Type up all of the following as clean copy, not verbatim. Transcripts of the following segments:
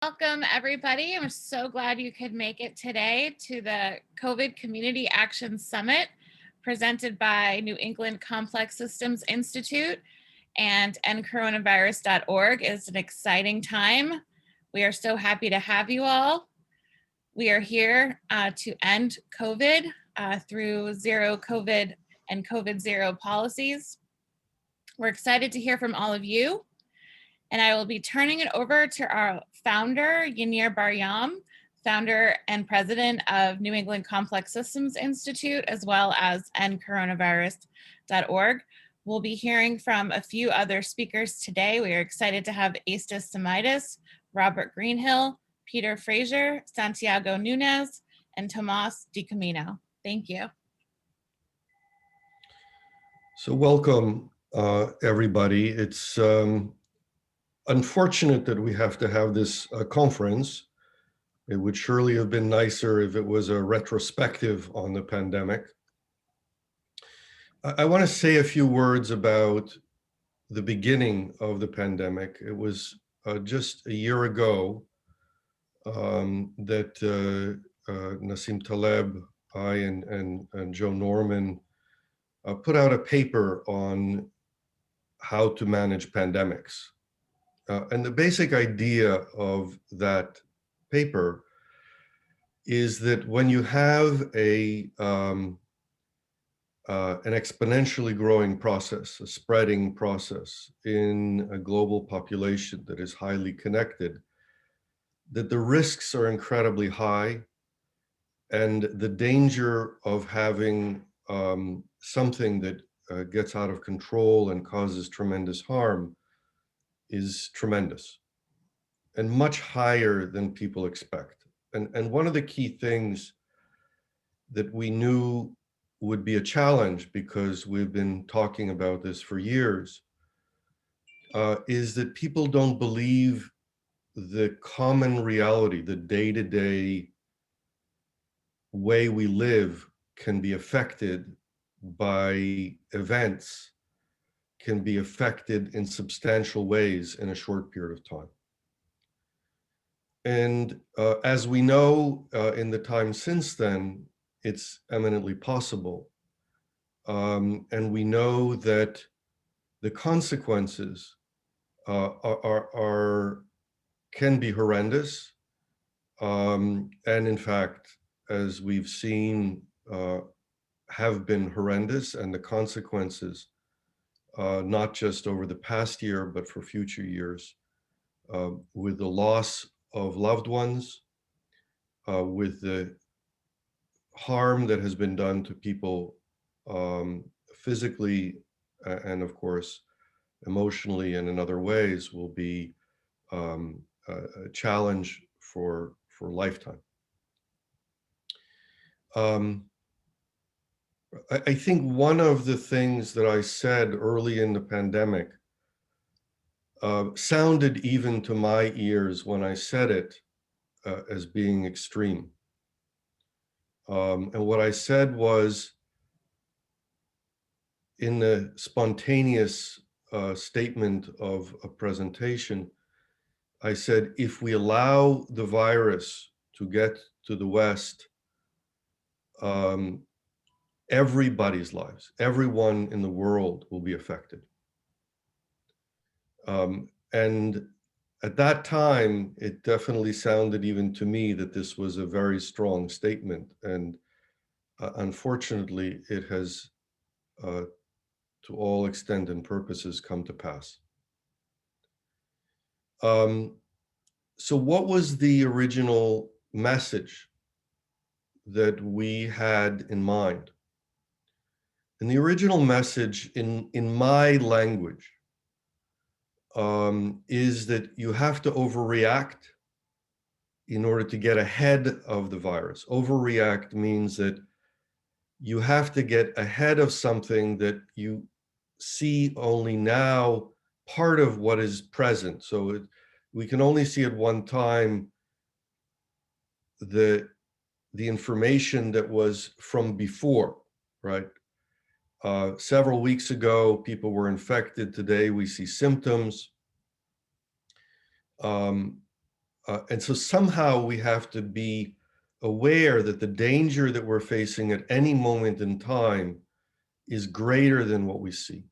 Welcome, everybody. I'm so glad you could make it today to the COVID Community Action Summit presented by New England Complex Systems Institute and endcoronavirus.org. It's an exciting time. We are so happy to have you all. We are here to end COVID through zero COVID and COVID zero policies. We're excited to hear from all of you. And I will be turning it over to our founder, Yaneer Bar-Yam, founder and president of New England Complex Systems Institute, as well as endcoronavirus.org. We'll be hearing from a few other speakers today. We are excited to have Aistis Šimaitis, Robert Greenhill, Peter Frazier, Santiago Nunez, and Tomas de Camino. Thank you. So welcome, everybody. It's unfortunate that we have to have this conference. It would surely have been nicer if it was a retrospective on the pandemic. I want to say a few words about the beginning of the pandemic. It was just a year ago that Nassim Taleb, I and Joe Norman put out a paper on how to manage pandemics. And the basic idea of that paper is that when you have an exponentially growing process, a spreading process in a global population that is highly connected, that the risks are incredibly high, and the danger of having something that gets out of control and causes tremendous harm is tremendous and much higher than people expect. And one of the key things that we knew would be a challenge, because we've been talking about this for years, is that people don't believe the common reality, the day-to-day way we live can be affected by events, can be affected in substantial ways in a short period of time. And as we know, in the time since then, it's eminently possible. And we know that the consequences can be horrendous. And in fact, as we've seen, have been horrendous, and the consequences not just over the past year, but for future years, with the loss of loved ones, with the harm that has been done to people physically, and of course, emotionally and in other ways, will be a challenge for lifetime. I think one of the things that I said early in the pandemic sounded even to my ears when I said it as being extreme. And what I said was, in the spontaneous statement of a presentation, I said, if we allow the virus to get to the West, everybody's lives, everyone in the world will be affected. And at that time, it definitely sounded even to me that this was a very strong statement. And unfortunately, it has, to all extent and purposes, come to pass. So what was the original message that we had in mind? And the original message in my language is that you have to overreact in order to get ahead of the virus. Overreact means that you have to get ahead of something that you see only now, part of what is present. So we can only see at one time the information that was from before, right? Several weeks ago, people were infected. Today, we see symptoms. And so somehow we have to be aware that the danger that we're facing at any moment in time is greater than what we see.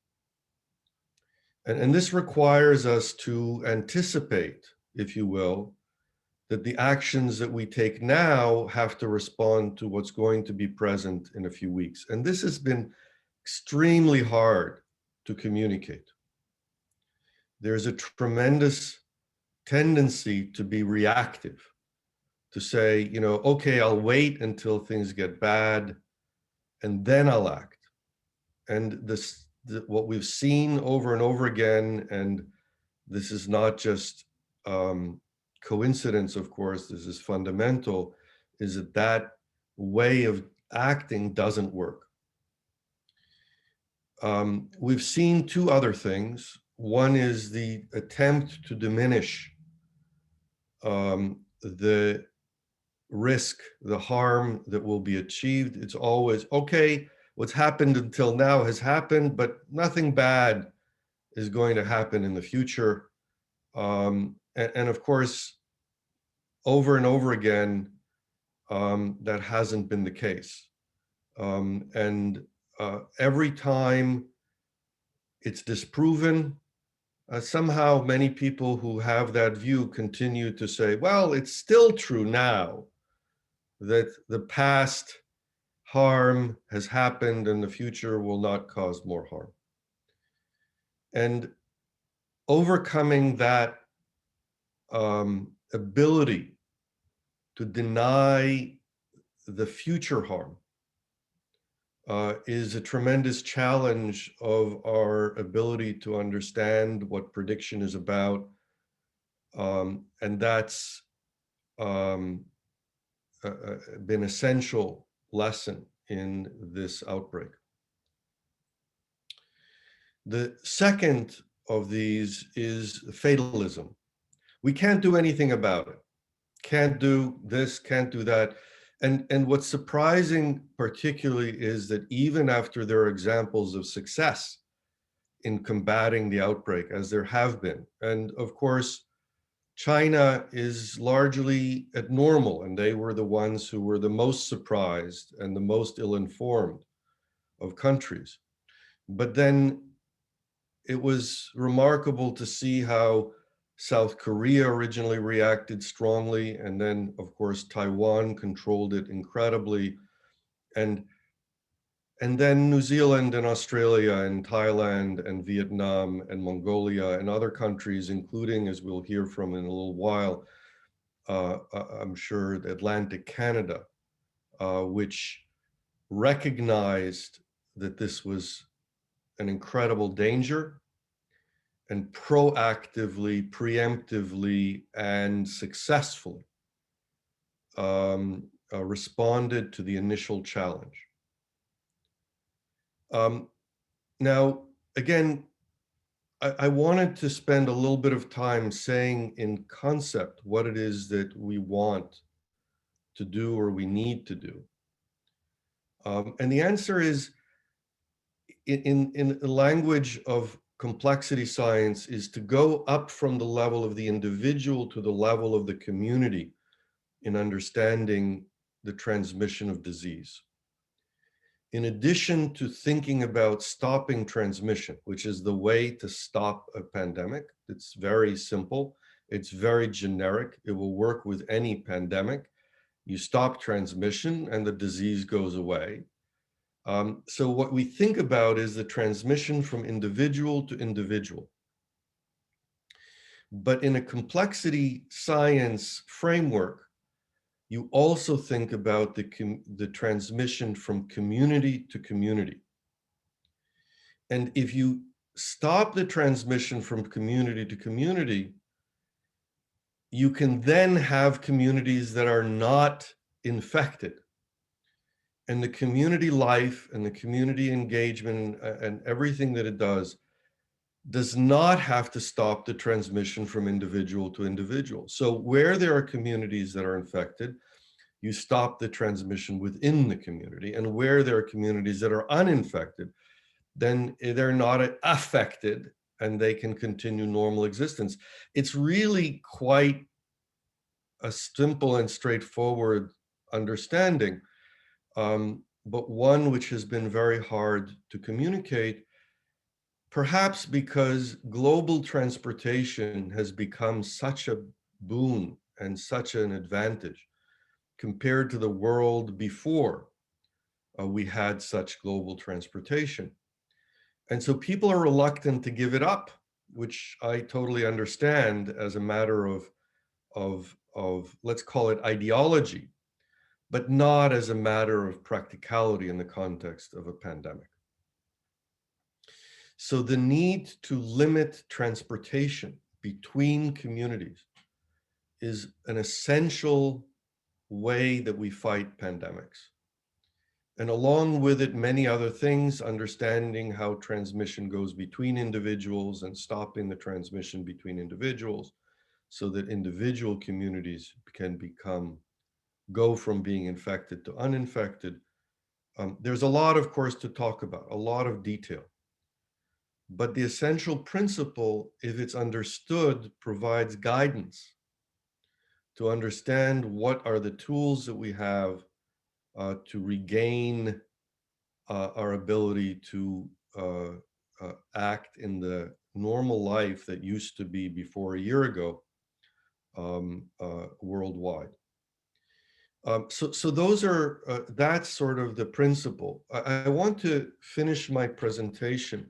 And this requires us to anticipate, if you will, that the actions that we take now have to respond to what's going to be present in a few weeks. And this has been extremely hard to communicate. There's a tremendous tendency to be reactive, to say, you know, okay, I'll wait until things get bad and then I'll act. And what we've seen over and over again, and this is not just coincidence, of course, this is fundamental, is that that way of acting doesn't work. We've seen two other things. One is the attempt to diminish the risk, the harm that will be achieved. It's always, okay, what's happened until now has happened, but nothing bad is going to happen in the future. And of course, over and over again, that hasn't been the case. Every time it's disproven, somehow many people who have that view continue to say, well, it's still true now that the past harm has happened and the future will not cause more harm. And overcoming that ability to deny the future harm is a tremendous challenge of our ability to understand what prediction is about. And that's been essential lesson in this outbreak. The second of these is fatalism. We can't do anything about it. Can't do this, can't do that. And what's surprising particularly is that even after there are examples of success in combating the outbreak, as there have been, and of course, China is largely at normal, and they were the ones who were the most surprised and the most ill-informed of countries. But then it was remarkable to see how South Korea originally reacted strongly, and then, of course, Taiwan controlled it incredibly. And then New Zealand and Australia and Thailand and Vietnam and Mongolia and other countries, including, as we'll hear from in a little while, I'm sure, Atlantic Canada, which recognized that this was an incredible danger and proactively, preemptively, and successfully responded to the initial challenge. Now, again, I wanted to spend a little bit of time saying in concept what it is that we want to do or we need to do. And the answer is, in the language of complexity science, is to go up from the level of the individual to the level of the community in understanding the transmission of disease. In addition to thinking about stopping transmission, which is the way to stop a pandemic, it's very simple, it's very generic, it will work with any pandemic. You stop transmission and the disease goes away. So what we think about is the transmission from individual to individual. But in a complexity science framework, you also think about the transmission from community to community. And if you stop the transmission from community to community, you can then have communities that are not infected. And the community life and the community engagement and everything that it does not have to stop the transmission from individual to individual. So where there are communities that are infected, you stop the transmission within the community. And where there are communities that are uninfected, then they're not affected and they can continue normal existence. It's really quite a simple and straightforward understanding, but one which has been very hard to communicate, perhaps because global transportation has become such a boon and such an advantage compared to the world before we had such global transportation. And so people are reluctant to give it up, which I totally understand as a matter of let's call it ideology, but not as a matter of practicality in the context of a pandemic. So the need to limit transportation between communities is an essential way that we fight pandemics. And along with it, many other things, understanding how transmission goes between individuals and stopping the transmission between individuals so that individual communities can go from being infected to uninfected. There's a lot, of course, to talk about, a lot of detail. But the essential principle, if it's understood, provides guidance to understand what are the tools that we have to regain our ability to act in the normal life that used to be before a year ago worldwide. So those are, that's sort of the principle. I want to finish my presentation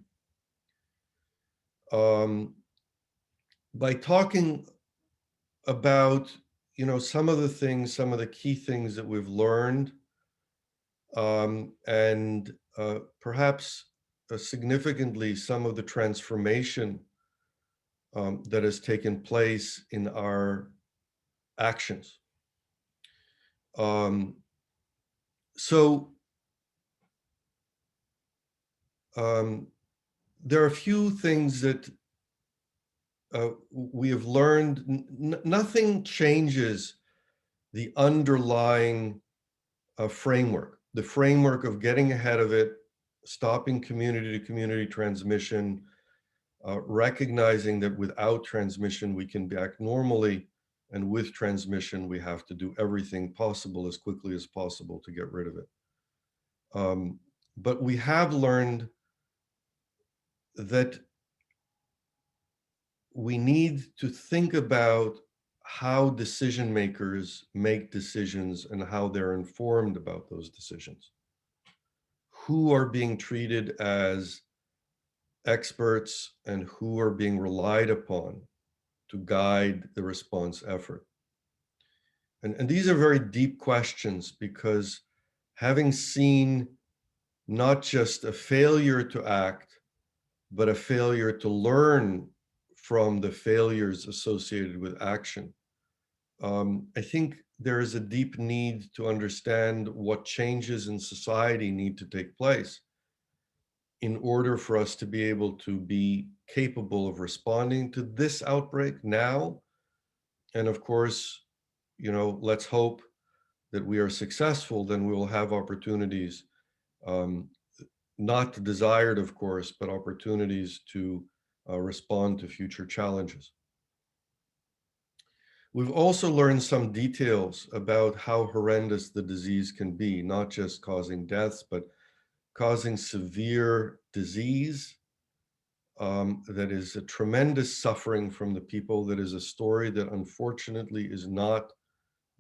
by talking about, some of the things, some of the key things that we've learned, and perhaps significantly some of the transformation that has taken place in our actions. So there are a few things that we have learned. Nothing changes the underlying framework, the framework of getting ahead of it, stopping community to community transmission, recognizing that without transmission we can act normally, and with transmission we have to do everything possible as quickly as possible to get rid of it. But we have learned that we need to think about how decision makers make decisions and how they're informed about those decisions. Who are being treated as experts and who are being relied upon to guide the response effort. And these are very deep questions, because having seen not just a failure to act, but a failure to learn from the failures associated with action, I think there is a deep need to understand what changes in society need to take place in order for us to be able to be capable of responding to this outbreak now. And of course, let's hope that we are successful, then we will have opportunities, not desired, of course, but opportunities to respond to future challenges. We've also learned some details about how horrendous the disease can be, not just causing deaths, but causing severe disease that is a tremendous suffering from the people. That is a story that unfortunately is not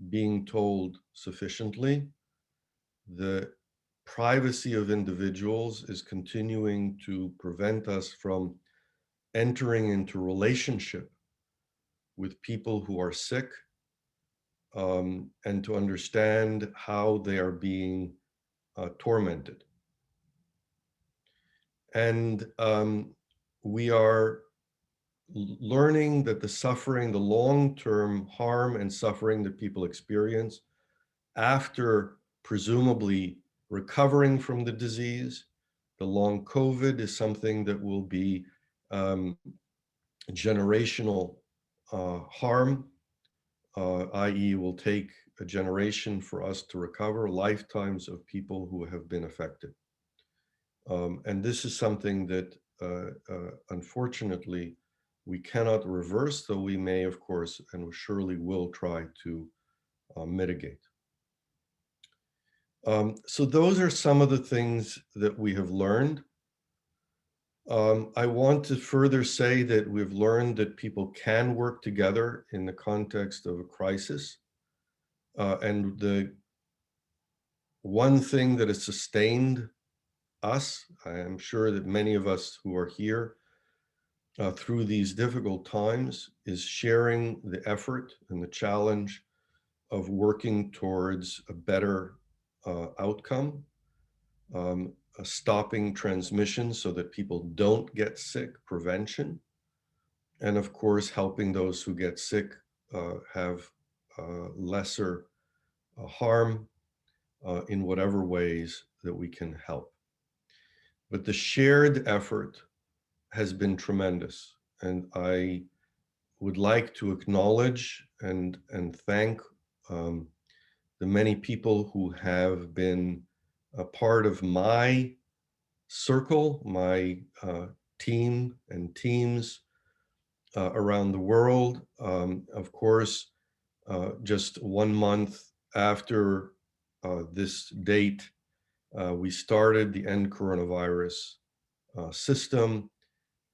being told sufficiently. The privacy of individuals is continuing to prevent us from entering into relationship with people who are sick, and to understand how they are being tormented. And we are learning that the suffering, the long-term harm and suffering that people experience after presumably recovering from the disease, the long COVID, is something that will be generational harm, i.e. will take a generation for us to recover, lifetimes of people who have been affected. And this is something that unfortunately we cannot reverse, though we may, of course, and we surely will try to mitigate. So those are some of the things that we have learned. I want to further say that we've learned that people can work together in the context of a crisis. And the one thing that has sustained us, I am sure that many of us who are here through these difficult times, is sharing the effort and the challenge of working towards a better outcome, stopping transmission so that people don't get sick, prevention, and of course, helping those who get sick have lesser harm in whatever ways that we can help. But the shared effort has been tremendous, and I would like to acknowledge and thank the many people who have been a part of my circle, my team and teams around the world. Of course, just 1 month after this date, we started the End Coronavirus system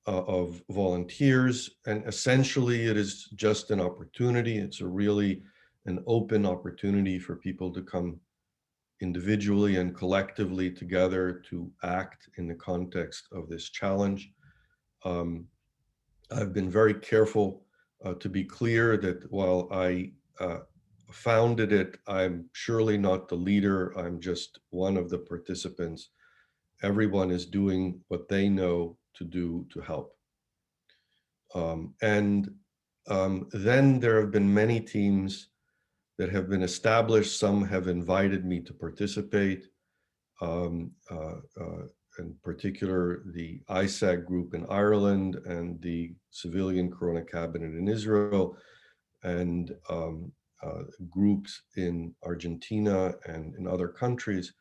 of volunteers, and essentially it is just an opportunity. It's a really an open opportunity for people to come individually and collectively together to act in the context of this challenge. I've been very careful to be clear that while I founded it, I'm surely not the leader. I'm just one of the participants. Everyone is doing what they know to do to help. Then there have been many teams that have been established. Some have invited me to participate. In particular, the ISAC group in Ireland and the Civilian Corona Cabinet in Israel, and groups in Argentina and in other countries.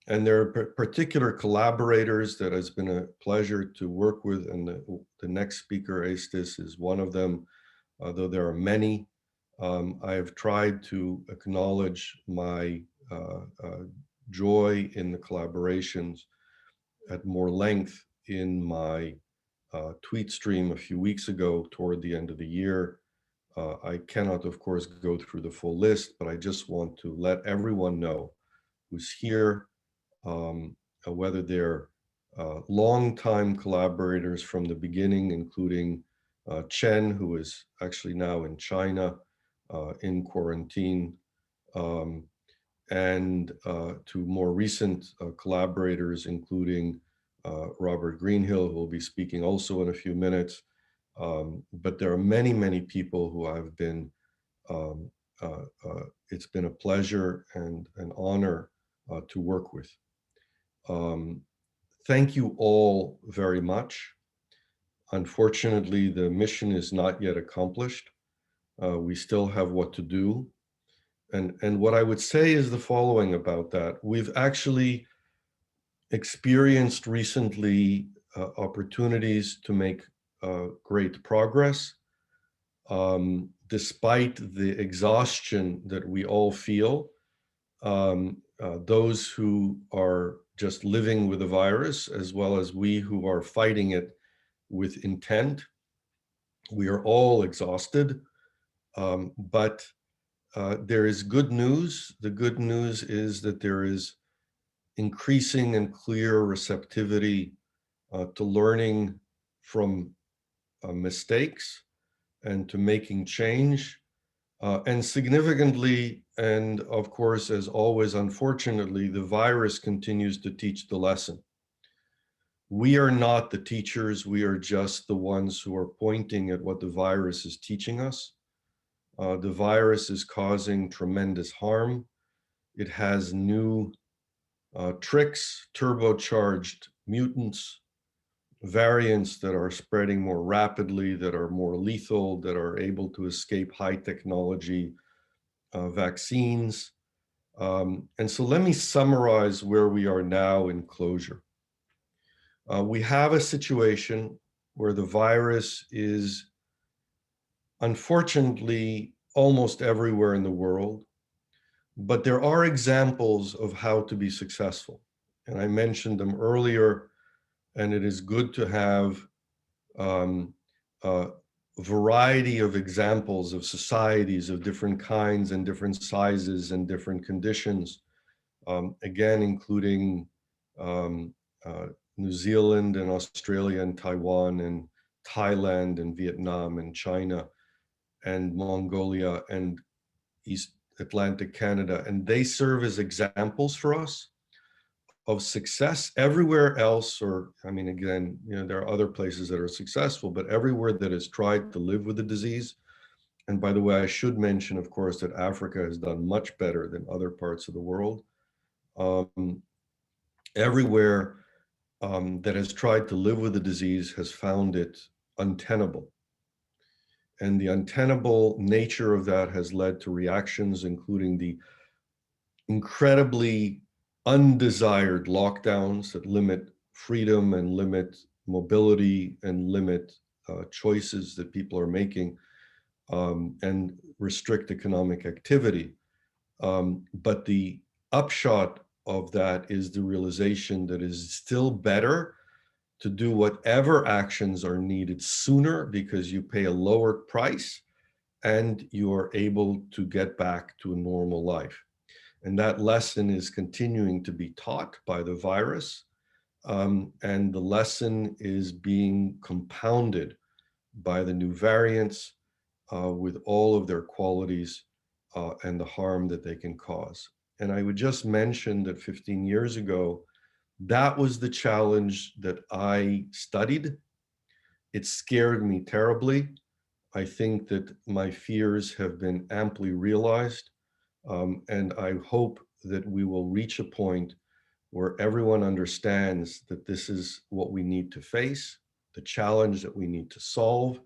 And there are particular collaborators that has been a pleasure to work with, and the next speaker, Aistis, is one of them, though there are many. I have tried to acknowledge my joy in the collaborations at more length in my tweet stream a few weeks ago toward the end of the year. I cannot, of course, go through the full list, but I just want to let everyone know who's here, whether they're longtime collaborators from the beginning, including Chen, who is actually now in China in quarantine, and to more recent collaborators, including Robert Greenhill, who will be speaking also in a few minutes. But there are many, many people who I've been, it's been a pleasure and an honor to work with. Thank you all very much. Unfortunately, the mission is not yet accomplished. We still have what to do. And what I would say is the following about that. We've actually experienced recently opportunities to make great progress, despite the exhaustion that we all feel. Those who are just living with the virus, as well as we who are fighting it with intent. We are all exhausted, but there is good news. The good news is that there is increasing and clear receptivity to learning from mistakes and to making change. And significantly, and of course, as always, unfortunately, the virus continues to teach the lesson. We are not the teachers. We are just the ones who are pointing at what the virus is teaching us. The virus is causing tremendous harm. It has new tricks, turbocharged mutants, variants that are spreading more rapidly, that are more lethal, that are able to escape high technology vaccines. And so let me summarize where we are now in closure. We have a situation where the virus is unfortunately almost everywhere in the world, but there are examples of how to be successful. And I mentioned them earlier, and it is good to have a variety of examples of societies of different kinds and different sizes and different conditions, again, including New Zealand and Australia and Taiwan and Thailand and Vietnam and China and Mongolia and East Atlantic Canada. And they serve as examples for us of success. Everywhere else, or I mean, again, you know, there are other places that are successful, but everywhere that has tried to live with the disease. And by the way, I should mention, of course, that Africa has done much better than other parts of the world. Everywhere that has tried to live with the disease has found it untenable. And the untenable nature of that has led to reactions, including the incredibly undesired lockdowns that limit freedom and limit mobility and limit choices that people are making, and restrict economic activity. But the upshot of that is the realization that it is still better to do whatever actions are needed sooner, because you pay a lower price and you are able to get back to a normal life. And that lesson is continuing to be taught by the virus. And the lesson is being compounded by the new variants with all of their qualities and the harm that they can cause. And I would just mention that 15 years ago, that was the challenge that I studied. It scared me terribly. I think that my fears have been amply realized. And I hope that we will reach a point where everyone understands that this is what we need to face, the challenge that we need to solve,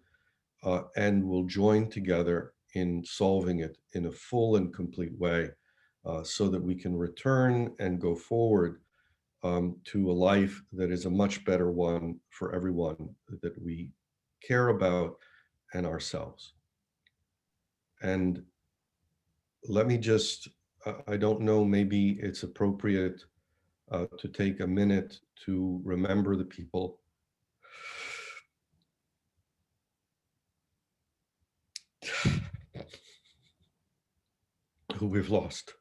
and will join together in solving it in a full and complete way, so that we can return and go forward to a life that is a much better one for everyone that we care about and ourselves. And let me just, I don't know, maybe it's appropriate to take a minute to remember the people who we've lost.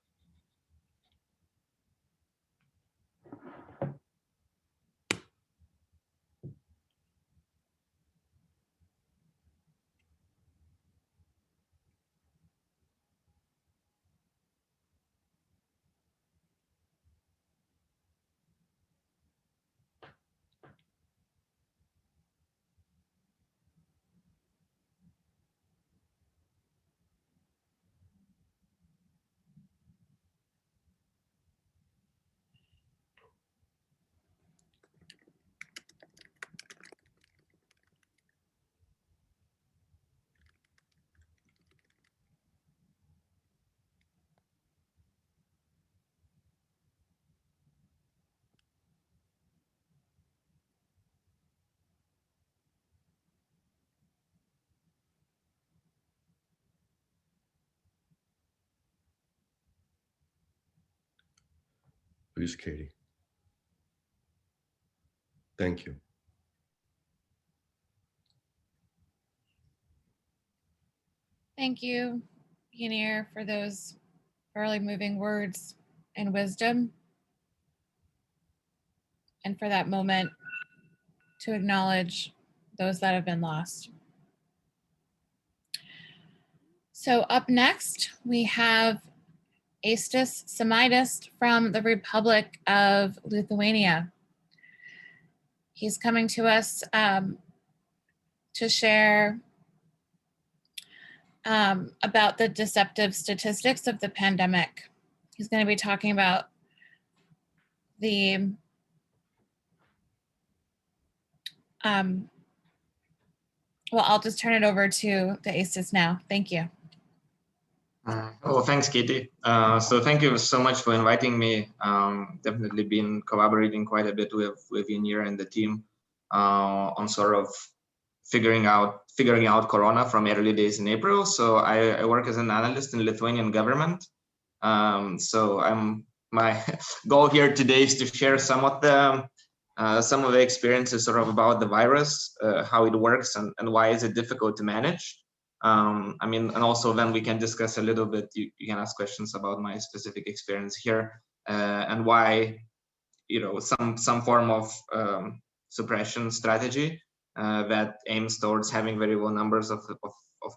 Please, Katie. Thank you. Thank you, Yaneer, for those really moving words and wisdom, and for that moment to acknowledge those that have been lost. So up next, we have Aistis Šimaitis from the Republic of Lithuania. He's coming to us to share about the deceptive statistics of the pandemic. He's going to be talking about the well, I'll just turn it over to the Aistis now. Thank you. Oh, thanks, Katie. So thank you so much for inviting me. Definitely been collaborating quite a bit with Yaneer and the team on sort of figuring out Corona from early days in April. So I work as an analyst in Lithuanian government. So my goal here today is to share some of the experiences sort of about the virus, how it works, and why is it difficult to manage. I mean, and also then we can discuss a little bit. You can ask questions about my specific experience here, and why, you know, some form of suppression strategy that aims towards having very low numbers of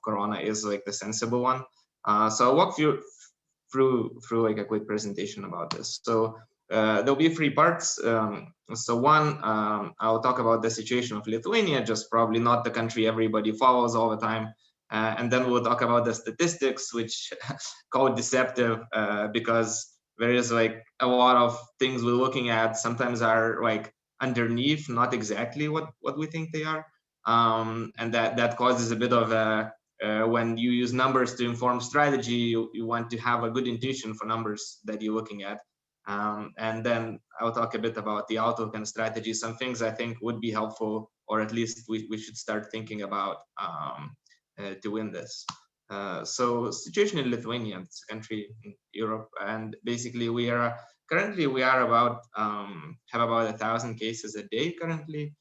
Corona is like the sensible one. So I'll walk you through like a quick presentation about this. So there'll be 3 parts. So one, I'll talk about the situation of Lithuania, just probably not the country everybody follows all the time. And then we'll talk about the statistics, which called deceptive, because there is like a lot of things we're looking at sometimes are like underneath, not exactly what we think they are. And that causes a bit of a, when you use numbers to inform strategy, you want to have a good intuition for numbers that you're looking at. And then I'll talk a bit about the outlook and strategy, some things I think would be helpful, or at least we should start thinking about to win this. So situation in Lithuania, it's a country in Europe, and basically we are about have about 1,000 cases a day currently.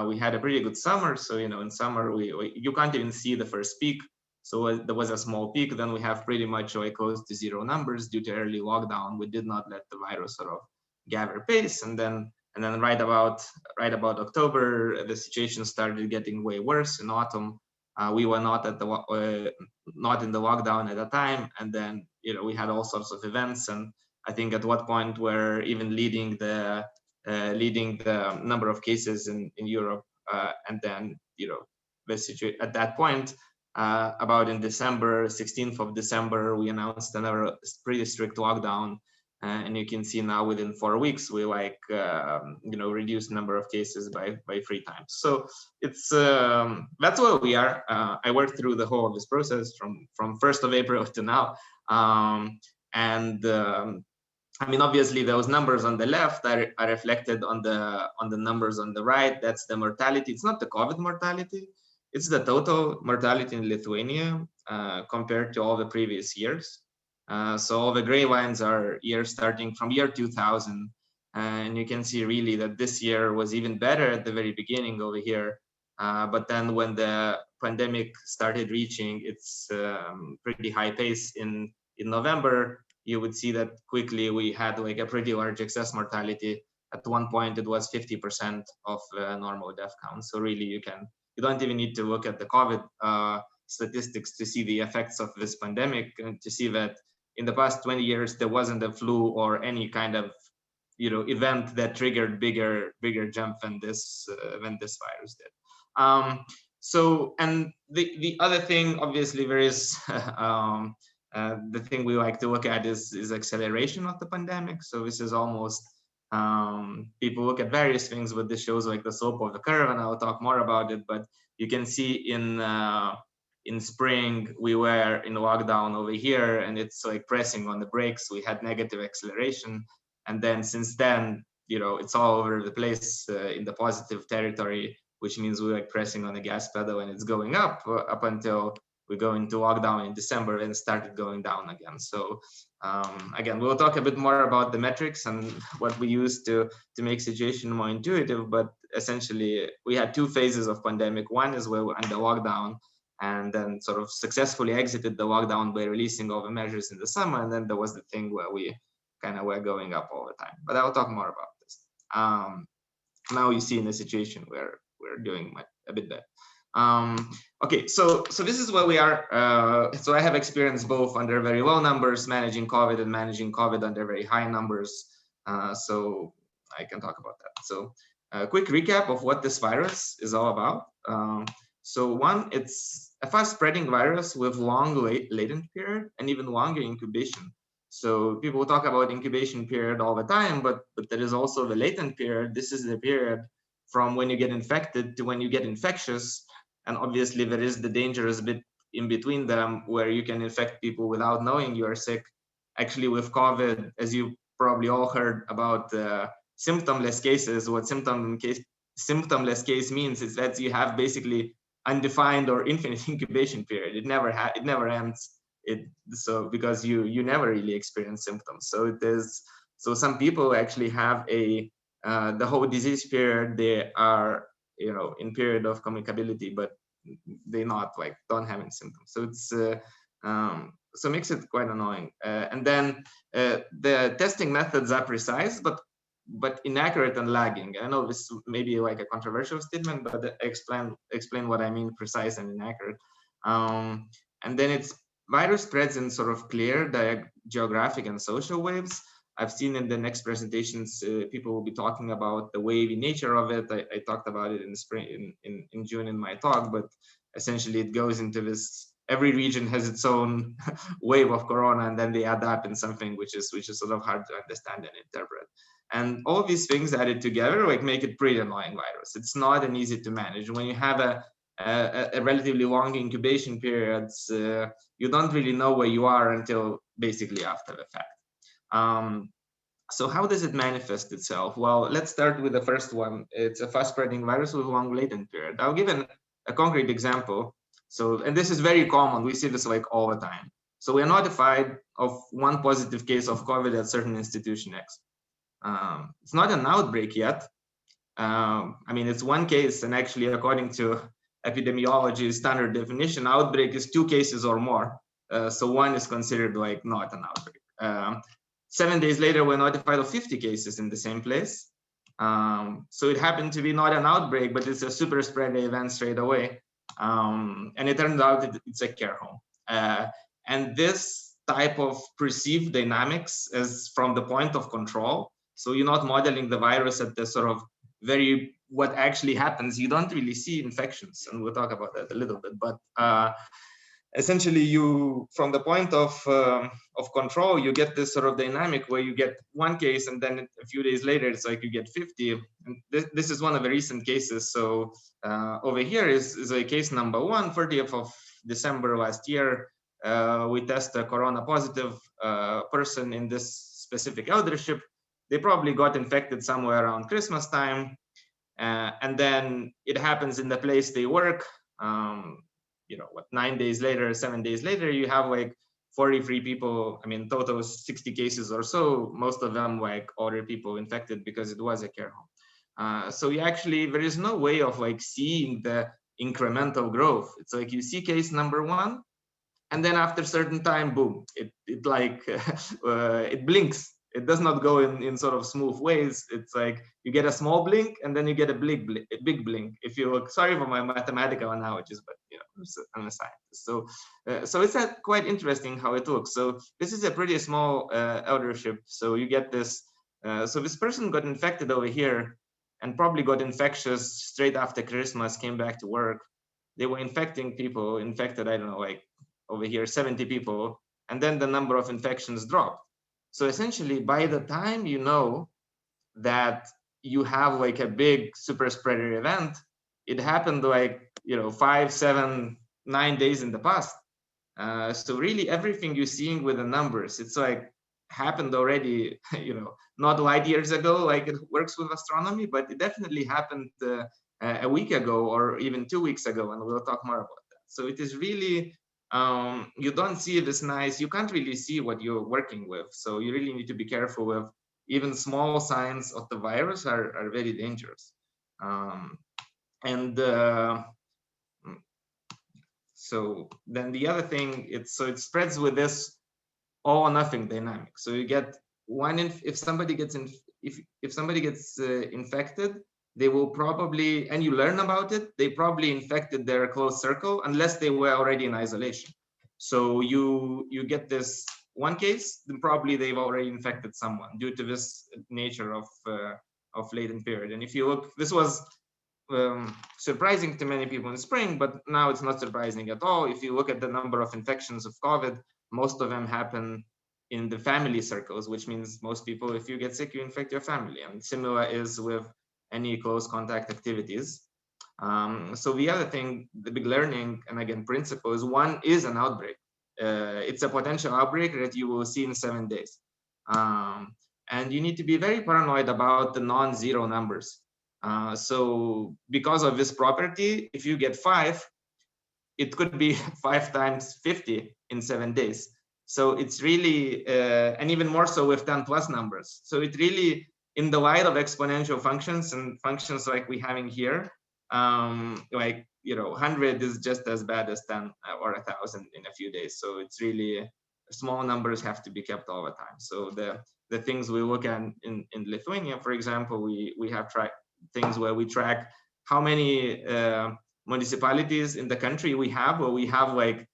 We had a pretty good summer, so you know, in summer you can't even see the first peak. So there was a small peak. Then we have pretty much like close to 0 numbers due to early lockdown. We did not let the virus sort of gather pace, and then right about October, the situation started getting way worse. In autumn, we were not in the lockdown at the time, and then, you know, we had all sorts of events, and I think at what point we're even leading the number of cases in Europe, and then, you know, the situation at that point, about in December, 16th of December, we announced another pretty strict lockdown, and you can see now within 4 weeks we like you know, reduced number of cases by 3 times. So it's that's where we are. I worked through the whole of this process from 1st of April to now, I mean, obviously those numbers on the left are reflected on the numbers on the right. That's the mortality. It's not the COVID mortality. It's the total mortality in Lithuania compared to all the previous years. So all the gray lines are years starting from year 2000. And you can see really that this year was even better at the very beginning over here. But then when the pandemic started reaching its pretty high pace in November, you would see that quickly we had like a pretty large excess mortality. At one point, it was 50% of normal death count. So really, you don't even need to look at the COVID statistics to see the effects of this pandemic, and to see that in the past 20 years, there wasn't a flu or any kind of, you know, event that triggered bigger jump than this virus did. So, and the other thing, obviously, there is the thing we like to look at is acceleration of the pandemic. So this is almost, people look at various things, but this shows like the slope of the curve, and I'll talk more about it. But you can see in spring we were in lockdown over here, and it's like pressing on the brakes. We had negative acceleration, and then since then, you know, it's all over the place in the positive territory, which means we're like pressing on the gas pedal and it's going up until we go into lockdown in December and started going down again. So again, we'll talk a bit more about the metrics and what we use to make situation more intuitive. But essentially, we had 2 phases of pandemic. One is where we're under lockdown, and then sort of successfully exited the lockdown by releasing all the measures in the summer. And then there was the thing where we kind of were going up all the time. But I'll talk more about this. Now you see in a situation where we're doing a bit better. Okay, so this is where we are. So I have experience both under very low numbers, managing COVID, and managing COVID under very high numbers. So I can talk about that. So a quick recap of what this virus is all about. So one, it's a fast spreading virus with long latent period and even longer incubation. So people talk about incubation period all the time, but there is also the latent period. This is the period from when you get infected to when you get infectious. And obviously there is the dangerous bit in between them where you can infect people without knowing you are sick. Actually with COVID, as you probably all heard about symptomless cases, what symptomless case means is that you have basically undefined or infinite incubation period. It never ends. So because you never really experience symptoms. So it is. So some people actually have a the whole disease period. They are in period of communicability, but they don't have any symptoms. So it's so makes it quite annoying. And then the testing methods are precise, but inaccurate and lagging. I know this may be like a controversial statement, but explain what I mean precise and inaccurate. And then it's virus spreads in sort of clear geographic and social waves. I've seen in the next presentations, people will be talking about the wavy nature of it. I talked about it in spring, in June in my talk, but essentially it goes into this, every region has its own wave of corona, and then they add up in something which is sort of hard to understand and interpret. And all these things added together make it pretty annoying virus. It's not an easy to manage. When you have a relatively long incubation periods, you don't really know where you are until basically after the fact. So how does it manifest itself? Well, let's start with the first one. It's a fast-spreading virus with long latent period. I'll give a concrete example. So, and this is very common. We see this all the time. So we are notified of one positive case of COVID at certain institution X. It's not an outbreak yet. I mean, it's one case, and actually, according to epidemiology standard definition, outbreak is 2 cases or more. So one is considered not an outbreak. 7 days later, we're notified of 50 cases in the same place. So it happened to be not an outbreak, but it's a super spreader event straight away. And it turned out it's a care home. And this type of perceived dynamics is from the point of control. So you're not modeling the virus at the sort of what actually happens. You don't really see infections, and we'll talk about that a little bit. But essentially, from the point of control, you get this sort of dynamic where you get one case, and then a few days later, it's you get 50. And this is one of the recent cases. So over here is a case number 1, 30th of December last year. We test a corona positive person in this specific eldership. They probably got infected somewhere around Christmas time. And then it happens in the place they work. 9 days later, 7 days later, you have 43 people. I mean, total 60 cases or so, most of them older people infected because it was a care home. So there is no way of seeing the incremental growth. It's you see case number 1, and then after a certain time, boom, it blinks. It does not go in sort of smooth ways. It's you get a small blink and then you get a big blink. If you look, sorry for my mathematical analogies, but I'm a scientist. So it's quite interesting how it looks. So this is a pretty small eldership. So you get this. So this person got infected over here and probably got infectious straight after Christmas, came back to work. They were infecting people, infected, I don't know, over here, 70 people. And then the number of infections dropped. So essentially, by the time you know that you have a big super spreader event, it happened 5, 7, 9 days in the past. So really, everything you're seeing with the numbers, it's happened already, not light years ago, it works with astronomy, but it definitely happened a week ago or even 2 weeks ago, and we'll talk more about that. So it is really. You don't see this nice, you can't really see what you're working with. So you really need to be careful with even small signs of the virus are very dangerous. So then the other thing, it spreads with this all or nothing dynamic. So you get one, if somebody gets infected, they will probably, and you learn about it, they probably infected their close circle unless they were already in isolation. So you get this one case, then probably they've already infected someone due to this nature of latent period. And if you look, this was surprising to many people in spring, but now it's not surprising at all. If you look at the number of infections of COVID, most of them happen in the family circles, which means most people, if you get sick, you infect your family. And similar is with any close contact activities. So the other thing, the big learning, and again, principle is one is an outbreak. It's a potential outbreak that you will see in 7 days. And you need to be very paranoid about the non-zero numbers. So because of this property, if you get 5, it could be 5 times 50 in 7 days. So it's really, and even more so with 10 plus numbers. So it really, in the light of exponential functions and functions like we're having here, like, 100 is just as bad as 10 or 1,000 in a few days. So it's really, small numbers have to be kept all the time. So the things we look at in Lithuania, for example, we have things where we track how many municipalities in the country we have, where we have like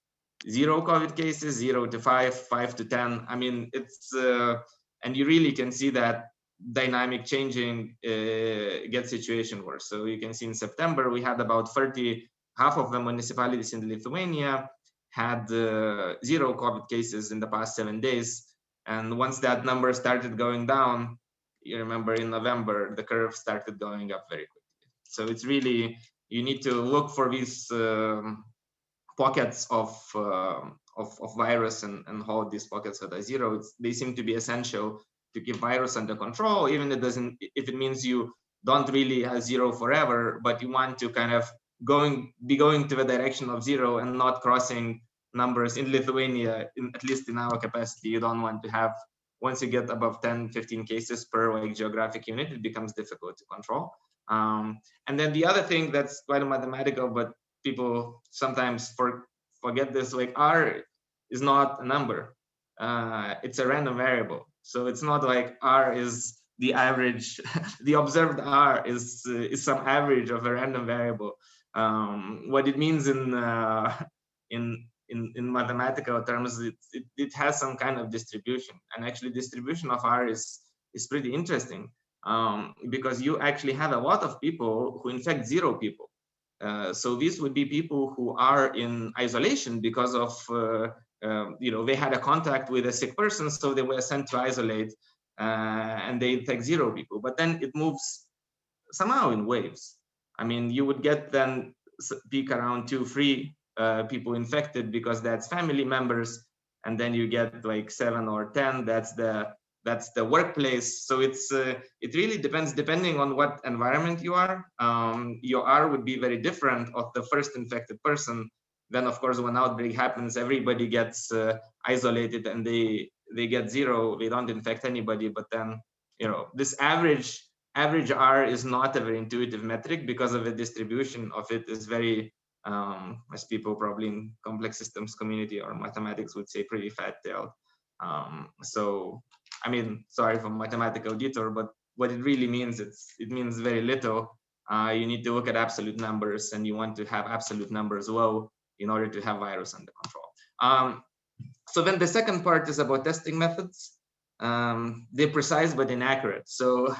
0 COVID cases, 0 to 5, 5 to 10. I mean, it's, and you really can see that dynamic changing gets situation worse. So you can see in September, we had about 30, half of the municipalities in Lithuania had 0 COVID cases in the past 7 days. And once that number started going down, you remember in November, the curve started going up very quickly. So it's really, you need to look for these pockets of virus and hold these pockets at a 0. They seem to be essential to keep virus under control, even if it means you don't really have 0 forever, but you want to kind of be going to the direction of 0 and not crossing numbers in Lithuania, at least in our capacity. You don't want to have, once you get above 10, 15 cases per like geographic unit, it becomes difficult to control. And then the other thing that's quite mathematical, but people sometimes forget this, like R is not a number. It's a random variable. So it's not like R is the average, the observed R is some average of a random variable. What it means in mathematical terms, it has some kind of distribution, and actually distribution of R is pretty interesting, because you actually have a lot of people who infect 0 people. So these would be people who are in isolation because of, they had a contact with a sick person, so they were sent to isolate, and they infect 0 people. But then it moves somehow in waves. I mean, you would get then peak around 2, 3 people infected because that's family members, and then you get like 7 or 10. That's the workplace. So it really depends, depending on what environment you are. Your R would be very different of the first infected person. Then of course, when outbreak happens, everybody gets isolated and they get 0. They don't infect anybody. But then, this average R is not a very intuitive metric because of the distribution of it is very, as people probably in complex systems community or mathematics would say, pretty fat-tailed. So, I mean, sorry for mathematical detour, but what it really means, it means very little. You need to look at absolute numbers, and you want to have absolute numbers low in order to have virus under control. So then the second part is about testing methods. They're precise but inaccurate. So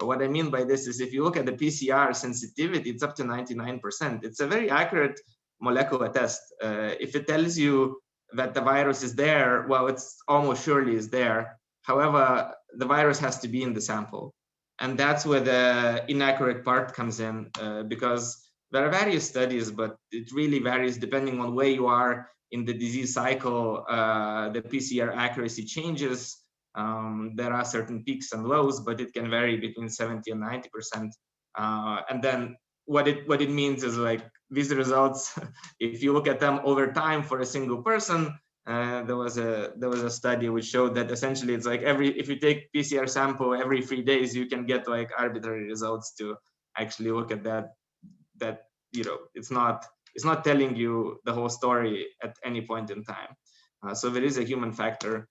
what I mean by this is, if you look at the PCR sensitivity, it's up to 99%. It's a very accurate molecular test. If it tells you that the virus is there, well, it's almost surely is there. However, the virus has to be in the sample. And that's where the inaccurate part comes in, because there are various studies, but it really varies depending on where you are in the disease cycle. The PCR accuracy changes. There are certain peaks and lows, but it can vary between 70 and 90%. And then what it means is, like, these results, if you look at them over time for a single person, there was a study which showed that essentially it's like if you take PCR sample every 3 days, you can get like arbitrary results to actually look at that it's not telling you the whole story at any point in time. So there is a human factor,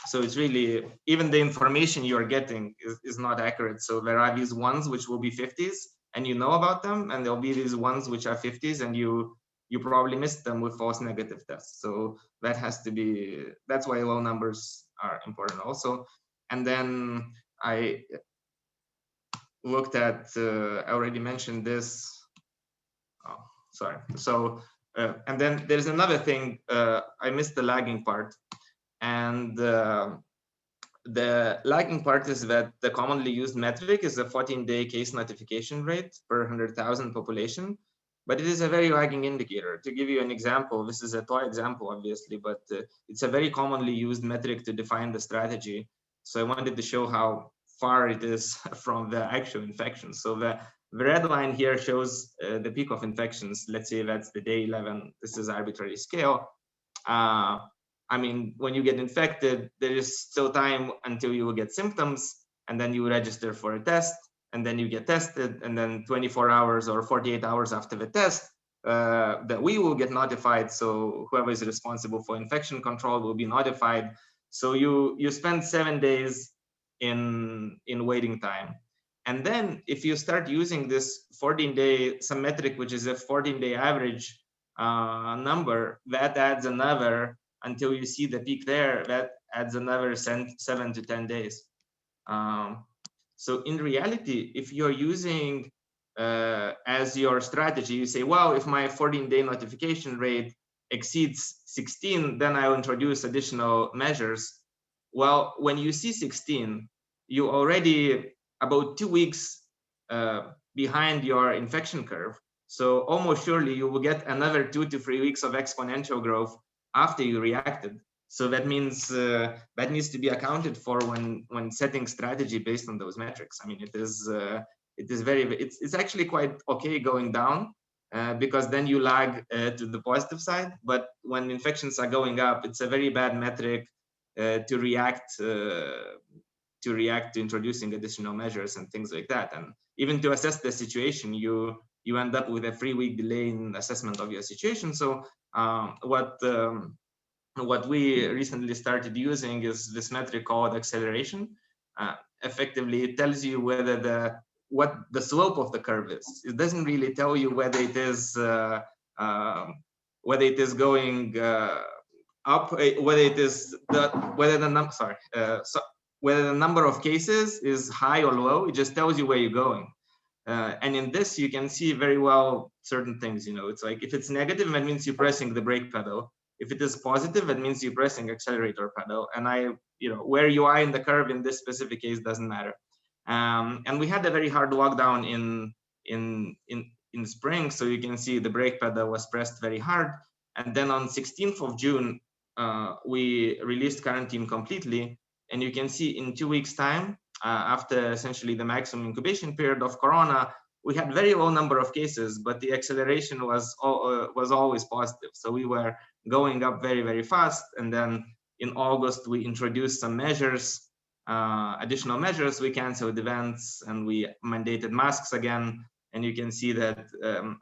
so it's really, even the information you're getting is not accurate. So there are these ones which will be 50s and you know about them, and there'll be these ones which are 50s and you probably missed them with false negative tests. So that has to be, that's why low numbers are important also. And then I looked at, I already mentioned this. Oh, sorry. So, and then there's another thing, I missed the lagging part. And the lagging part is that the commonly used metric is a 14-day case notification rate per 100,000 population, but it is a very lagging indicator. To give you an example, this is a toy example, obviously, but it's a very commonly used metric to define the strategy. So I wanted to show how far it is from the actual infection. So the The red line here shows the peak of infections. Let's say that's the day 11. This is arbitrary scale. I mean, when you get infected, there is still time until you will get symptoms, and then you register for a test, and then you get tested, and then 24 hours or 48 hours after the test, that we will get notified. So whoever is responsible for infection control will be notified. So you spend 7 days in waiting time. And then if you start using this 14-day symmetric, which is a 14-day average number, that adds another, until you see the peak there, that adds another 7 to 10 days. So in reality, if you're using as your strategy, you say, well, if my 14-day notification rate exceeds 16, then I'll introduce additional measures. Well, when you see 16, you already about 2 weeks behind your infection curve. So almost surely you will get another 2 to 3 weeks of exponential growth after you reacted. So that means that needs to be accounted for when setting strategy based on those metrics. I mean, it's actually quite okay going down because then you lag to the positive side. But when infections are going up, it's a very bad metric to react to introducing additional measures and things like that. And even to assess the situation, you end up with a 3-week delay in assessment of your situation. So what we recently started using is this metric called acceleration. Effectively, it tells you whether what the slope of the curve is. It doesn't really tell you whether it is going up, whether the number of cases is high or low. It just tells you where you're going. And in this, you can see very well certain things. It's like if it's negative, that means you're pressing the brake pedal. If it is positive, it means you're pressing accelerator pedal. And where you are in the curve in this specific case doesn't matter. And we had a very hard lockdown in spring, so you can see the brake pedal was pressed very hard. And then on 16th of June, we released quarantine completely. And you can see in 2 weeks' time, after essentially the maximum incubation period of Corona, we had very low number of cases, but the acceleration was always positive. So we were going up very, very fast. And then in August, we introduced some measures, additional measures. We canceled events and we mandated masks again. And you can see that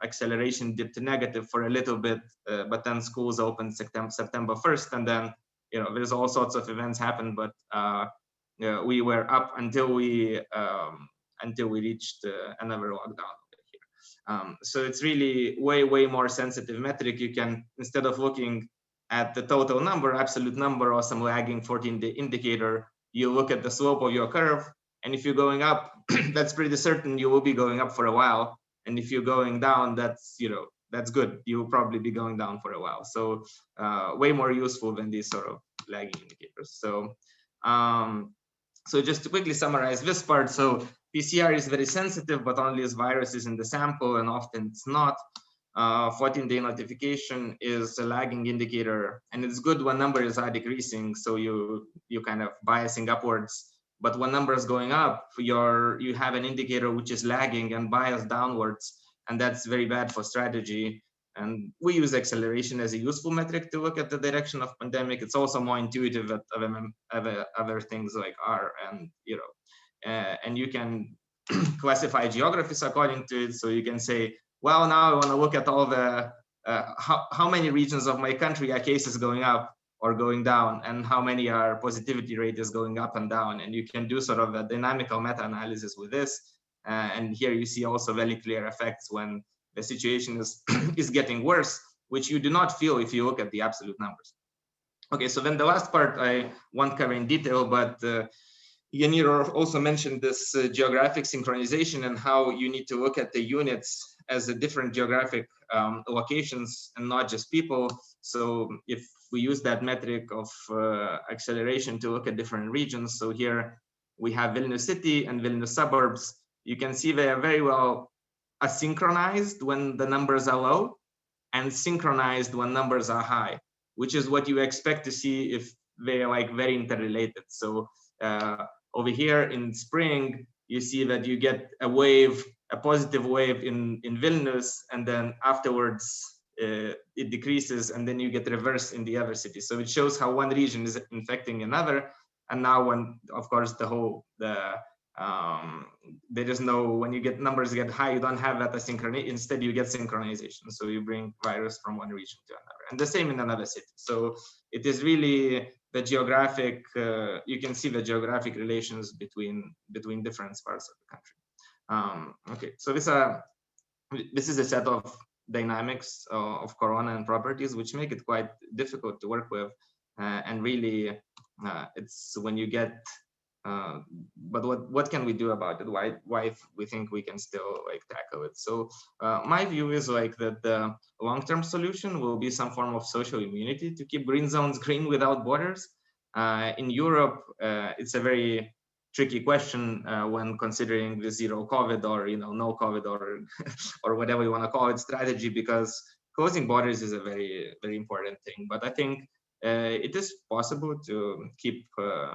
acceleration dipped to negative for a little bit, but then schools opened September 1st. And then, there's all sorts of events happened, but we were up until we reached another lockdown over here. So it's really way more sensitive metric. You can, instead of looking at the total number, absolute number, or some lagging 14-day indicator, you look at the slope of your curve. And if you're going up, that's pretty certain you will be going up for a while. And if you're going down, that's good. You will probably be going down for a while. So way more useful than these sort of lagging indicators. So just to quickly summarize this part, so PCR is very sensitive, but only as virus is in the sample, and often it's not. 14-day notification is a lagging indicator, and it's good when numbers are decreasing, so you kind of biasing upwards. But when numbers going up, you have an indicator which is lagging and biased downwards, and that's very bad for strategy. And we use acceleration as a useful metric to look at the direction of pandemic. It's also more intuitive at other things like R, and and you can classify geographies according to it. So you can say, well, now I want to look at all the how many regions of my country are cases going up or going down, and how many are positivity rate is going up and down. And you can do sort of a dynamical meta-analysis with this. And here you see also very clear effects when the situation is getting worse, which you do not feel if you look at the absolute numbers. Okay, so then the last part I won't cover in detail, but Yaneer also mentioned this geographic synchronization and how you need to look at the units as a different geographic locations and not just people. So if we use that metric of acceleration to look at different regions, so here we have Vilnius city and Vilnius suburbs. You can see they are very well asynchronized when the numbers are low and synchronized when numbers are high, which is what you expect to see if they're like very interrelated. So over here in spring, you see that you get a wave a positive wave in Vilnius, and then afterwards it decreases, and then you get reverse in the other cities. So it shows how one region is infecting another. And now when, of course, there is no, when you get numbers get high, you don't have that asynchronous, instead you get synchronization. So you bring virus from one region to another, and the same in another city. So it is really the geographic, you can see the geographic relations between different parts of the country. Okay, so this is a set of dynamics of corona and properties, which make it quite difficult to work with. And really, it's when you get, but what can we do about it? Why we think we can still like tackle it? So my view is like that the long-term solution will be some form of social immunity to keep green zones green without borders. In Europe, it's a very tricky question when considering the zero COVID or no COVID or or whatever you want to call it strategy, because closing borders is a very important thing. But I think it is possible to keep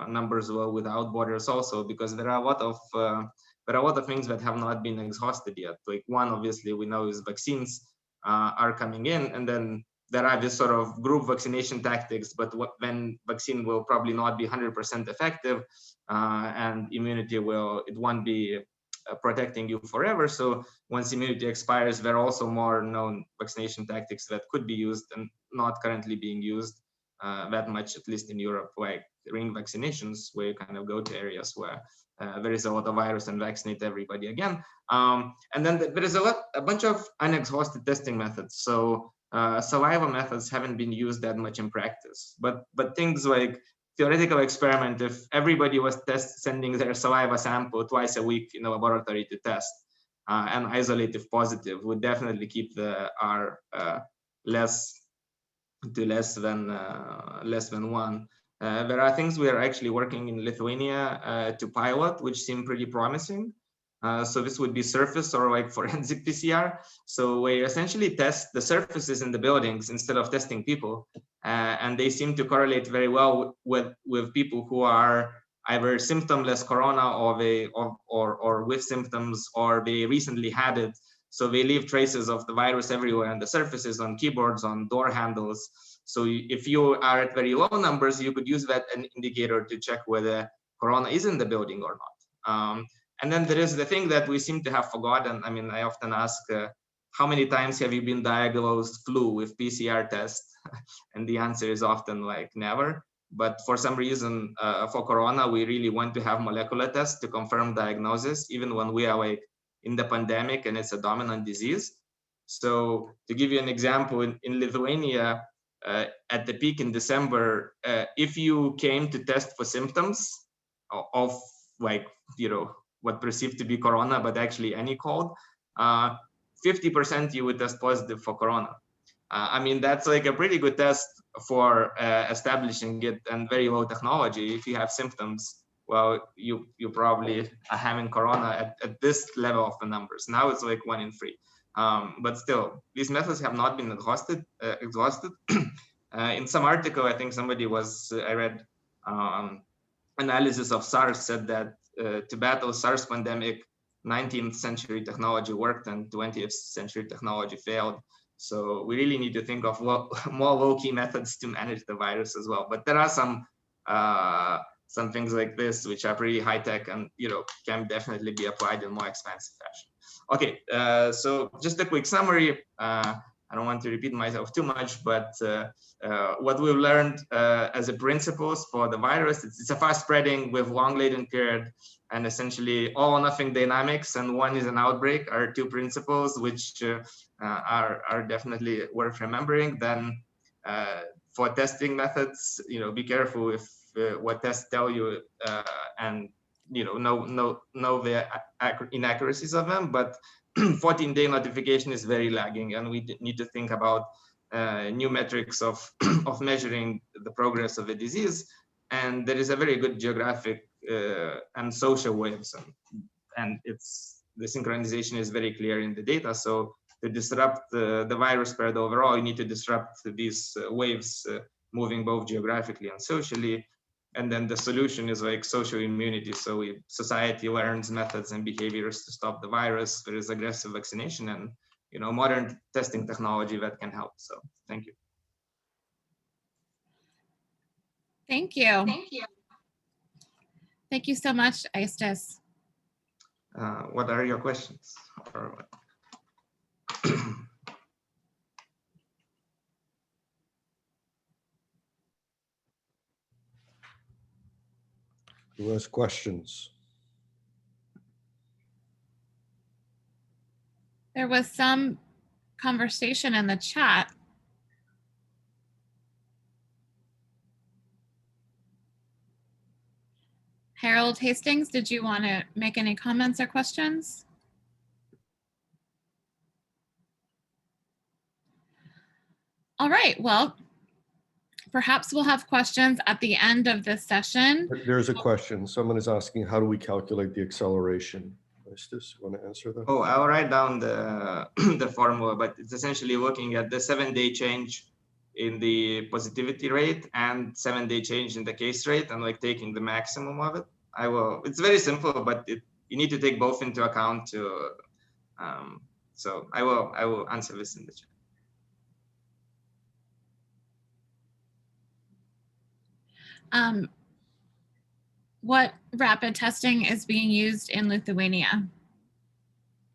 numbers low without borders also, because there are a lot of things that have not been exhausted yet. Like one, obviously, we know is vaccines are coming in, and then there are this sort of group vaccination tactics, but when vaccine will probably not be 100% effective, and immunity it won't be protecting you forever. So once immunity expires, there are also more known vaccination tactics that could be used and not currently being used that much, at least in Europe, like ring vaccinations, where you kind of go to areas where there is a lot of virus and vaccinate everybody again. And then there is a bunch of unexhausted testing methods. So saliva methods haven't been used that much in practice, but things like theoretical experiment, if everybody was sending their saliva sample twice a week in a laboratory to test and isolate if positive, would definitely keep the R less than 1. There are things we are actually working in Lithuania to pilot, which seem pretty promising. So this would be surface or like forensic PCR. So we essentially test the surfaces in the buildings instead of testing people. And they seem to correlate very well with people who are either symptomless corona or with symptoms, or they recently had it. So they leave traces of the virus everywhere on the surfaces, on keyboards, on door handles. So if you are at very low numbers, you could use that as an indicator to check whether corona is in the building or not. And then there is the thing that we seem to have forgotten. I mean, I often ask, how many times have you been diagnosed flu with PCR test? And the answer is often like never. But for some reason, for corona, we really want to have molecular tests to confirm diagnosis, even when we are like in the pandemic and it's a dominant disease. So to give you an example, in Lithuania, at the peak in December, if you came to test for symptoms of like, what perceived to be corona, but actually any cold, 50% you would test positive for corona. I mean, that's like a pretty good test for establishing it, and very low technology. If you have symptoms, well, you probably are having corona at this level of the numbers. Now it's like 1 in 3. But still, these methods have not been exhausted. In some article, I think I read analysis of SARS said that to battle SARS pandemic, 19th century technology worked and 20th century technology failed. So we really need to think of more low-key methods to manage the virus as well. But there are some things like this which are pretty high-tech and can definitely be applied in more expansive fashion. Okay, so just a quick summary. I don't want to repeat myself too much, but what we've learned as a principles for the virus, it's a fast spreading with long latent period, and essentially all or nothing dynamics, and one is an outbreak, are 2 principles which are definitely worth remembering. Then for testing methods, be careful if what tests tell you, and know the inaccuracies of them. But 14-day notification is very lagging, and we need to think about new metrics of measuring the progress of the disease. And there is a very good geographic and social waves, and the synchronization is very clear in the data. So to disrupt the virus spread overall, you need to disrupt these waves moving both geographically and socially. And then the solution is like social immunity. So society learns methods and behaviors to stop the virus. There is aggressive vaccination and modern testing technology that can help. So thank you. Thank you. Thank you so much, Aistis. What are your questions? Who has questions? There was some conversation in the chat. Harold Hastings, did you want to make any comments or questions? All right, well, perhaps we'll have questions at the end of this session. There's a question. Someone is asking, how do we calculate the acceleration? Aistis, you want to answer that? Oh, I'll write down the formula, but it's essentially looking at the 7-day change in the positivity rate and 7-day change in the case rate and like taking the maximum of it. It's very simple, but you need to take both into account to, so I will answer this in the chat. What rapid testing is being used in Lithuania?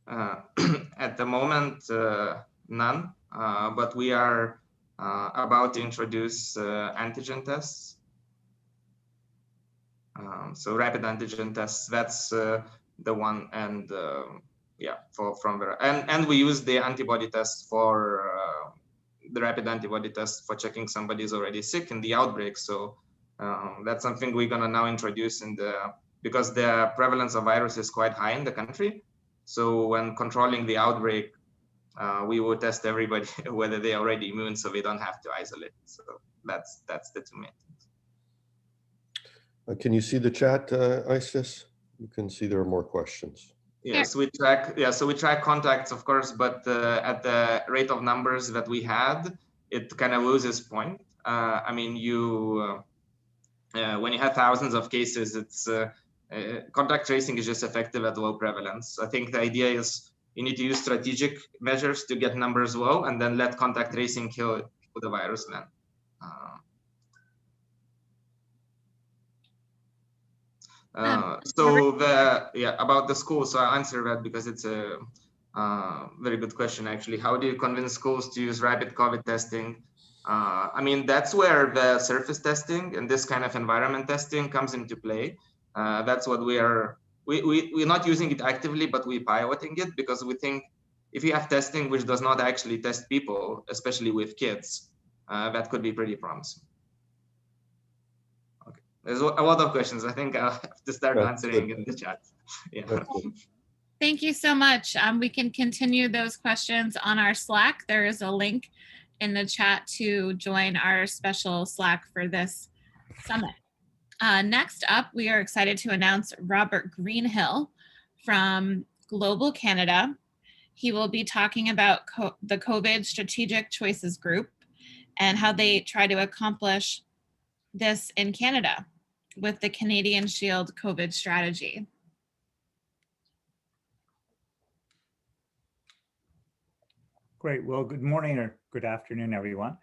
At the moment, none, but we are about to introduce antigen tests. So rapid antigen tests, that's the one, and yeah, from there. And we use the antibody test for the rapid antibody test for checking somebody is already sick in the outbreak. So that's something we're gonna now introduce because the prevalence of virus is quite high in the country. So when controlling the outbreak, we will test everybody whether they're already immune, so we don't have to isolate. So that's the two main things. Can you see the chat, Aistis? You can see there are more questions. Yes, we track. Yeah, so we track contacts, of course, but at the rate of numbers that we had, it kind of loses point. I mean, when you have thousands of cases, it's contact tracing is just effective at low prevalence. I think the idea is you need to use strategic measures to get numbers low, and then let contact tracing kill the virus then. So about the school, so I'll answer that because it's a very good question actually. How do you convince schools to use rapid COVID testing? I mean, that's where the surface testing and this kind of environment testing comes into play. That's what we're not using it actively, but we're piloting it because we think if you have testing which does not actually test people, especially with kids, that could be pretty promising. Okay, there's a lot of questions. I think I'll have to start answering in the chat. Yeah. Thank you so much. We can continue those questions on our Slack. There is a link in the chat to join our special Slack for this summit. Next up, we are excited to announce Robert Greenhill from Global Canada. He will be talking about the COVID Strategic Choices Group and how they try to accomplish this in Canada with the Canadian Shield COVID strategy. Great. Well, good morning or good afternoon, everyone.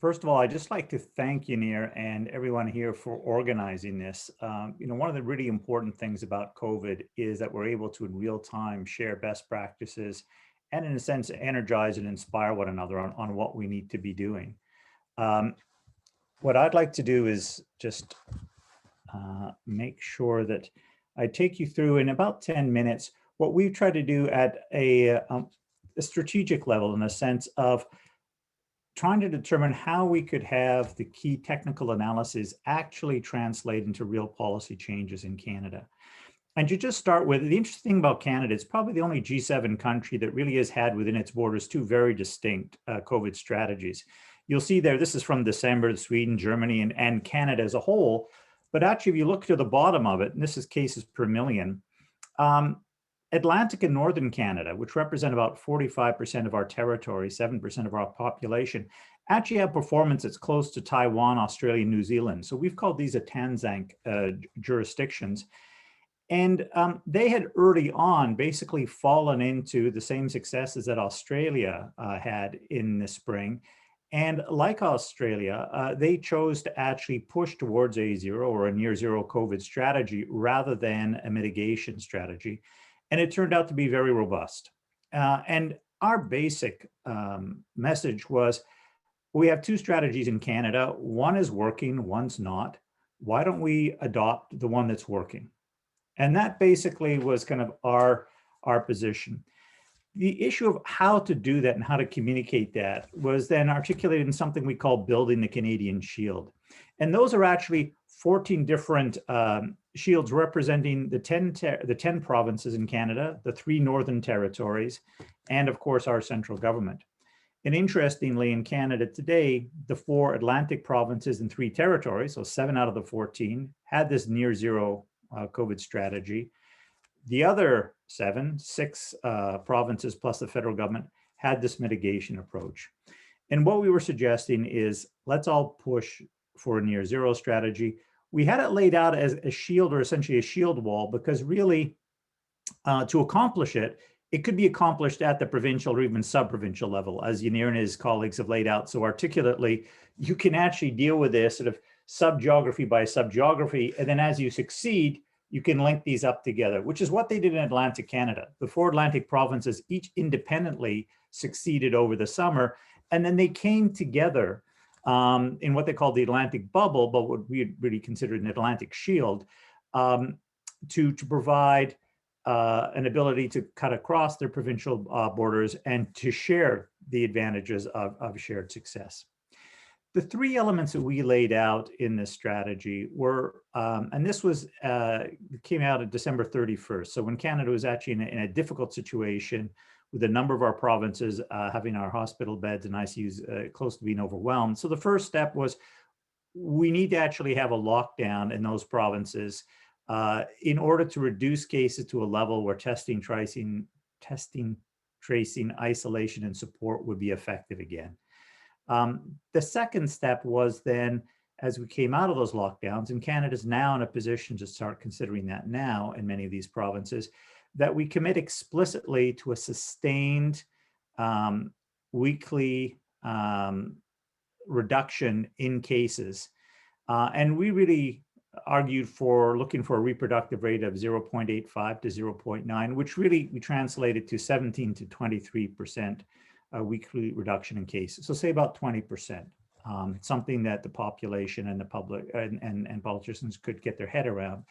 First of all, I'd just like to thank Yaneer and everyone here for organizing this. One of the really important things about COVID is that we're able to in real time share best practices and in a sense, energize and inspire one another on what we need to be doing. What I'd like to do is just make sure that I take you through in about 10 minutes what we've tried to do at a strategic level, in a sense of trying to determine how we could have the key technical analysis actually translate into real policy changes in Canada. And you just start with, the interesting thing about Canada, it's probably the only G7 country that really has had within its borders two very distinct COVID strategies. You'll see there, this is from December, Sweden, Germany, and Canada as a whole. But actually, if you look to the bottom of it, and this is cases per million, Atlantic and Northern Canada, which represent about 45% of our territory, 7% of our population, actually have performance that's close to Taiwan, Australia, New Zealand. So we've called these a Tanzank jurisdictions. And they had early on basically fallen into the same successes that Australia had in the spring. And like Australia, they chose to actually push towards a zero or a near zero COVID strategy rather than a mitigation strategy. And it turned out to be very robust. And our basic message was, we have two strategies in Canada. One is working, one's not. Why don't we adopt the one that's working? And that basically was kind of our position. The issue of how to do that and how to communicate that was then articulated in something we call building the Canadian shield. And those are actually 14 different shields representing the 10 provinces in Canada, the 3 northern territories, and of course our central government. And interestingly, in Canada today, the 4 Atlantic provinces and 3 territories, so 7 out of the 14, had this near zero COVID strategy. The other 6 provinces plus the federal government had this mitigation approach. And what we were suggesting is, let's all push for a near zero strategy. We had it laid out as a shield, or essentially a shield wall, because really to accomplish it, it could be accomplished at the provincial or even sub-provincial level, as Yaneer and his colleagues have laid out so articulately. You can actually deal with this sort of sub-geography by sub-geography, and then as you succeed, you can link these up together, which is what they did in Atlantic Canada. The 4 Atlantic provinces each independently succeeded over the summer, and then they came together in what they called the Atlantic bubble, but what we really considered an Atlantic shield, to provide an ability to cut across their provincial borders and to share the advantages of shared success. The 3 elements that we laid out in this strategy were, and this was came out on December 31st. So when Canada was actually in a difficult situation with a number of our provinces having our hospital beds and ICUs close to being overwhelmed. So the first step was, we need to actually have a lockdown in those provinces in order to reduce cases to a level where testing, tracing, isolation, and support would be effective again. The second step was then, as we came out of those lockdowns, and Canada's now in a position to start considering that now in many of these provinces, that we commit explicitly to a sustained weekly reduction in cases. And we really argued for looking for a reproductive rate of 0.85 to 0.9, which really we translated to 17 to 23% weekly reduction in cases. So say about 20%, something that the population and the public and politicians could get their head around.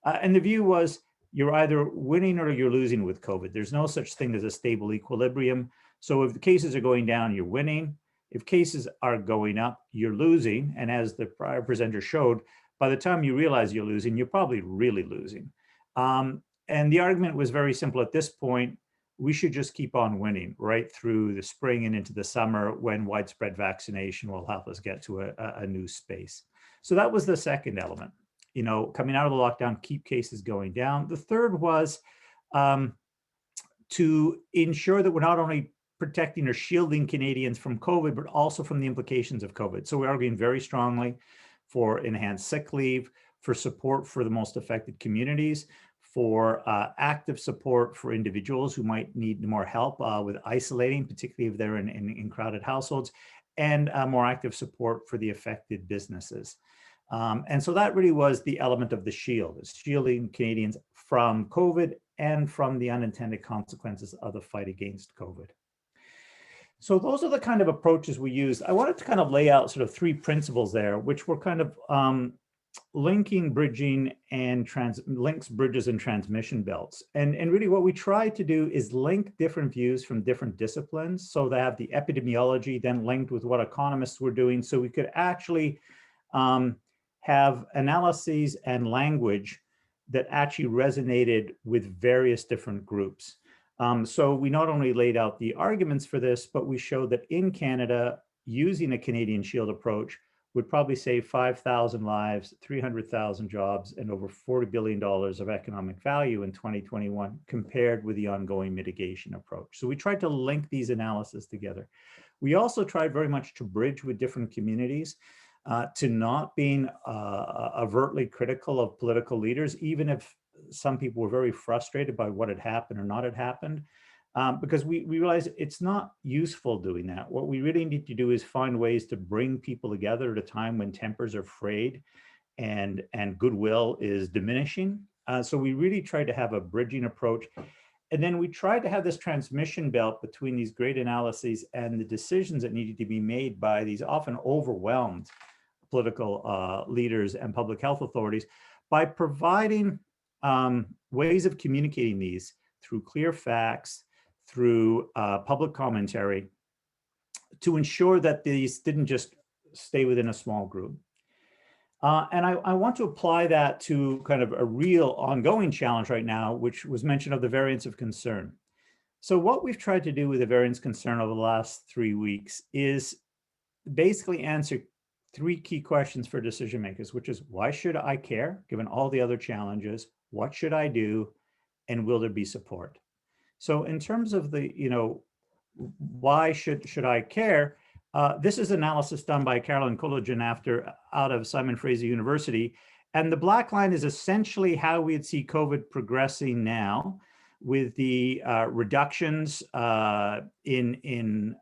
And the view was, you're either winning or you're losing with COVID. There's no such thing as a stable equilibrium. So if the cases are going down, you're winning. If cases are going up, you're losing. And as the prior presenter showed, by the time you realize you're losing, you're probably really losing. And the argument was very simple at this point. We should just keep on winning right through the spring and into the summer, when widespread vaccination will help us get to a new space. So that was the second element. You know, coming out of the lockdown, keep cases going down. The third was to ensure that we're not only protecting or shielding Canadians from COVID, but also from the implications of COVID. So we're arguing very strongly for enhanced sick leave, for support for the most affected communities, for active support for individuals who might need more help with isolating, particularly if they're in crowded households, and more active support for the affected businesses. And so that really was the element of the shield, is shielding Canadians from COVID and from the unintended consequences of the fight against COVID. So those are the kind of approaches we used. I wanted to kind of lay out sort of 3 principles there, which were kind of linking, bridging, and links, bridges, and transmission belts. And really what we tried to do is link different views from different disciplines. So they have the epidemiology then linked with what economists were doing. So we could actually have analyses and language that actually resonated with various different groups. So we not only laid out the arguments for this, but we showed that in Canada, using a Canadian Shield approach would probably save 5,000 lives, 300,000 jobs, and over $40 billion of economic value in 2021, compared with the ongoing mitigation approach. So we tried to link these analyses together. We also tried very much to bridge with different communities, to not being overtly critical of political leaders, even if some people were very frustrated by what had happened or not had happened, because we realized it's not useful doing that. What we really need to do is find ways to bring people together at a time when tempers are frayed and goodwill is diminishing. So we really tried to have a bridging approach. And then we tried to have this transmission belt between these great analyses and the decisions that needed to be made by these often overwhelmed political leaders and public health authorities by providing ways of communicating these through clear facts, through public commentary, to ensure that these didn't just stay within a small group. And I want to apply that to kind of a real ongoing challenge right now, which was mentioned of the variants of concern. So what we've tried to do with the variants of concern over the last 3 weeks is basically answer 3 key questions for decision makers, which is, why should I care given all the other challenges? What should I do? And will there be support? So in terms of the, why should I care? This is analysis done by Carolyn Kolodzian out of Simon Fraser University. And the black line is essentially how we'd see COVID progressing now, with the reductions in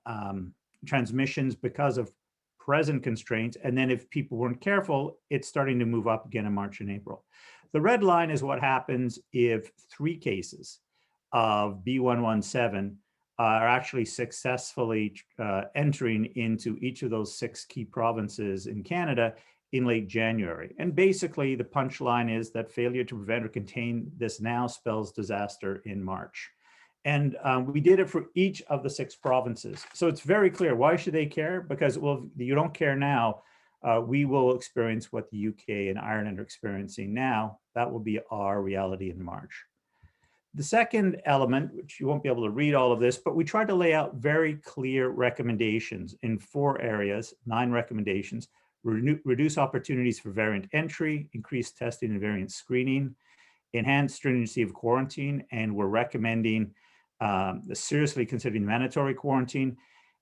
transmissions because of present constraints. And then if people weren't careful, it's starting to move up again in March and April. The red line is what happens if 3 cases of B117 are actually successfully entering into each of those 6 key provinces in Canada in late January. And basically the punchline is that failure to prevent or contain this now spells disaster in March. And we did it for each of the 6 provinces. So it's very clear. Why should they care? Because, well, if you don't care now, we will experience what the UK and Ireland are experiencing now. That will be our reality in March. The second element, which you won't be able to read all of this, but we tried to lay out very clear recommendations in 4 areas, 9 recommendations: reduce opportunities for variant entry, increase testing and variant screening, enhance stringency of quarantine, and we're recommending seriously considering mandatory quarantine.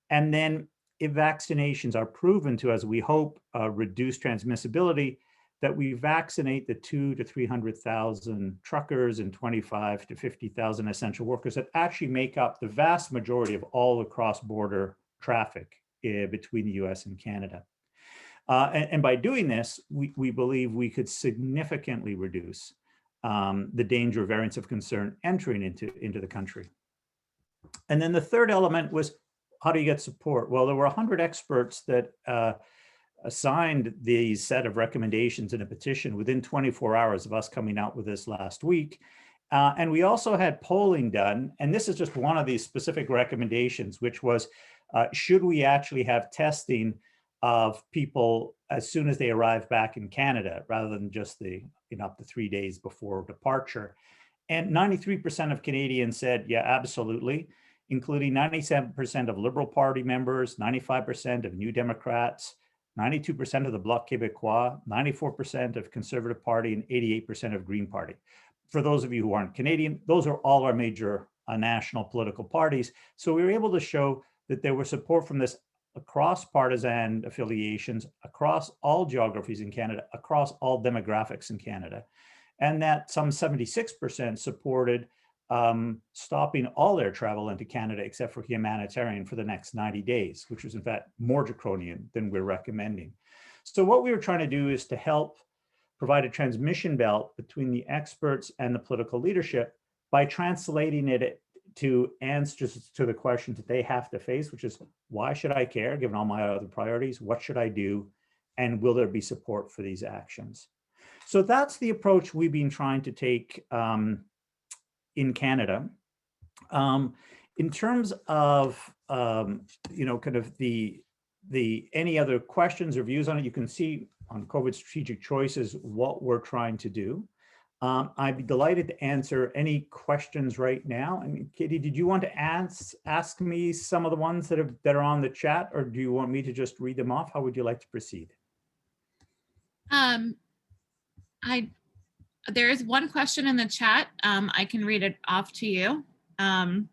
And then if vaccinations are proven to, as we hope, reduce transmissibility, that we vaccinate the 200,000 to 300,000 truckers and 25,000 to 50,000 essential workers that actually make up the vast majority of all the cross-border traffic between the US and Canada. And by doing this, we believe we could significantly reduce the danger of variants of concern entering into the country. And then the third element was, how do you get support? Well, there were 100 experts that signed the set of recommendations in a petition within 24 hours of us coming out with this last week. And we also had polling done, and this is just one of these specific recommendations, which was, should we actually have testing of people as soon as they arrive back in Canada, rather than just up to 3 days before departure? And 93% of Canadians said, yeah, absolutely, including 97% of Liberal Party members, 95% of New Democrats, 92% of the Bloc Québécois, 94% of Conservative Party, and 88% of Green Party. For those of you who aren't Canadian, those are all our major national political parties. So we were able to show that there was support from this across partisan affiliations, across all geographies in Canada, across all demographics in Canada, and that some 76% supported stopping all air travel into Canada except for humanitarian for the next 90 days, which was in fact more draconian than we're recommending. So what we were trying to do is to help provide a transmission belt between the experts and the political leadership by translating it to answers to the questions that they have to face, which is, why should I care given all my other priorities? What should I do? And will there be support for these actions? So that's the approach we've been trying to take in Canada. In terms of kind of the any other questions or views on it, you can see on COVID strategic choices what we're trying to do. I'd be delighted to answer any questions right now. I mean, Katie, did you want to ask me some of the ones that are on the chat, or do you want me to just read them off? How would you like to proceed? There is one question in the chat. I can read it off to you. From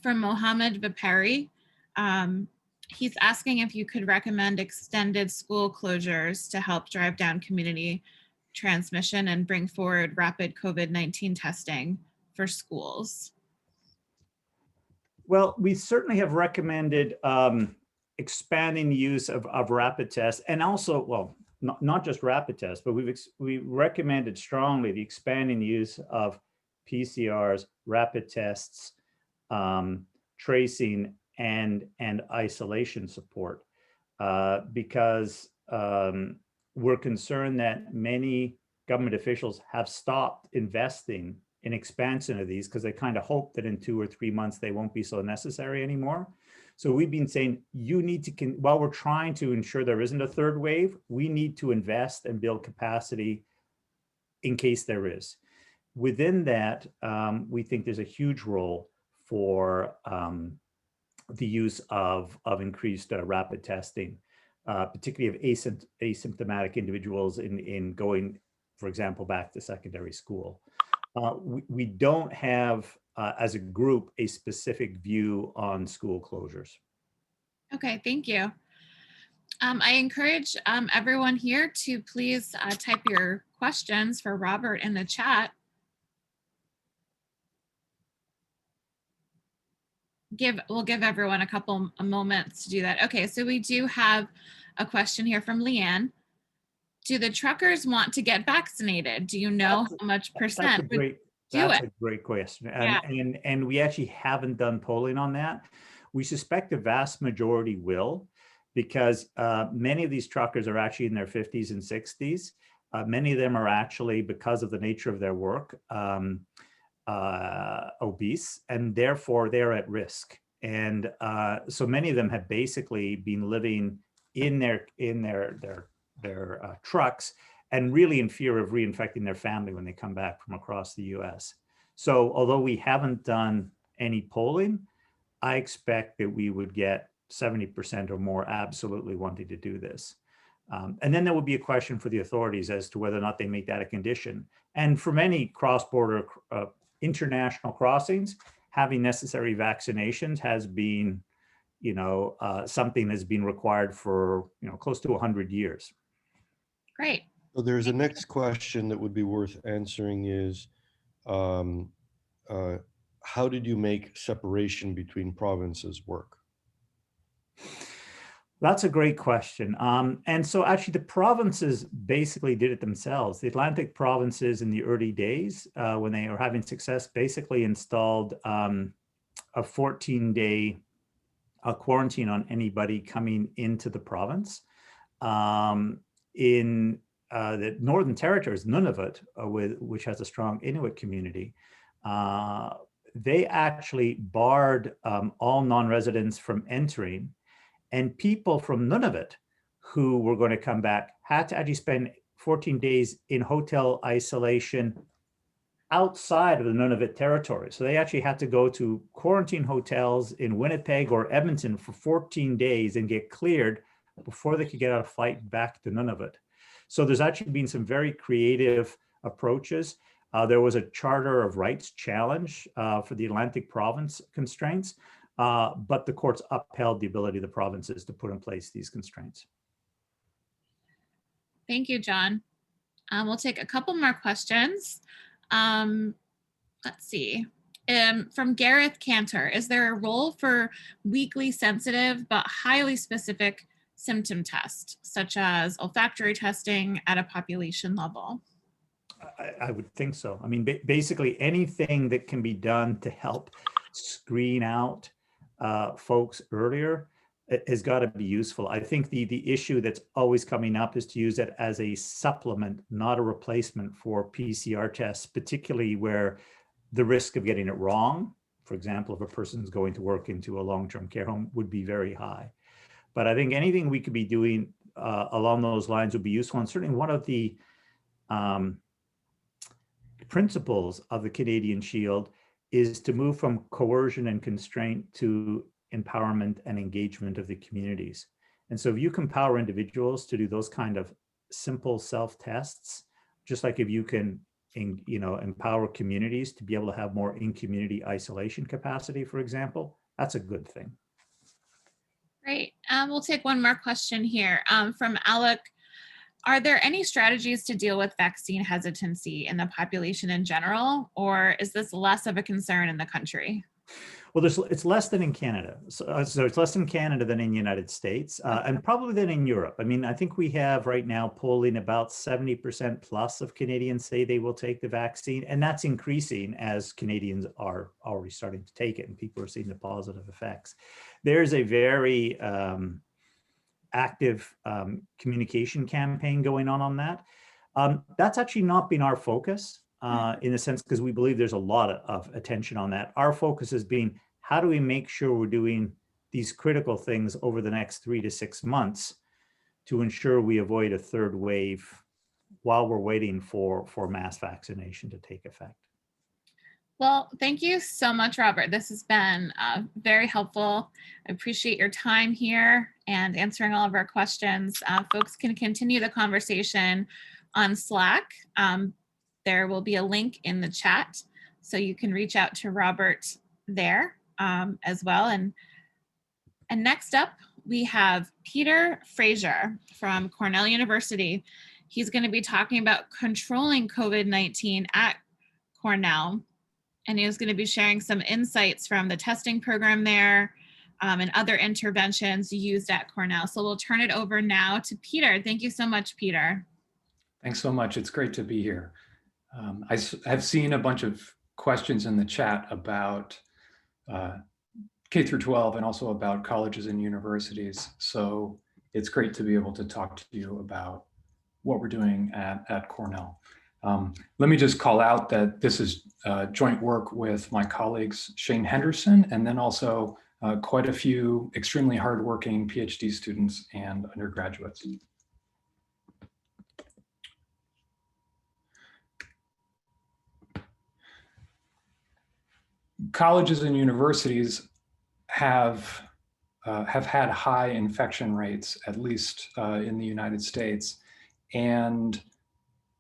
Mohammed Viperi. He's asking if you could recommend extended school closures to help drive down community transmission and bring forward rapid COVID-19 testing for schools. Well, we certainly have recommended expanding the use of rapid tests, and also, well, not just rapid tests, but we recommended strongly the expanding the use of PCRs, rapid tests, tracing, and isolation support, because we're concerned that many government officials have stopped investing in expansion of these because they kind of hope that in 2 or 3 months they won't be so necessary anymore. So we've been saying, you need to, while we're trying to ensure there isn't a third wave, we need to invest and build capacity in case there is. Within that, we think there's a huge role for the use of increased rapid testing, particularly of asymptomatic individuals in going, for example, back to secondary school. We don't have, as a group, a specific view on school closures. Okay, thank you. I encourage everyone here to please type your questions for Robert in the chat. We'll give everyone a couple of moments to do that. Okay, so we do have a question here from Leanne. Do the truckers want to get vaccinated? Do you know how much percent would do it? That's a great question. And we actually haven't done polling on that. We suspect the vast majority will, because many of these truckers are actually in their 50s and 60s. Many of them are actually, because of the nature of their work, obese, and therefore they're at risk. And so many of them have basically been living in their trucks and really in fear of reinfecting their family when they come back from across the US. So although we haven't done any polling, I expect that we would get 70% or more absolutely wanting to do this. And then there would be a question for the authorities as to whether or not they make that a condition. And for many cross-border international crossings, having necessary vaccinations has been, something that's been required for, close to 100 years. Great. So there's a next question that would be worth answering is, how did you make separation between provinces work? That's a great question. And so actually the provinces basically did it themselves. The Atlantic provinces in the early days, when they were having success, basically installed a 14-day quarantine on anybody coming into the province. In the Northern Territories, Nunavut, which has a strong Inuit community, they actually barred all non-residents from entering, and people from Nunavut who were going to come back had to actually spend 14 days in hotel isolation outside of the Nunavut territory. So they actually had to go to quarantine hotels in Winnipeg or Edmonton for 14 days and get cleared before they could get on a flight back to Nunavut. So there's actually been some very creative approaches. There was a Charter of Rights challenge for the Atlantic province constraints, but the courts upheld the ability of the provinces to put in place these constraints. Thank you, John. We'll take a couple more questions. Let's see. From Gareth Cantor, is there a role for weakly sensitive but highly specific symptom tests, such as olfactory testing at a population level? I would think so. I mean, basically anything that can be done to help screen out folks earlier has got to be useful. I think the issue that's always coming up is to use it as a supplement, not a replacement for PCR tests, particularly where the risk of getting it wrong, for example, if a person's going to work into a long-term care home, would be very high. But I think anything we could be doing along those lines would be useful. And certainly one of the principles of the Canadian Shield is to move from coercion and constraint to empowerment and engagement of the communities. And so if you can empower individuals to do those kind of simple self-tests, just like if you can empower communities to be able to have more in-community isolation capacity, for example, that's a good thing. Great. We'll take one more question here from Alec. Are there any strategies to deal with vaccine hesitancy in the population in general, or is this less of a concern in the country? Well, it's less than in Canada. So it's less in Canada than in the United States, and probably than in Europe. I mean, I think we have right now polling about 70% plus of Canadians say they will take the vaccine, and that's increasing as Canadians are already starting to take it and people are seeing the positive effects. There's a very active communication campaign going on that. That's actually not been our focus. In a sense, because we believe there's a lot of attention on that. Our focus has been, how do we make sure we're doing these critical things over the next 3 to 6 months to ensure we avoid a third wave while we're waiting for mass vaccination to take effect. Well, thank you so much, Robert. This has been very helpful. I appreciate your time here and answering all of our questions. Folks can continue the conversation on Slack. There will be a link in the chat, so you can reach out to Robert there as well. And next up, we have Peter Frazier from Cornell University. He's going to be talking about controlling COVID-19 at Cornell, and he was going to be sharing some insights from the testing program there and other interventions used at Cornell. So we'll turn it over now to Peter. Thank you so much, Peter. Thanks so much. It's great to be here. I have seen a bunch of questions in the chat about K through 12 and also about colleges and universities. So it's great to be able to talk to you about what we're doing at Cornell. Let me just call out that this is joint work with my colleagues, Shane Henderson, and then also quite a few extremely hardworking PhD students and undergraduates. Colleges and universities have had high infection rates, at least in the United States. And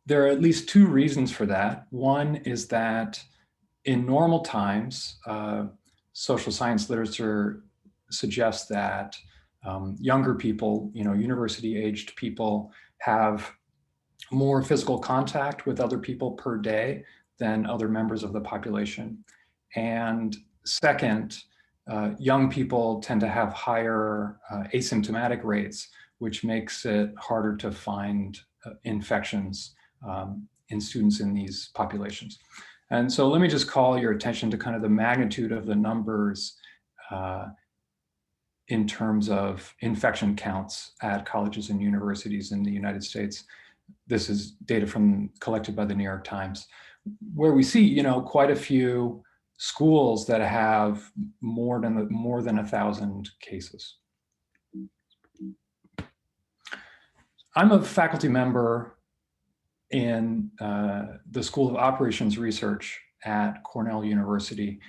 there are at least two reasons for that. One is that in normal times, social science literature suggests that younger people, university-aged people, have more physical contact with other people per day than other members of the population. And second, young people tend to have higher asymptomatic rates, which makes it harder to find infections in students in these populations. And so let me just call your attention to kind of the magnitude of the numbers in terms of infection counts at colleges and universities in the United States. This is data collected by the New York Times, where we see, quite a few schools that have more than 1,000 cases. I'm a faculty member in the School of Operations Research at Cornell University.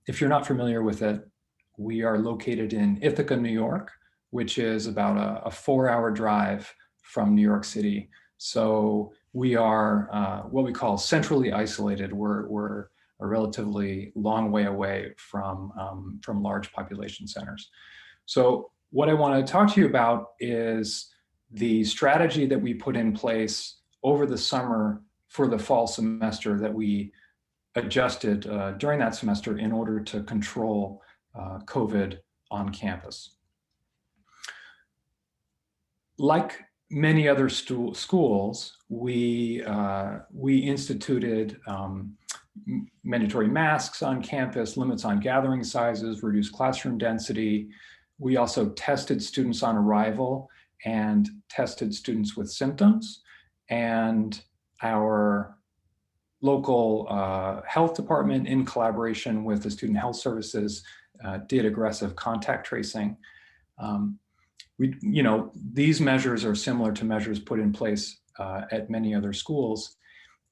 If you're not familiar with it, we are located in Ithaca, New York, which is about a 4-hour drive from New York City. So we are what we call centrally isolated. We're a relatively long way away from large population centers. So what I want to talk to you about is the strategy that we put in place over the summer for the fall semester that we adjusted during that semester in order to control COVID on campus. Like many other schools, we instituted mandatory masks on campus, limits on gathering sizes, reduced classroom density. We also tested students on arrival and tested students with symptoms. And our local health department, in collaboration with the Student Health Services, did aggressive contact tracing. These measures are similar to measures put in place at many other schools.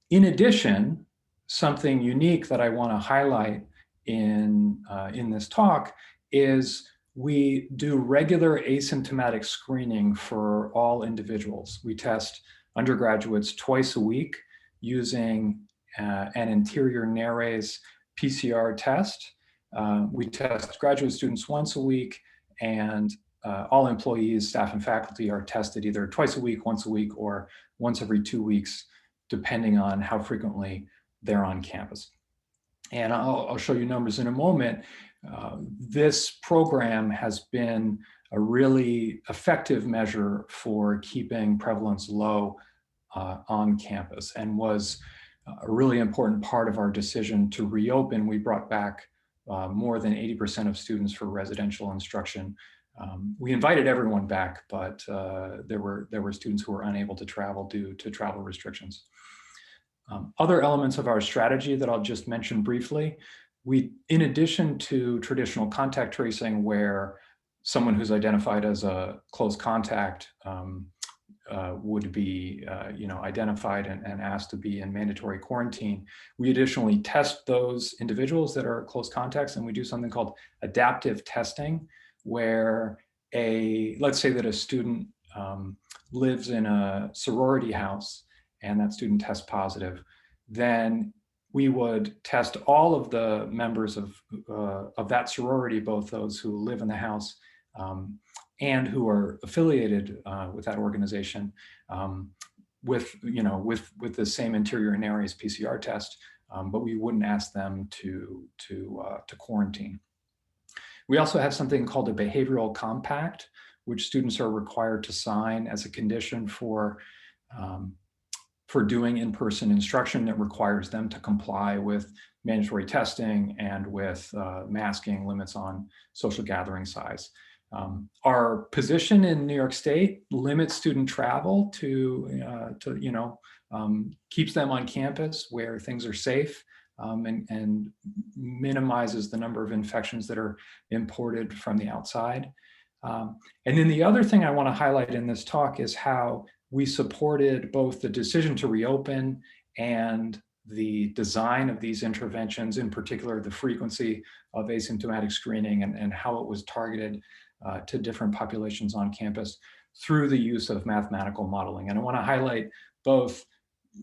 In addition, something unique that I want to highlight in this talk is we do regular asymptomatic screening for all individuals. We test undergraduates twice a week using an interior nares PCR test. We test graduate students once a week, and all employees, staff, and faculty are tested either twice a week, once a week, or once every 2 weeks, depending on how frequently they're on campus. And I'll show you numbers in a moment. This program has been a really effective measure for keeping prevalence low on campus, and was a really important part of our decision to reopen. We brought back more than 80% of students for residential instruction. We invited everyone back, but there were students who were unable to travel due to travel restrictions. Other elements of our strategy that I'll just mention briefly, in addition to traditional contact tracing, where someone who's identified as a close contact would be identified and asked to be in mandatory quarantine, we additionally test those individuals that are close contacts, and we do something called adaptive testing, where let's say that a student lives in a sorority house and that student tests positive, then we would test all of the members of that sorority, both those who live in the house and who are affiliated with that organization, with the same interior and areas PCR test, but we wouldn't ask them to quarantine. We also have something called a behavioral compact, which students are required to sign as a condition for doing in-person instruction that requires them to comply with mandatory testing and with masking, limits on social gathering size. Our position in New York State limits student travel to keeps them on campus where things are safe, and minimizes the number of infections that are imported from the outside. And then the other thing I want to highlight in this talk is how we supported both the decision to reopen and the design of these interventions, in particular the frequency of asymptomatic screening and how it was targeted to different populations on campus through the use of mathematical modeling. And I want to highlight both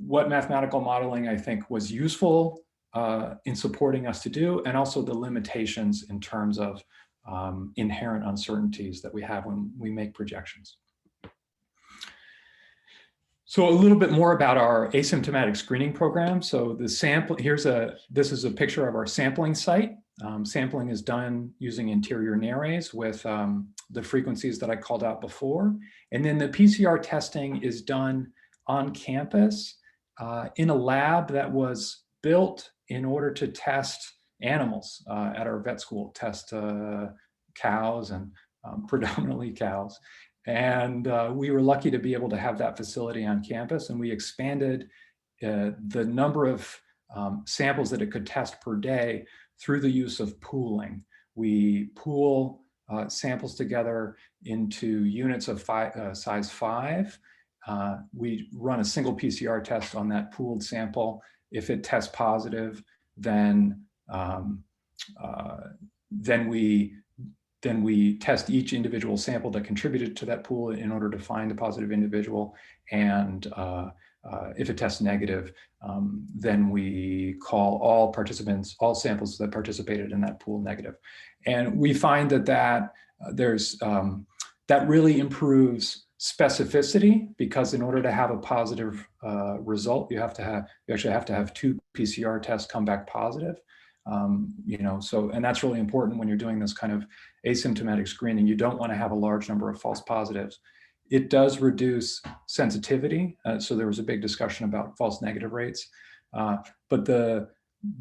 what mathematical modeling I think was useful in supporting us to do, and also the limitations in terms of inherent uncertainties that we have when we make projections. So a little bit more about our asymptomatic screening program. So the sample, this is a picture of our sampling site. Sampling is done using interior nares with the frequencies that I called out before. And then the PCR testing is done on campus in a lab that was built in order to test animals at our vet school, test cows and predominantly cows. And we were lucky to be able to have that facility on campus, and we expanded the number of samples that it could test per day through the use of pooling. We pool samples together into units of size 5. We run a single PCR test on that pooled sample. If it tests positive, then we test each individual sample that contributed to that pool in order to find the positive individual. And if it tests negative, then we call all participants, all samples that participated in that pool negative. And we find that that really improves specificity, because in order to have a positive result, you actually have to have 2 PCR tests come back positive. And that's really important when you're doing this kind of asymptomatic screening. You don't want to have a large number of false positives. It does reduce sensitivity. So there was a big discussion about false negative rates, but the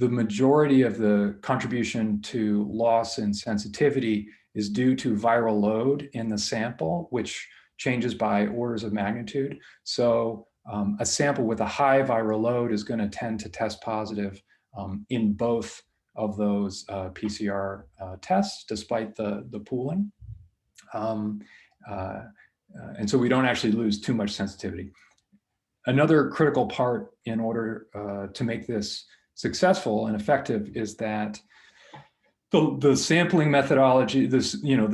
majority of the contribution to loss in sensitivity is due to viral load in the sample, which changes by orders of magnitude. So a sample with a high viral load is going to tend to test positive in both of those PCR tests, despite the pooling. And so we don't actually lose too much sensitivity. Another critical part in order to make this successful and effective is that the sampling methodology, the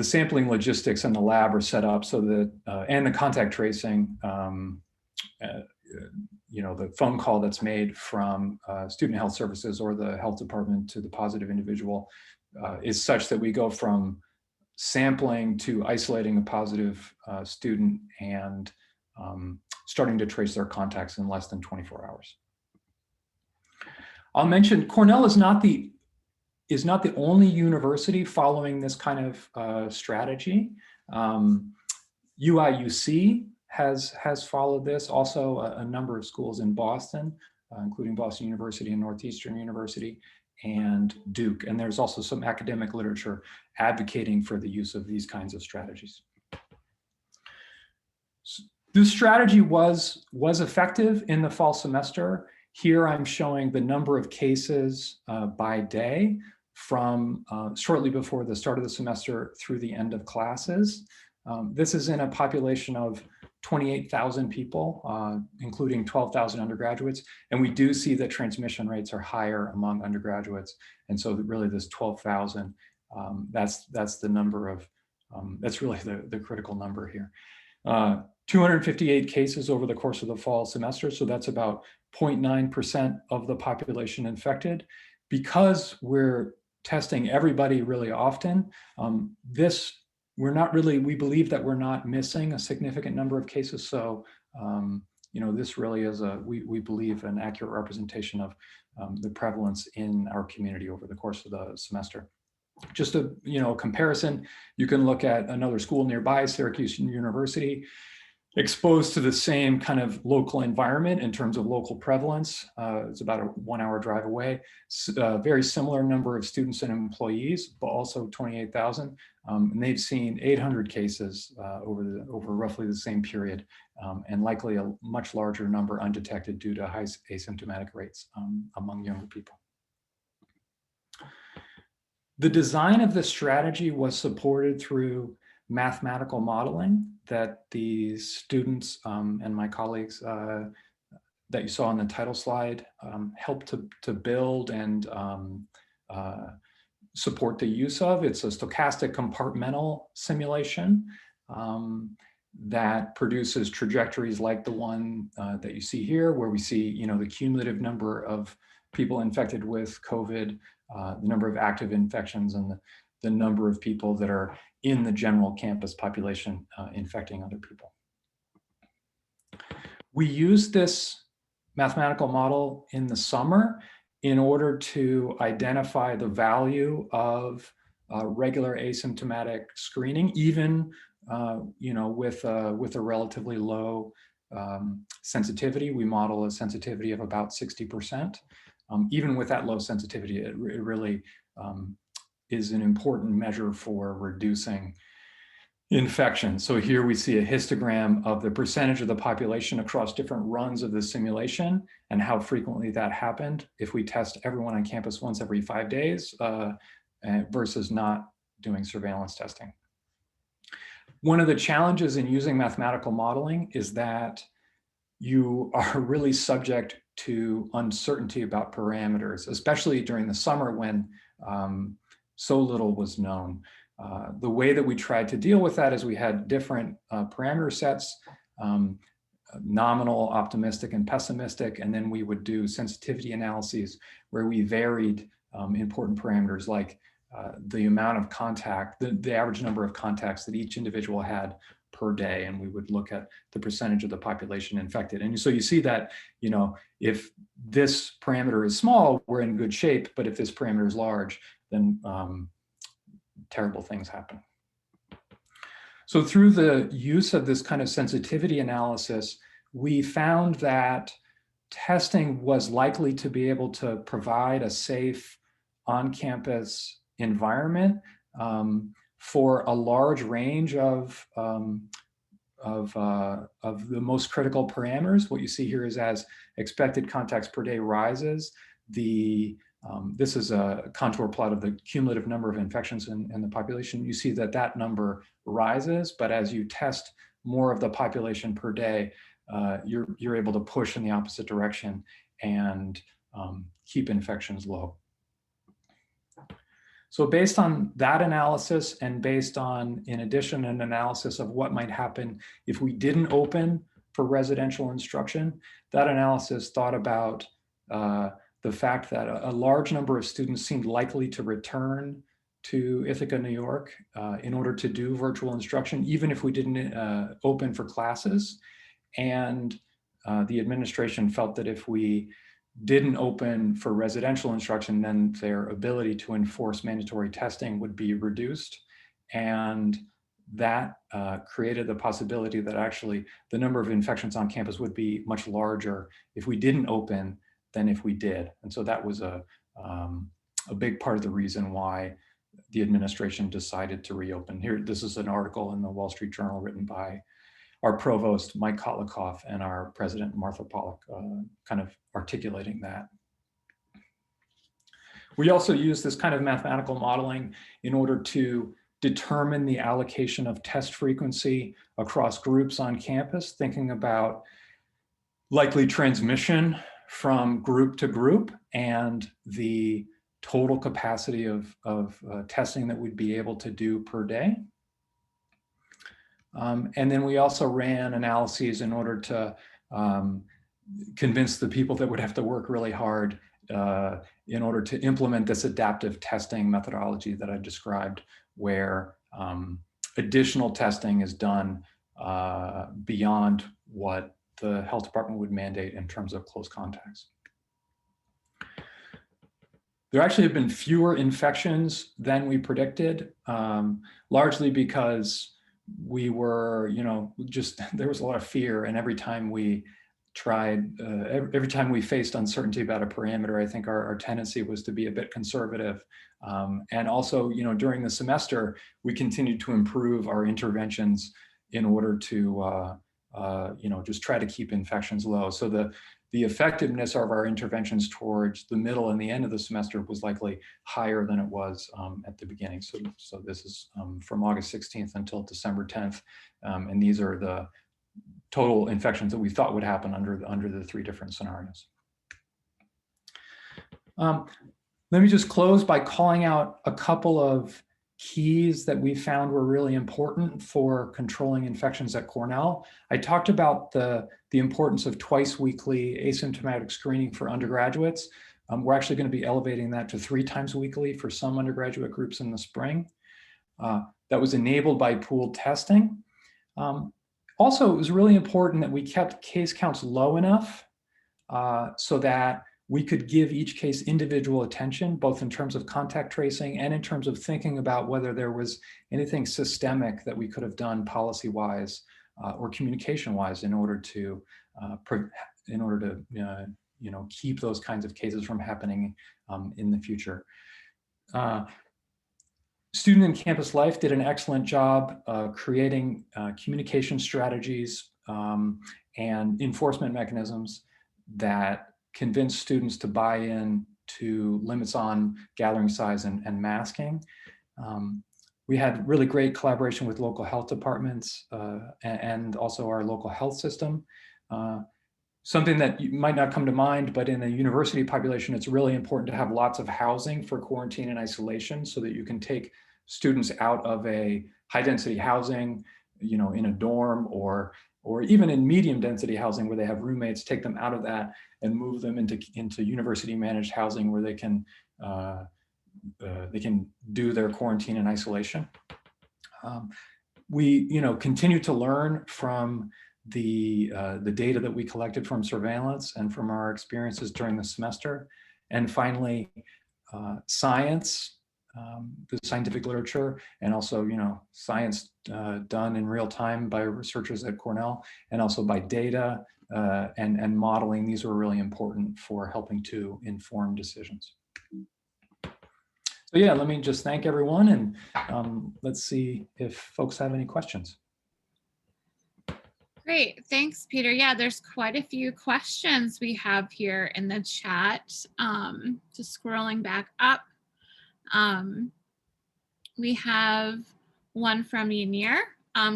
sampling logistics in the lab are set up so that, and the contact tracing, the phone call that's made from student health services or the health department to the positive individual is such that we go from sampling to isolating a positive student and starting to trace their contacts in less than 24 hours. I'll mention Cornell is not the only university following this kind of strategy. UIUC has followed this, also a number of schools in Boston, including Boston University and Northeastern University, and Duke. And there's also some academic literature advocating for the use of these kinds of strategies. This strategy was effective in the fall semester. Here I'm showing the number of cases by day from shortly before the start of the semester through the end of classes. This is in a population of 28,000 people, including 12,000 undergraduates. And we do see that transmission rates are higher among undergraduates. And so really this 12,000, that's the number of, that's really the critical number here. 258 cases over the course of the fall semester. So that's about 0.9% of the population infected. Because we're testing everybody really often, we believe that we're not missing a significant number of cases. So, this really is we believe an accurate representation of the prevalence in our community over the course of the semester. Just a comparison, you can look at another school nearby, Syracuse University, exposed to the same kind of local environment in terms of local prevalence. It's about a 1 hour drive away. Very similar number of students and employees, but also 28,000. And they've seen 800 cases over roughly the same period, and likely a much larger number undetected due to high asymptomatic rates among younger people. The design of this strategy was supported through mathematical modeling that the students and my colleagues that you saw on the title slide helped to build and support the use of. It's a stochastic compartmental simulation that produces trajectories like the one that you see here, where we see the cumulative number of people infected with COVID, the number of active infections, and the number of people that are in the general campus population infecting other people. We used this mathematical model in the summer in order to identify the value of regular asymptomatic screening, even with a relatively low sensitivity. We model a sensitivity of about 60%. Even with that low sensitivity, it really is an important measure for reducing infection. So here we see a histogram of the percentage of the population across different runs of the simulation and how frequently that happened if we test everyone on campus once every 5 days versus not doing surveillance testing. One of the challenges in using mathematical modeling is that you are really subject to uncertainty about parameters, especially during the summer when so little was known. The way that we tried to deal with that is we had different parameter sets, nominal, optimistic, and pessimistic, and then we would do sensitivity analyses where we varied important parameters like the amount of contact, the average number of contacts that each individual had per day, and we would look at the percentage of the population infected. And so you see that, if this parameter is small, we're in good shape, but if this parameter is large, then terrible things happen. So through the use of this kind of sensitivity analysis, we found that testing was likely to be able to provide a safe on-campus environment for a large range of the most critical parameters. What you see here is as expected contacts per day rises, this is a contour plot of the cumulative number of infections in the population. You see that number rises, but as you test more of the population per day, you're able to push in the opposite direction and keep infections low. So based on that analysis and based on, in addition, an analysis of what might happen if we didn't open for residential instruction, that analysis thought about the fact that a large number of students seemed likely to return to Ithaca, New York, in order to do virtual instruction, even if we didn't open for classes. And the administration felt that if we didn't open for residential instruction, then their ability to enforce mandatory testing would be reduced. And that created the possibility that actually the number of infections on campus would be much larger if we didn't open than if we did. And so that was a big part of the reason why the administration decided to reopen. Here, this is an article in the Wall Street Journal written by our provost, Mike Kotlikoff, and our president, Martha Pollack, kind of articulating that. We also use this kind of mathematical modeling in order to determine the allocation of test frequency across groups on campus, thinking about likely transmission from group to group and the total capacity of testing that we'd be able to do per day. And then we also ran analyses in order to convince the people that would have to work really hard in order to implement this adaptive testing methodology that I described, where additional testing is done beyond what the health department would mandate in terms of close contacts. There actually have been fewer infections than we predicted, largely because we were, there was a lot of fear, and every time we tried, every time we faced uncertainty about a parameter, I think our tendency was to be a bit conservative. And also, during the semester, we continued to improve our interventions in order to, just try to keep infections low. So the effectiveness of our interventions towards the middle and the end of the semester was likely higher than it was at the beginning. So this is from August 16th until December 10th. And these are the total infections that we thought would happen under the three different scenarios. Let me just close by calling out a couple of keys that we found were really important for controlling infections at Cornell. I talked about the importance of twice weekly asymptomatic screening for undergraduates. We're actually going to be elevating that to 3 times weekly for some undergraduate groups in the spring. That was enabled by pooled testing. Also, it was really important that we kept case counts low enough so that we could give each case individual attention, both in terms of contact tracing and in terms of thinking about whether there was anything systemic that we could have done policy-wise or communication-wise in order to keep those kinds of cases from happening in the future. Student and Campus Life did an excellent job creating communication strategies and enforcement mechanisms that convince students to buy in to limits on gathering size and masking. We had really great collaboration with local health departments and also our local health system. Something that might not come to mind, but in a university population, it's really important to have lots of housing for quarantine and isolation so that you can take students out of a high density housing, in a dorm or even in medium density housing where they have roommates, take them out of that and move them into university managed housing where they can do their quarantine and isolation. We continue to learn from the data that we collected from surveillance and from our experiences during the semester. And finally, science, the scientific literature, and also science done in real time by researchers at Cornell, and also by data and modeling. These were really important for helping to inform decisions. So yeah, let me just thank everyone, and let's see if folks have any questions. Great, thanks, Peter. Yeah, there's quite a few questions we have here in the chat. Just scrolling back up. We have one from Yaneer.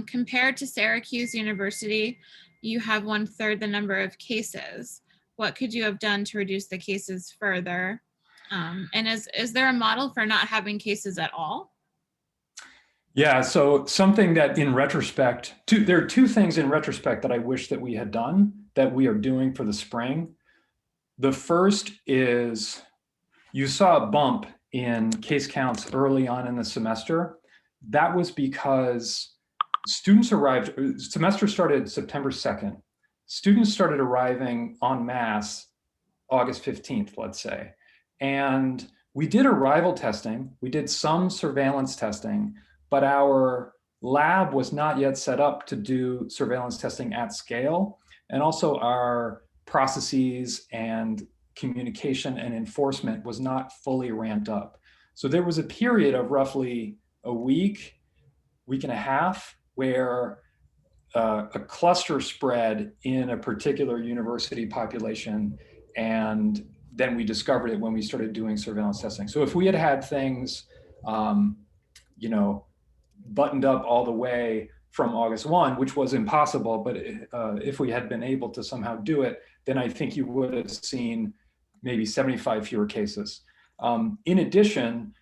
Compared to Syracuse University, you have 1/3 the number of cases. What could you have done to reduce the cases further? And is there a model for not having cases at all? Yeah, so something that in retrospect, there are 2 things in retrospect that I wish that we had done that we are doing for the spring. The first is you saw a bump in case counts early on in the semester. That was because students arrived, semester started September 2nd. Students started arriving en masse August 15th, let's say. And we did arrival testing, we did some surveillance testing, but our lab was not yet set up to do surveillance testing at scale. And also our processes and communication and enforcement was not fully ramped up. So there was a period of roughly a week and a half, where a cluster spread in a particular university population, and then we discovered it when we started doing surveillance testing. So if we had had things, you know, buttoned up all the way from August 1, which was impossible, but if we had been able to somehow do it, then I think you would have seen maybe 75 fewer cases. In addition,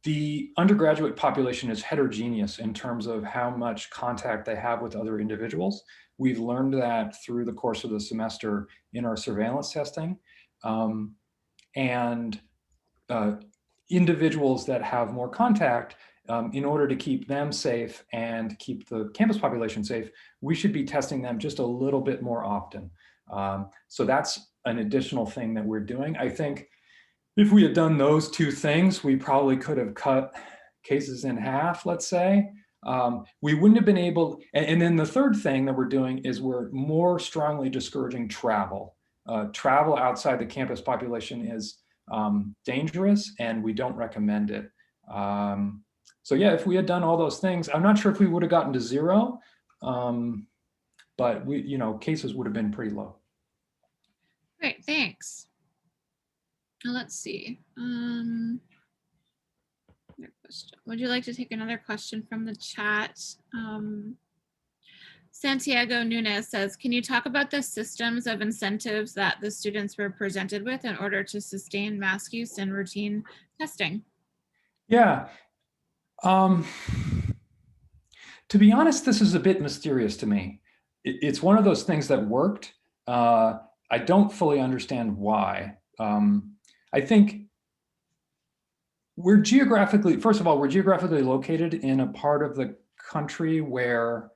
the undergraduate population is heterogeneous in terms of how much contact they have with other individuals. We've learned that through the course of the semester in our surveillance testing. Individuals that have more contact, in order to keep them safe and keep the campus population safe, we should be testing them just a little bit more often. So that's an additional thing that we're doing. I think if we had done those two things, we probably could have cut cases in half, let's say. We wouldn't have been able, and then the third thing that we're doing is we're more strongly discouraging travel. Travel outside the campus population is dangerous, and we don't recommend it. So yeah, if we had done all those things, I'm not sure if we would have gotten to 0, but we, you know, cases would have been pretty low. Great, thanks. Let's see. Would you like to take another question from the chat? Santiago Nunez says, can you talk about the systems of incentives that the students were presented with in order to sustain mask use and routine testing? Yeah. To be honest, this is a bit mysterious to me. It's one of those things that worked. I don't fully understand why. I think we're geographically, first of all, we're geographically located in a part of the country where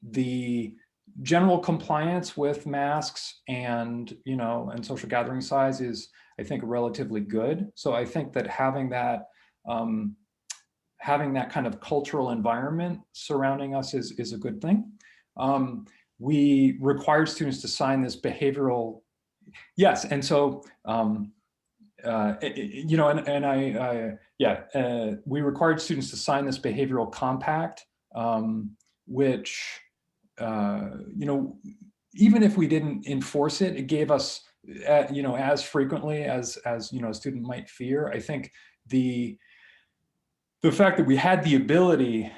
the general compliance with masks and, you know, and social gathering size is, I think, relatively good. So I think that having that kind of cultural environment surrounding us is a good thing. We required students to sign this behavioral, yes, and so, you know, we required students to sign this behavioral compact, which, you know, even if we didn't enforce it, it gave us, you know, as frequently as you know, a student might fear. I think the fact that we had the ability,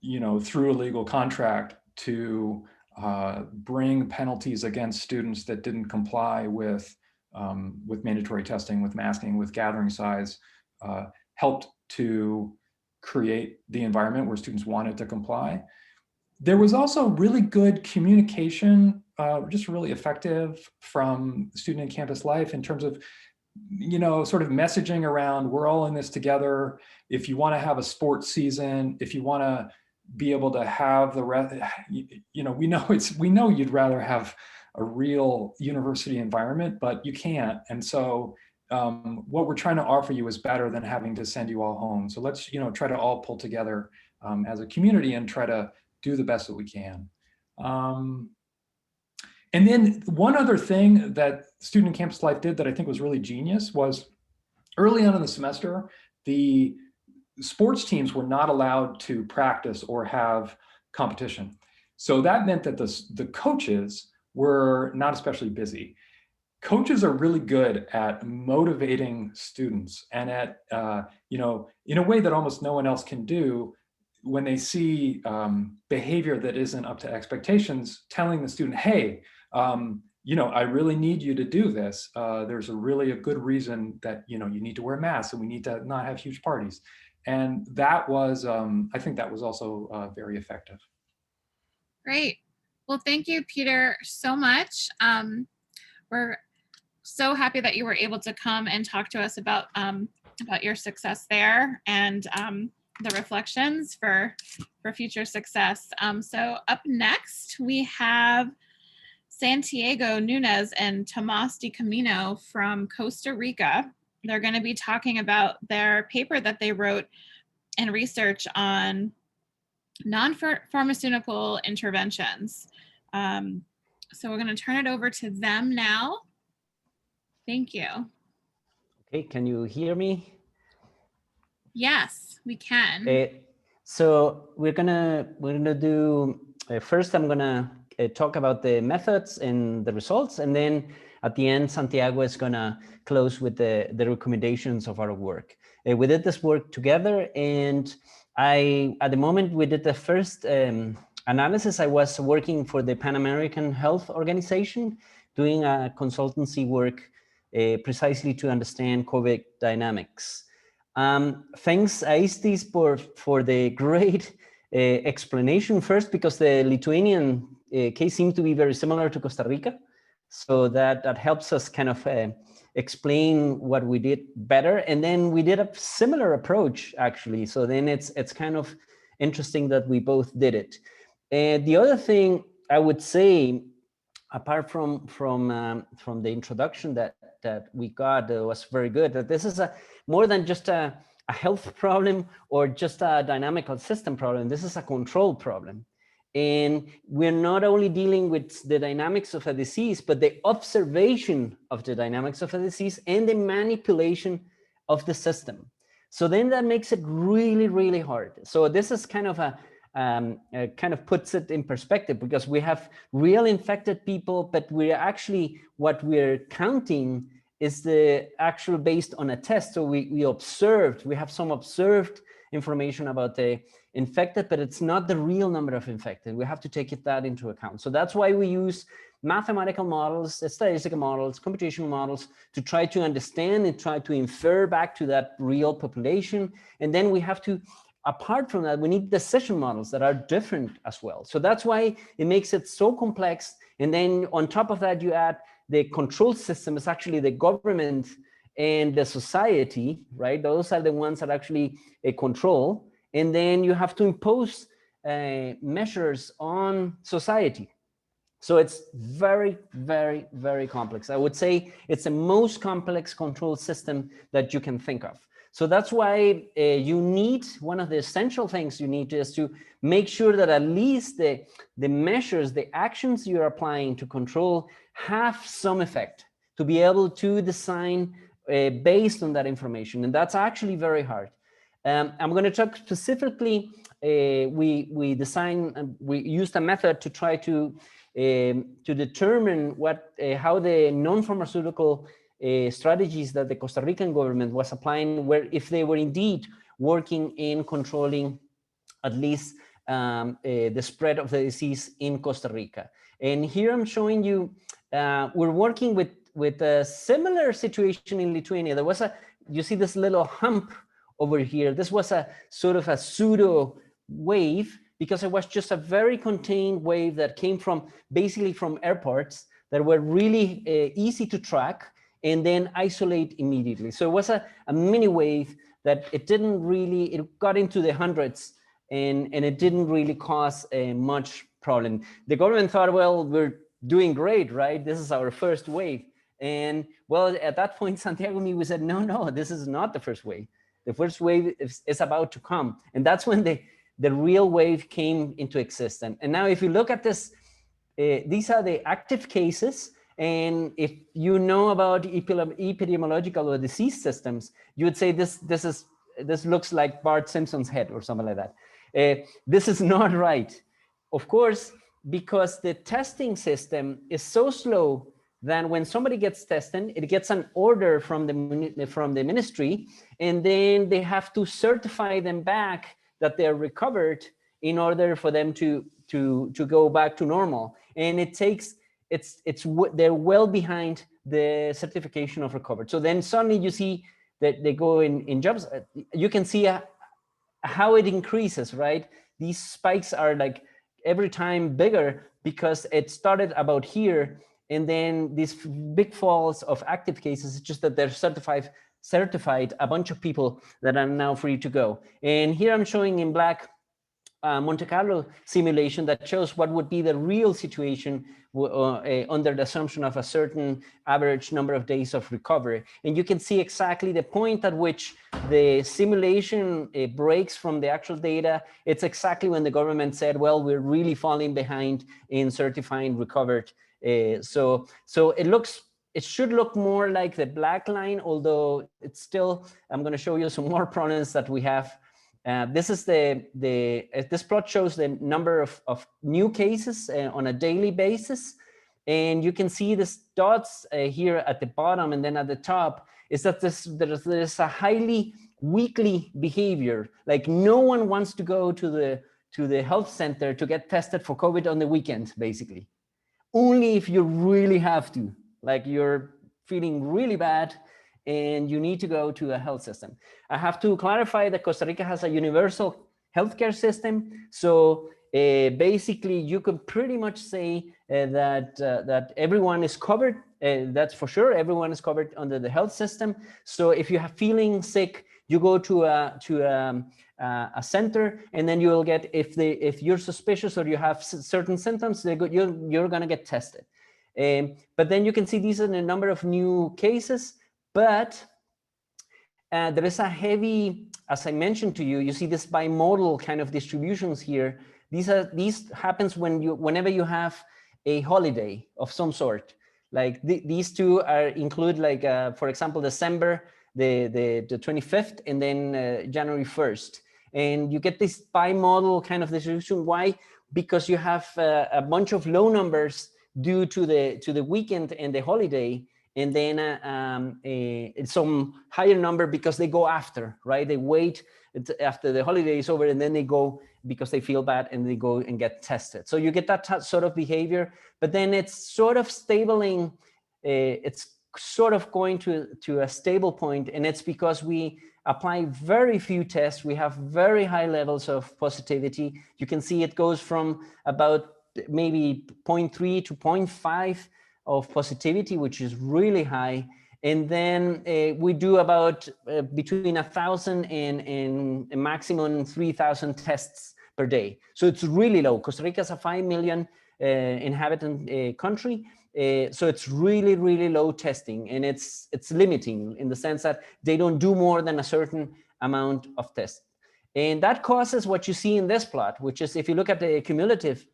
you know, through a legal contract to bring penalties against students that didn't comply with mandatory testing, with masking, with gathering size, helped to create the environment where students wanted to comply. There was also really good communication, just really effective from student and campus life in terms of, you know, sort of messaging around, we're all in this together. If you want to have a sports season, if you want to be able to have the rest, you know, we know you'd rather have a real university environment, but you can't. And so what we're trying to offer you is better than having to send you all home. So let's, you know, try to all pull together as a community and try to do the best that we can. And then one other thing that student and campus life did that I think was really genius was early on in the semester, the sports teams were not allowed to practice or have competition. So that meant that the coaches were not especially busy. Coaches are really good at motivating students and at, you know, in a way that almost no one else can do. When they see behavior that isn't up to expectations, telling the student, hey, you know, I really need you to do this. There's a good reason that, you know, you need to wear masks and we need to not have huge parties. And that was, I think that was also very effective. Great. Well, thank you, Peter, so much. so happy that you were able to come and talk to us about your success there and the reflections for future success. So up next, we have Santiago, Nunez, and Tomas de Camino from Costa Rica. They're going to be talking about their paper that they wrote and research on non-pharmaceutical interventions. So we're going to turn it over to them now. Thank you. Okay, can you hear me? Yes, we can. So we're gonna do first. I'm gonna talk about the methods and the results, and then at the end, Santiago is gonna close with the recommendations of our work. We did this work together, and at the moment we did the first analysis. I was working for the Pan American Health Organization, doing a consultancy work precisely to understand COVID dynamics. Thanks Aistis for the great explanation first, because the Lithuanian case seemed to be very similar to Costa Rica. So that helps us kind of explain what we did better. And then we did a similar approach actually. So then it's kind of interesting that we both did it. The other thing I would say, apart from the introduction that we got, was very good, that this is more than just a health problem or just a dynamical system problem. This is a control problem. And we're not only dealing with the dynamics of a disease, but the observation of the dynamics of a disease and the manipulation of the system. So then that makes it really, really hard. So this is kind of kind of puts it in perspective, because we have real infected people, but we're actually, what we're counting is the actual based on a test. So we observed, we have some observed information about the infected, but it's not the real number of infected. We have to take that into account. So that's why we use mathematical models, statistical models, computational models to try to understand and try to infer back to that real population. And then we have to, apart from that, we need decision models that are different as well. So that's why it makes it so complex. And then on top of that, you add the control system is actually the government and the society, right? Those are the ones that actually control. And then you have to impose measures on society. So it's very, very, very complex. I would say it's the most complex control system that you can think of. So that's why you need, one of the essential things you need is to make sure that at least the measures, the actions you're applying to control have some effect, to be able to design based on that information. And that's actually very hard. I'm going to talk specifically, we used a method to try to determine how the non-pharmaceutical strategies that the Costa Rican government was applying, if they were indeed working in controlling at least the spread of the disease in Costa Rica. And here I'm showing you, we're working with a similar situation in Lithuania. There was you see this little hump over here. This was a sort of a pseudo wave, because it was just a very contained wave that came basically from airports that were really easy to track and then isolate immediately. So it was a mini wave that it got into the hundreds, and it didn't really cause much problem. The government thought, well, we're doing great, right? This is our first wave. And well, at that point, Santiago and me, we said, no, this is not the first wave. The first wave is about to come. And that's when the real wave came into existence. And now if you look at this, these are the active cases. And if you know about epidemiological or disease systems, you would say this looks like Bart Simpson's head or something like that. This is not right. Of course, because the testing system is so slow that when somebody gets tested, it gets an order from the ministry, and then they have to certify them back that they're recovered in order for them to go back to normal. And it takes, they're well behind the certification of recovered. So then suddenly you see that they go in jobs. You can see how it increases, right? These spikes are like every time bigger, because it started about here, And then these big falls of active cases, it's just that they're certified a bunch of people that are now free to go. And here I'm showing in black Monte Carlo simulation that shows what would be the real situation under the assumption of a certain average number of days of recovery. And you can see exactly the point at which the simulation breaks from the actual data. It's exactly when the government said, well, we're really falling behind in certifying recovered. So it should look more like the black line, although it's still, I'm going to show you some more problems that we have. This is this plot shows the number of new cases on a daily basis. And you can see this dots here at the bottom and then at the top is that there's a highly weekly behavior. Like no one wants to go to the health center to get tested for COVID on the weekend, basically. Only if you really have to, like you're feeling really bad and you need to go to a health system. I have to clarify that Costa Rica has a universal healthcare system. So basically you could pretty much say that everyone is covered. That's for sure. Everyone is covered under the health system. So if you have feeling sick, you go to a center, and then you will get, if you're suspicious or you have certain symptoms, you're going to get tested. But then you can see these are the number of new cases. But there is a heavy, as I mentioned to you, you see this bimodal kind of distributions here. These happens whenever you have a holiday of some sort. Like these two include, like for example, December the 25th and then January 1st, and you get this bimodal kind of distribution. Why? Because you have a bunch of low numbers due to the weekend and the holiday. And then some higher number because they go after, right? They wait after the holiday is over and then they go because they feel bad and they go and get tested. So you get that sort of behavior, but then it's sort of stabling. It's sort of going to a stable point, and it's because we apply very few tests. We have very high levels of positivity. You can see it goes from about maybe 0.3 to 0.5 of positivity, which is really high. And then we do about between 1,000 and a maximum 3,000 tests per day. So it's really low. Costa Rica is a 5 million inhabitant country. So it's really, really low testing, and it's limiting in the sense that they don't do more than a certain amount of tests. And that causes what you see in this plot, which is if you look at the cumulative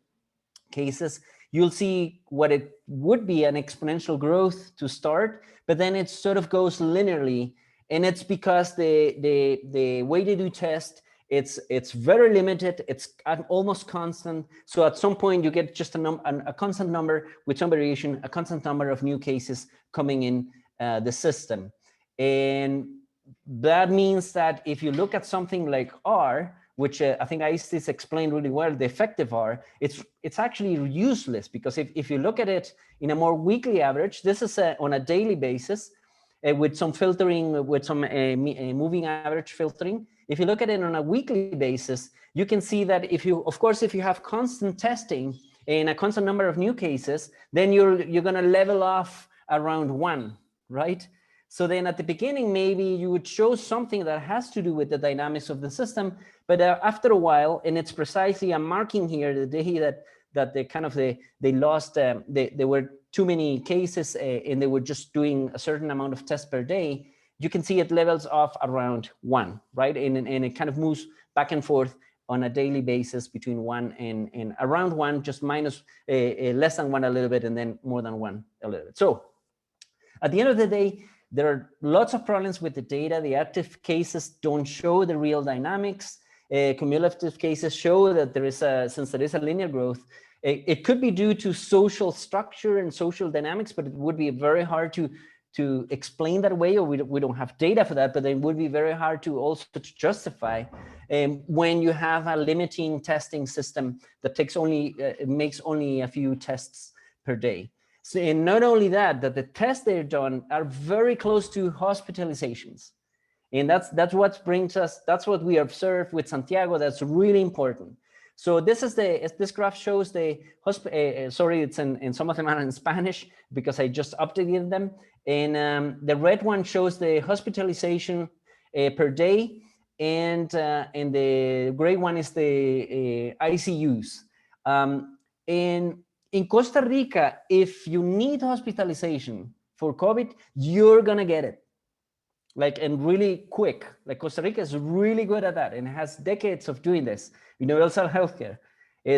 cases, you'll see what it would be an exponential growth to start, but then it sort of goes linearly. And it's because the way they do test, it's very limited, it's almost constant. So at some point you get just a constant number with some variation, a constant number of new cases coming in the system. And that means that if you look at something like R, which I think Aistis explained really well, the effective R, it's actually useless, because if you look at it in a more weekly average, this is on a daily basis with some filtering, with some moving average filtering. If you look at it on a weekly basis, you can see that if you have constant testing and a constant number of new cases, then you're gonna level off around 1, right? So then at the beginning, maybe you would show something that has to do with the dynamics of the system, but after a while, and it's precisely, I'm marking here the day that they lost, there were too many cases and they were just doing a certain amount of tests per day. You can see it levels off around 1, right? And it kind of moves back and forth on a daily basis between 1 and around 1, just minus less than 1 a little bit, and then more than 1 a little bit. So at the end of the day, there are lots of problems with the data. The active cases don't show the real dynamics. Cumulative cases show that since there is a linear growth, it could be due to social structure and social dynamics, but it would be very hard to explain that away, or we don't have data for that, but it would be very hard to also justify when you have a limiting testing system that makes only a few tests per day. So, and not only that the tests they're done are very close to hospitalizations. And that's what brings us, that's what we observe with Santiago. That's really important. So this graph shows the sorry, it's in some of them are in Spanish because I just updated them. And the red one shows the hospitalization per day, and the gray one is the ICUs. In Costa Rica, if you need hospitalization for COVID, you're gonna get it, like, and really quick. Like, Costa Rica is really good at that and has decades of doing this. Universal healthcare.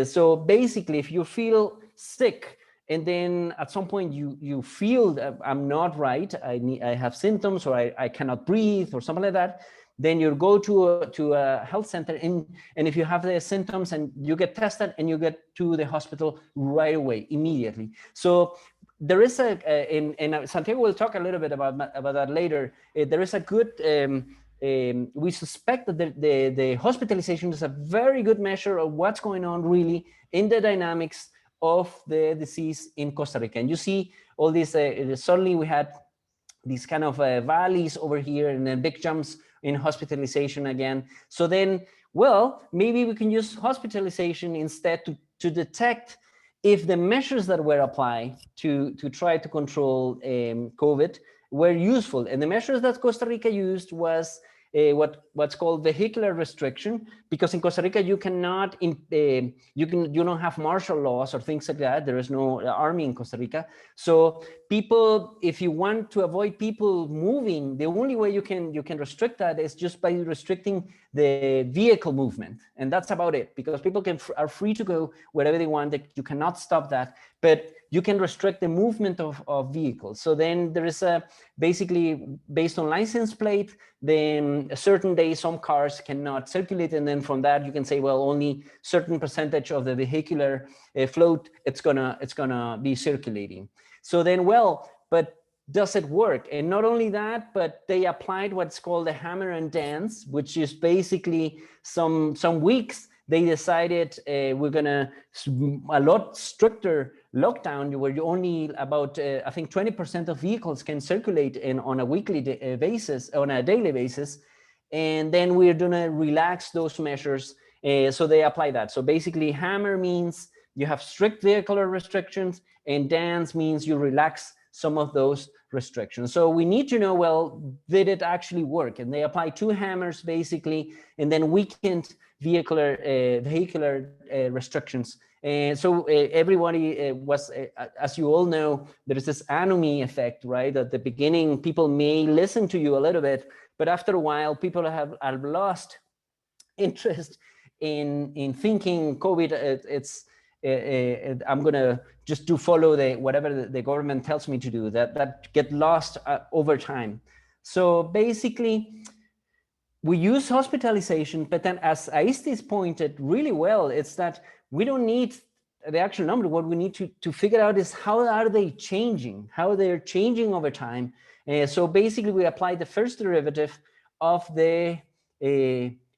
So basically, if you feel sick and then at some point you feel that I'm not right, I have symptoms, or I cannot breathe or something like that, then you go to a health center, and if you have the symptoms and you get tested, and you get to the hospital right away, immediately. So there is and Santiago will talk a little bit about that later. There is a good, we suspect that the hospitalization is a very good measure of what's going on really in the dynamics of the disease in Costa Rica. And you see all these, suddenly we had these kind of valleys over here, and then big jumps in hospitalization again. So then, well, maybe we can use hospitalization instead to detect if the measures that were applied to try to control COVID were useful. And the measures that Costa Rica used was what's called vehicular restriction, because in Costa Rica you cannot you don't have martial laws or things like that. There is no army in Costa Rica. So people, if you want to avoid people moving, the only way you can restrict that is just by restricting the vehicle movement, and that's about it. Because people are free to go wherever they want. You cannot stop that, but you can restrict the movement of vehicles. So then there is basically based on license plate, then a certain day some cars cannot circulate, and then from that you can say, well, only certain percentage of the vehicular float it's gonna be circulating. So then, well, but does it work? And not only that, but they applied what's called the hammer and dance, which is basically some weeks they decided we're gonna a lot stricter lockdown, where you only about I think 20% of vehicles can circulate on a weekly basis, on a daily basis, and then we're gonna relax those measures. So they apply that. So basically, hammer means you have strict vehicular restrictions, and dance means you relax some of those restrictions. So we need to know, well, did it actually work? And they apply 2 hammers basically, and then weakened vehicular restrictions. And so everybody was, as you all know, there is this anomie effect, right? At the beginning, people may listen to you a little bit, but after a while, people have lost interest in thinking COVID. I'm gonna just follow whatever the government tells me to do. That get lost over time. So basically, we use hospitalization, but then, as Aistis pointed really well, it's that we don't need the actual number. What we need to figure out is how are they changing, how they're changing over time. So basically, we apply the first derivative of the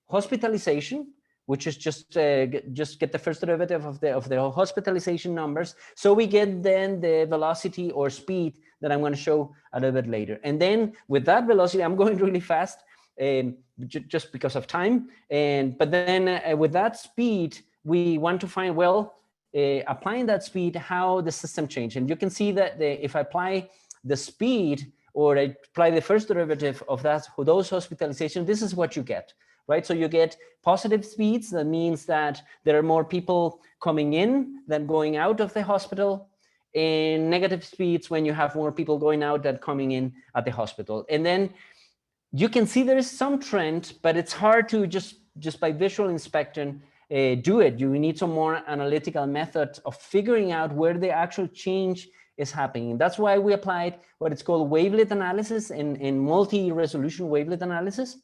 hospitalization, which is just get the first derivative of the hospitalization numbers. So we get then the velocity or speed that I'm going to show a little bit later. And then with that velocity, I'm going really fast just because of time. But then with that speed, we want to find, well, applying that speed, how the system changed. And you can see that if I apply the speed, or I apply the first derivative of those hospitalizations, this is what you get. Right, so you get positive speeds. That means that there are more people coming in than going out of the hospital, and negative speeds when you have more people going out than coming in at the hospital. And then you can see there is some trend, but it's hard to just by visual inspection do it. You need some more analytical method of figuring out where the actual change is happening. That's why we applied what it's called wavelet analysis in multi-resolution wavelet analysis.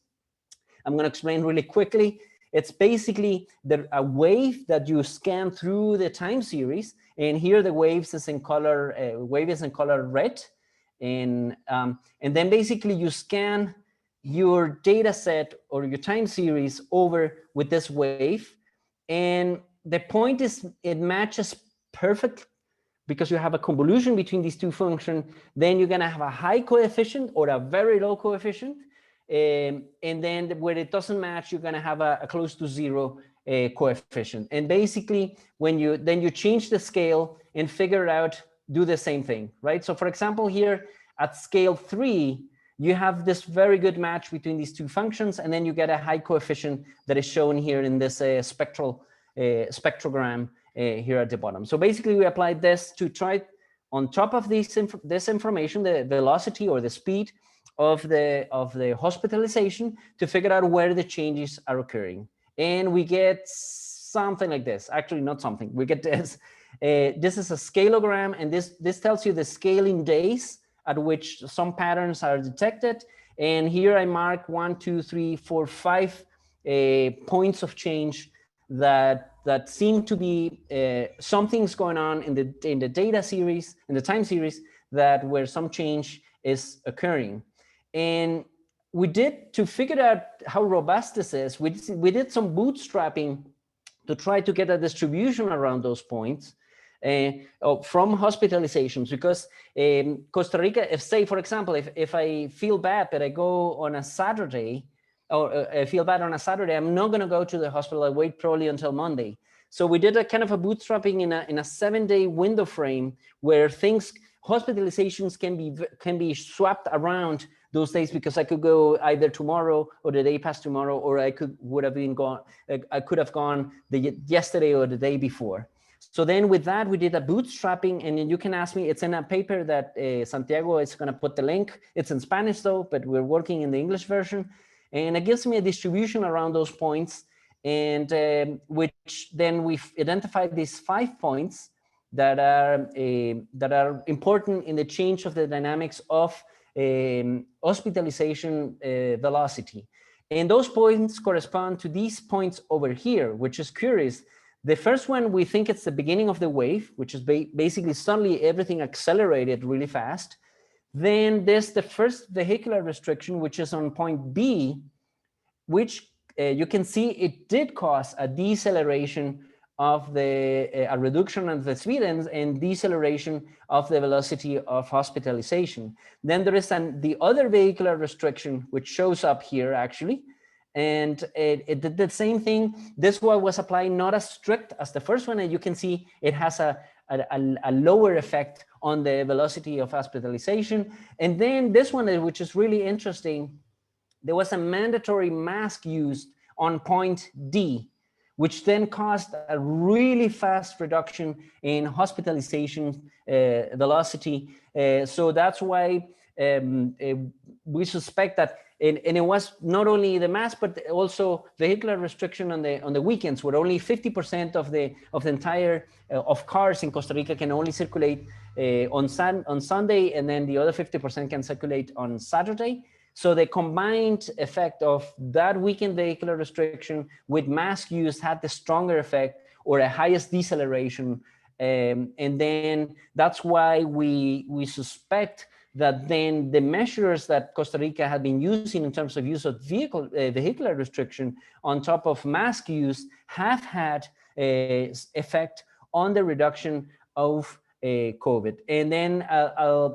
I'm going to explain really quickly. It's basically a wave that you scan through the time series, and here the waves is in color. Wave is in color red, and then basically you scan your data set or your time series over with this wave, and the point is it matches perfect because you have a convolution between these two functions. Then you're going to have a high coefficient or a very low coefficient. And then where it doesn't match, you're going to have a close to zero coefficient. And basically, when you change the scale and figure it out, do the same thing, right? So for example, here at scale 3, you have this very good match between these two functions, and then you get a high coefficient that is shown here in this spectrogram here at the bottom. So basically, we applied this to try on top of this information, the velocity or the speed of the hospitalization, to figure out where the changes are occurring. And we get something like this. Actually, not something. We get this. This is a scaleogram, and this tells you the scale in days at which some patterns are detected. And here I mark 1, 2, 3, 4, 5 points of change that seem to be something's going on in the data series, in the time series, where some change is occurring. And we did, to figure out how robust this is, we did some bootstrapping to try to get a distribution around those points from hospitalizations, because Costa Rica, if say, for example, if I feel bad, but I go on a Saturday, or I feel bad on a Saturday, I'm not going to go to the hospital. I wait probably until Monday. So we did a kind of a bootstrapping in a 7-day window frame where hospitalizations can be swapped around those days, because I could go either tomorrow or the day past tomorrow, or I could have gone yesterday or the day before. So then with that, we did a bootstrapping, and then you can ask me, it's in a paper that Santiago is going to put the link. It's in Spanish though, but we're working in the English version. And it gives me a distribution around those points, and which then we've identified these 5 points that are important in the change of the dynamics of hospitalization velocity. And those points correspond to these points over here, which is curious. The first one, we think it's the beginning of the wave, which is basically suddenly everything accelerated really fast. Then there's the first vehicular restriction, which is on point B, which you can see it did cause a deceleration of a reduction of the speed and deceleration of the velocity of hospitalization. Then there is the other vehicular restriction, which shows up here actually, and it did the same thing. This one was applied not as strict as the first one, and you can see it has a lower effect on the velocity of hospitalization. And then this one, which is really interesting, there was a mandatory mask used on point D, which then caused a really fast reduction in hospitalization velocity. So that's why we suspect that, and it was not only the mask, but also vehicular restriction on the weekends, where only 50% of the entire of cars in Costa Rica can only circulate on Sunday, and then the other 50% can circulate on Saturday. So the combined effect of that weekend vehicular restriction with mask use had the stronger effect, or a highest deceleration. And then that's why we suspect that then the measures that Costa Rica had been using in terms of use of vehicular restriction on top of mask use have had a effect on the reduction of COVID. And then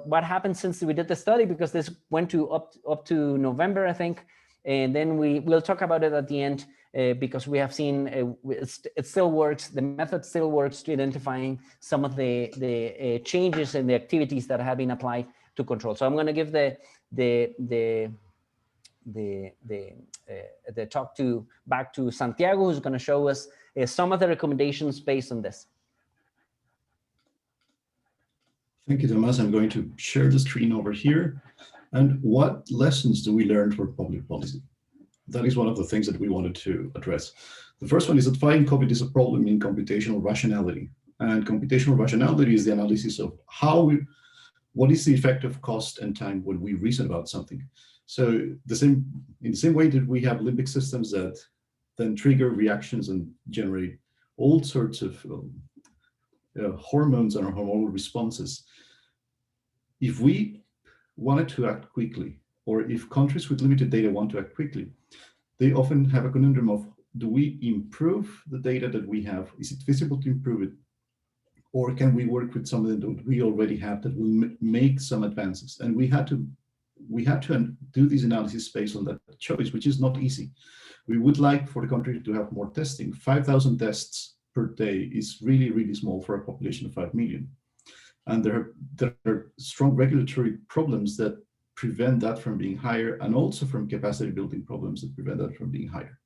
what happened since we did the study, because this went to up to November, I think, and then we'll talk about it at the end, because we have seen it still works. The method still works to identifying some of the changes in the activities that have been applied to control. So I'm going to give the talk back to Santiago, who's going to show us some of the recommendations based on this. Thank you, Tomas. I'm going to share the screen over here. And what lessons do we learn for public policy? That is one of the things that we wanted to address. The first one is that fighting COVID is a problem in computational rationality. And computational rationality is the analysis of what is the effect of cost and time when we reason about something. So in the same way that we have limbic systems that then trigger reactions and generate all sorts of hormones and hormonal responses. If we wanted to act quickly, or if countries with limited data want to act quickly, they often have a conundrum of, do we improve the data that we have? Is it feasible to improve it? Or can we work with something that we already have that will make some advances? And we had to do this analysis based on that choice, which is not easy. We would like for the country to have more testing. 5,000 tests per day is really, really small for a population of 5 million. And there are strong regulatory problems that prevent that from being higher, and also from capacity building problems that prevent that from being higher.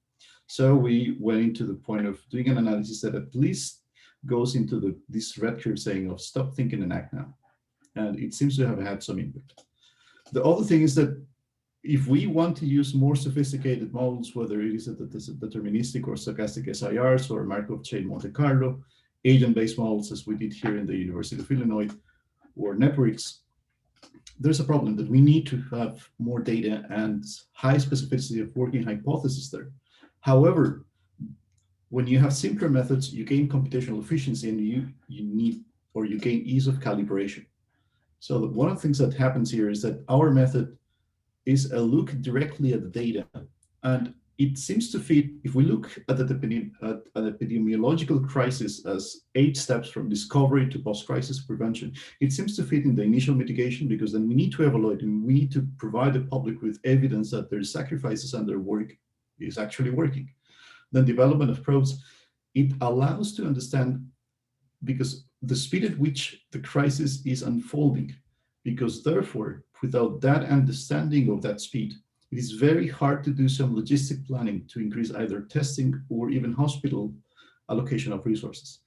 So we went into the point of doing an analysis that at least goes into this red curve saying of stop, thinking, and act now. And it seems to have had some impact. The other thing is that if we want to use more sophisticated models, whether it is a deterministic or stochastic SIRs or Markov chain Monte Carlo, agent-based models as we did here in the University of Illinois, or networks, there's a problem that we need to have more data and high specificity of working hypothesis there. However, when you have simpler methods, you gain computational efficiency, and you gain ease of calibration. So one of the things that happens here is that our method is a look directly at the data, and it seems to fit. If we look at an epidemiological crisis as 8 steps from discovery to post-crisis prevention, it seems to fit in the initial mitigation, because then we need to evaluate and we need to provide the public with evidence that their sacrifices and their work is actually working. Then development of probes, it allows to understand, because the speed at which the crisis is unfolding, because therefore, without that understanding of that speed, it is very hard to do some logistic planning to increase either testing or even hospital allocation of resources.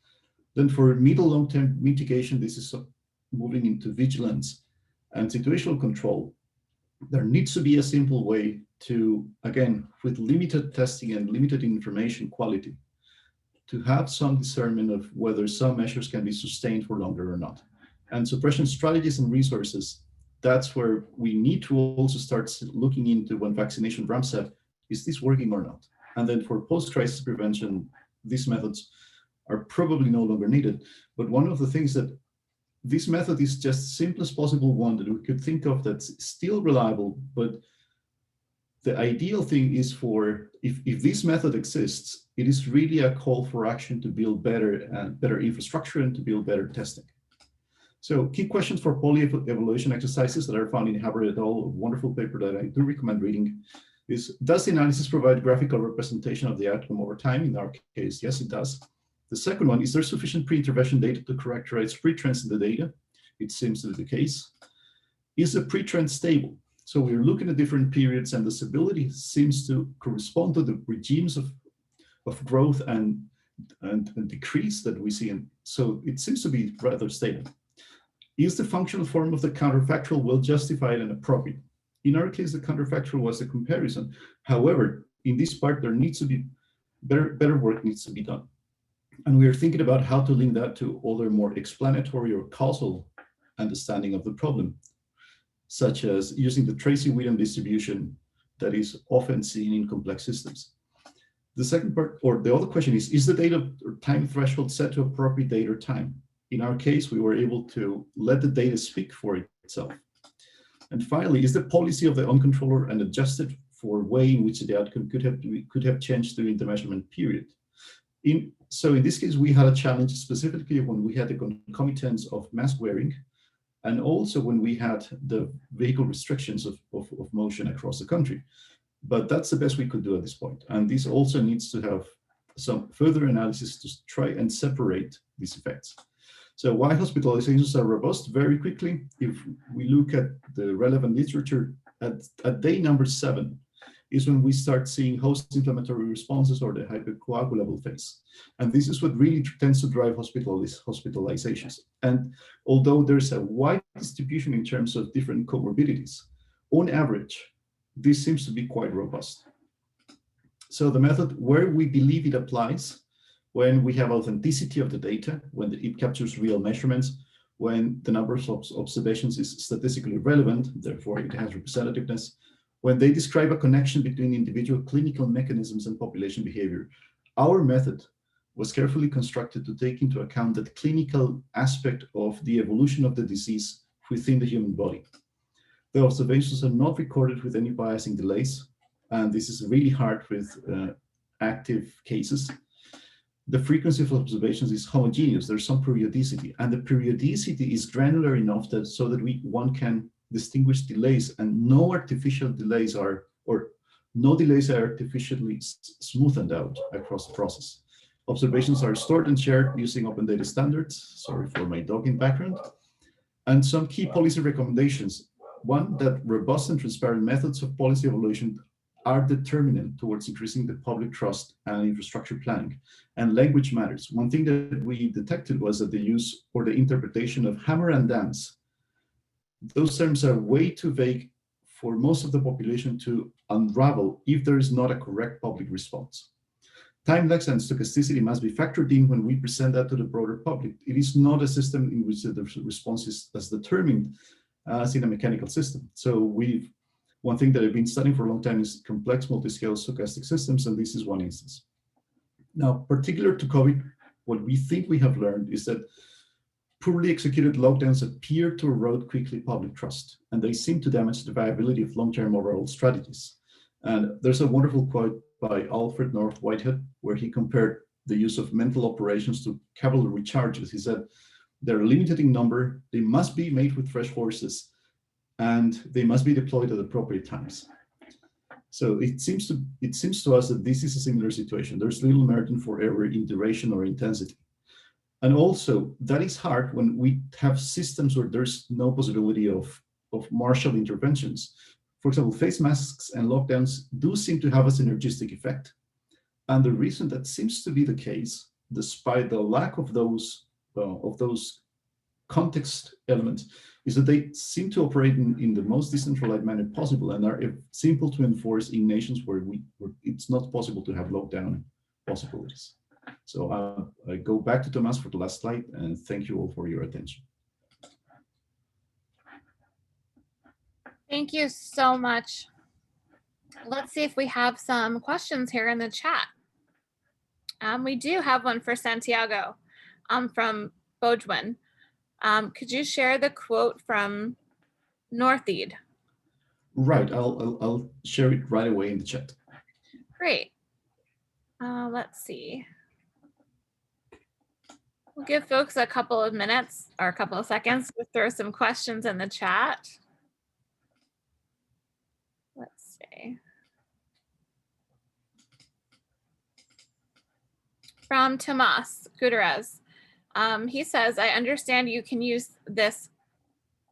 Then for middle long-term mitigation, this is moving into vigilance and situational control. There needs to be a simple way to, again, with limited testing and limited information quality, to have some discernment of whether some measures can be sustained for longer or not. And suppression strategies and resources, that's where we need to also start looking into when vaccination ramps up, is this working or not? And then for post-crisis prevention, these methods are probably no longer needed. But one of the things that this method is just the simplest possible one that we could think of that's still reliable, but the ideal thing is for, if this method exists, it is really a call for action to build better infrastructure and to build better testing. So key questions for poly-evaluation exercises that are found in Haber et al., a wonderful paper that I do recommend reading, is, does the analysis provide graphical representation of the outcome over time? In our case, yes, it does. The second one, is there sufficient pre-intervention data to characterize pre-trends in the data? It seems to be the case. Is the pre-trend stable? So we're looking at different periods, and the stability seems to correspond to the regimes of growth and decrease that we see. And so it seems to be rather stable. Is the functional form of the counterfactual well justified and appropriate? In our case, the counterfactual was a comparison. However, in this part, there needs to be better work needs to be done. And we are thinking about how to link that to other more explanatory or causal understanding of the problem, such as using the Tracy-Wheaton distribution that is often seen in complex systems. The second part, or the other question is the data or time threshold set to appropriate date or time? In our case, we were able to let the data speak for itself. And finally, is the policy of the uncontroller and adjusted for way in which the outcome could have changed during the measurement period? So in this case, we had a challenge specifically when we had the concomitance of mask wearing, and also when we had the vehicle restrictions of motion across the country. But that's the best we could do at this point. And this also needs to have some further analysis to try and separate these effects. So why hospitalizations are robust? Very quickly, if we look at the relevant literature, at day number 7 is when we start seeing host inflammatory responses or the hypercoagulable phase. And this is what really tends to drive hospitalizations. And although there's a wide distribution in terms of different comorbidities, on average, this seems to be quite robust. So the method where we believe it applies, when we have authenticity of the data, when it captures real measurements, when the number of observations is statistically relevant, therefore it has representativeness, when they describe a connection between individual clinical mechanisms and population behavior. Our method was carefully constructed to take into account that clinical aspect of the evolution of the disease within the human body. The observations are not recorded with any biasing delays, and this is really hard with active cases. The frequency of observations is homogeneous. There's some periodicity, and the periodicity is granular enough that one can distinguish delays, and no artificial delays are, or No delays are artificially smoothed out across the process. Observations are stored and shared using open data standards. Sorry for my dog in background. And some key policy recommendations. One, that robust and transparent methods of policy evaluation are determinant towards increasing the public trust and infrastructure planning. And language matters. One thing that we detected was that the use or the interpretation of hammer and dance, those terms are way too vague for most of the population to unravel if there is not a correct public response. Time lags and stochasticity must be factored in when we present that to the broader public. It is not a system in which the response is as determined as in a mechanical system. So one thing that I've been studying for a long time is complex multi-scale stochastic systems, and this is one instance. Now, particular to COVID, what we think we have learned is that poorly executed lockdowns appear to erode quickly public trust, and they seem to damage the viability of long-term overall strategies. And there's a wonderful quote by Alfred North Whitehead, where he compared the use of mental operations to cavalry charges. He said, they're limited in number, they must be made with fresh horses, and they must be deployed at appropriate times. So it seems to us that this is a similar situation. There's little margin for error in duration or intensity. And also, that is hard when we have systems where there's no possibility of martial interventions. For example, face masks and lockdowns do seem to have a synergistic effect. And the reason that seems to be the case, despite the lack of those context elements, is that they seem to operate in the most decentralized manner possible and are simple to enforce in nations where it's not possible to have lockdown possibilities. So I go back to Tomas for the last slide, and thank you all for your attention. Thank you so much. Let's see if we have some questions here in the chat. We do have one for Santiago from Bojwin. Could you share the quote from Northeed? Right, I'll share it right away in the chat. Great. Let's see. We'll give folks a couple of minutes or a couple of seconds to throw some questions in the chat. Let's see. From Tomas Gutierrez. He says, I understand you can use this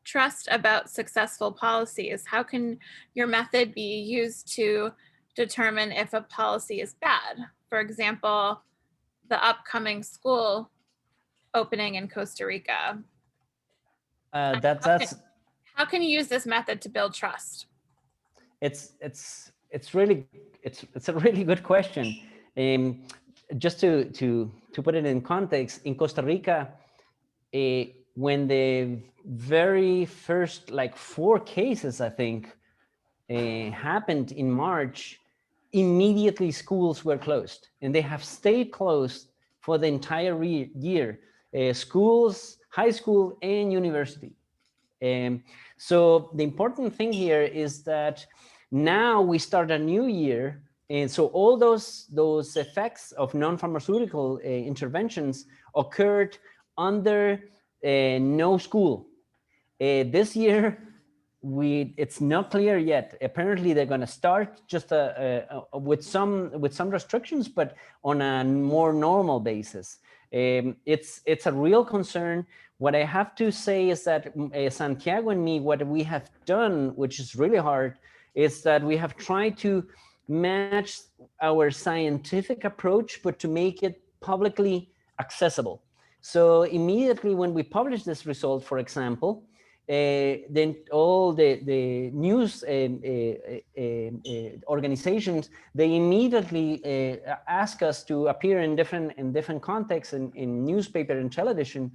trust about successful policies. How can your method be used to determine if a policy is bad? For example, the upcoming school opening in Costa Rica. How can you use this method to build trust? It's a really good question. Just to put it in context, in Costa Rica, when the very first 4 cases, I think, happened in March, immediately schools were closed, and they have stayed closed for the entire year. Schools, high school and university. So the important thing here is that now we start a new year, and so all those effects of non-pharmaceutical interventions occurred under no school. This year, it's not clear yet. Apparently, they're going to start just with some restrictions, but on a more normal basis. It's a real concern. What I have to say is that Santiago and me, what we have done, which is really hard, is that we have tried to match our scientific approach, but to make it publicly accessible. So immediately when we publish this result, for example, then all the news organizations, they immediately ask us to appear in different contexts in newspaper and television.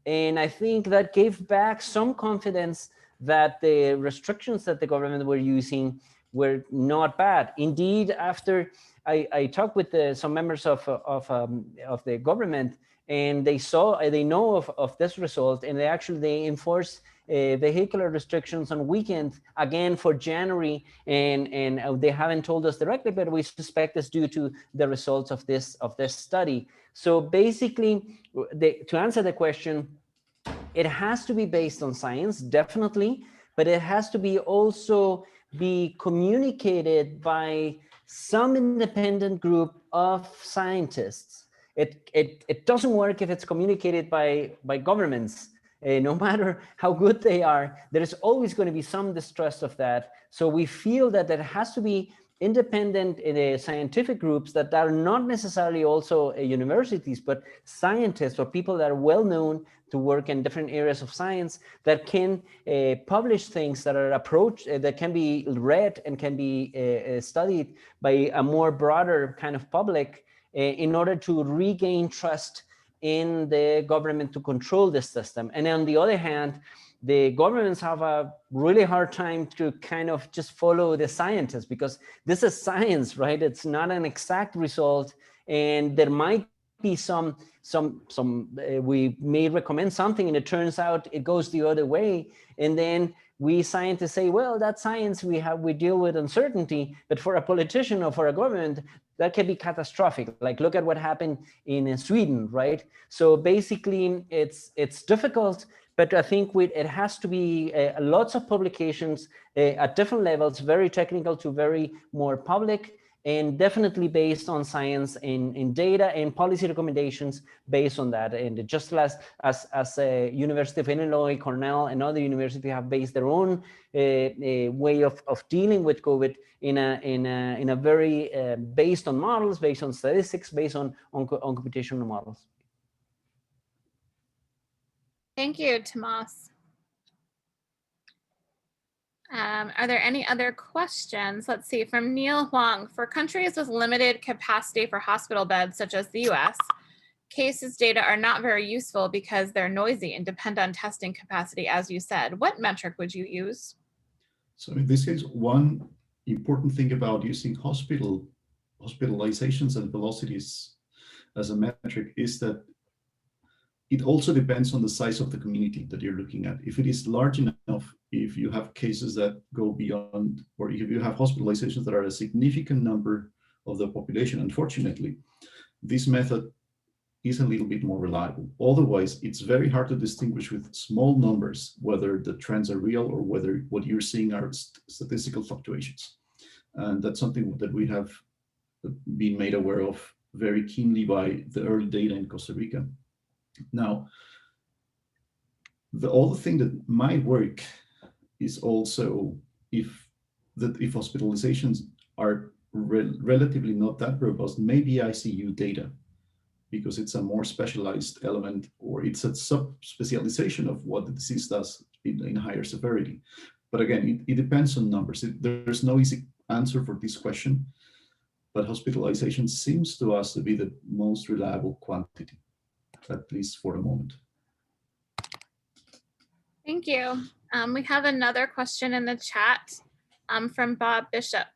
And I think that gave back some confidence that the restrictions that the government were using were not bad. Indeed, after I talked with some members of the government, and they know of this result, and they enforced vehicular restrictions on weekends again for January, and they haven't told us directly, but we suspect it's due to the results of this study. So basically, to answer the question, it has to be based on science, definitely, but it has to be also be communicated by some independent group of scientists. It doesn't work if it's communicated by governments. No matter how good they are, there is always going to be some distrust of that. So we feel that there has to be independent scientific groups that are not necessarily also universities, but scientists or people that are well known to work in different areas of science that can publish things that are that can be read and can be studied by a more broader kind of public in order to regain trust in the government to control this system. And on the other hand, the governments have a really hard time to kind of just follow the scientists, because this is science, right? It's not an exact result, and there might be we may recommend something and it turns out it goes the other way, and then we scientists say, well, that's science, we deal with uncertainty. But for a politician or for a government, that can be catastrophic. Like, look at what happened in Sweden, right? So basically it's difficult, but I think it has to be lots of publications at different levels, very technical to very more public, and definitely based on science in data and policy recommendations based on that. And just as University of Illinois, Cornell, and other universities have based their own way of dealing with COVID in a very based on models, based on statistics, based on computational models. Thank you, Tomas. Are there any other questions? Let's see, from Neil Huang. For countries with limited capacity for hospital beds, such as the US, cases data are not very useful because they're noisy and depend on testing capacity, as you said. What metric would you use? So in this case, one important thing about using hospitalizations and velocities as a metric is that it also depends on the size of the community that you're looking at. If it is large enough, if you have cases that go beyond, or if you have hospitalizations that are a significant number of the population, unfortunately, this method is a little bit more reliable. Otherwise, it's very hard to distinguish with small numbers whether the trends are real or whether what you're seeing are statistical fluctuations. And that's something that we have been made aware of very keenly by the early data in Costa Rica. Now, the other thing that might work is also if hospitalizations are relatively not that robust, maybe ICU data, because it's a more specialized element, or it's a sub-specialization of what the disease does in higher severity. But again, it depends on numbers. There's no easy answer for this question, but hospitalization seems to us to be the most reliable quantity, at least for the moment. Thank you. We have another question in the chat from Bob Bishop.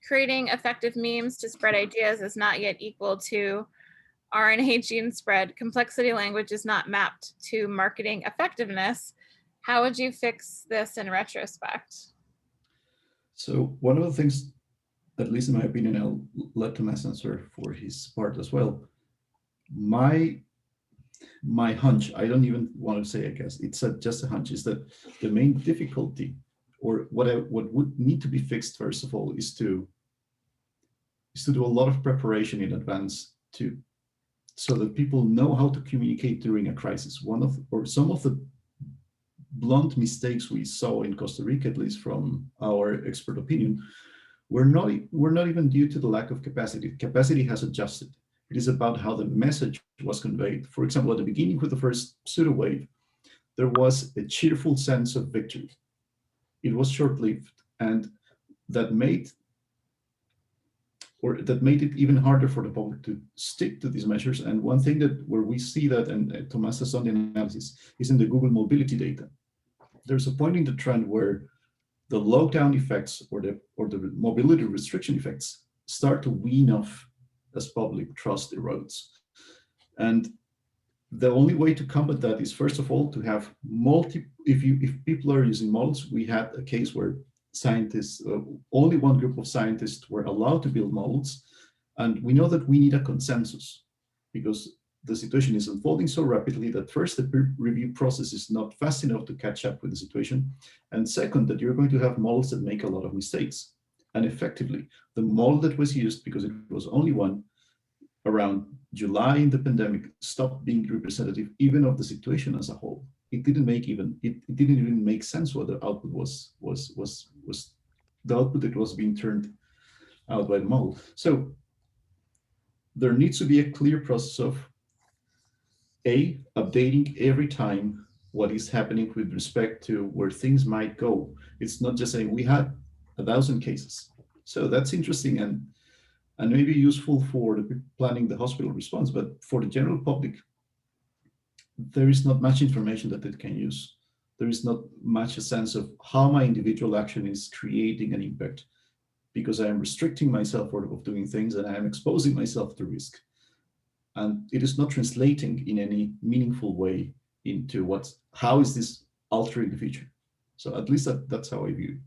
Creating effective memes to spread ideas is not yet equal to RNA gene spread. Complexity language is not mapped to marketing effectiveness. How would you fix this in retrospect? So one of the things, at least in my opinion, I'll let Tomas answer for his part as well. My hunch, I don't even want to say, I guess, it's just a hunch, is that the main difficulty, or what would need to be fixed, first of all, is to do a lot of preparation in advance so that people know how to communicate during a crisis. Some of the blunt mistakes we saw in Costa Rica, at least from our expert opinion, were not even due to the lack of capacity. Capacity has adjusted. It is about how the message was conveyed. For example, at the beginning with the first pseudo wave, there was a cheerful sense of victory. It was short-lived, and that made it even harder for the public to stick to these measures. And one thing where we see that, and Tomas has done the analysis, is in the Google mobility data. There's a point in the trend where the lockdown effects or the mobility restriction effects start to wean off as public trust erodes. And the only way to combat that is, first of all, to have if people are using models. We had a case where scientists, only one group of scientists were allowed to build models. And we know that we need a consensus, because the situation is unfolding so rapidly that first, the peer review process is not fast enough to catch up with the situation. And second, that you're going to have models that make a lot of mistakes. And effectively, the model that was used, because it was only one, around July in the pandemic, stopped being representative even of the situation as a whole. It didn't make it didn't even make sense what the output was the output that was being turned out by the model. So there needs to be a clear process of updating every time what is happening with respect to where things might go. It's not just saying we had 1,000 cases. So that's interesting and maybe useful for the people planning the hospital response, but for the general public, there is not much information that it can use. There is not much a sense of how my individual action is creating an impact, because I am restricting myself of doing things and I am exposing myself to risk. And it is not translating in any meaningful way into how is this altering the future. So at least that's how I view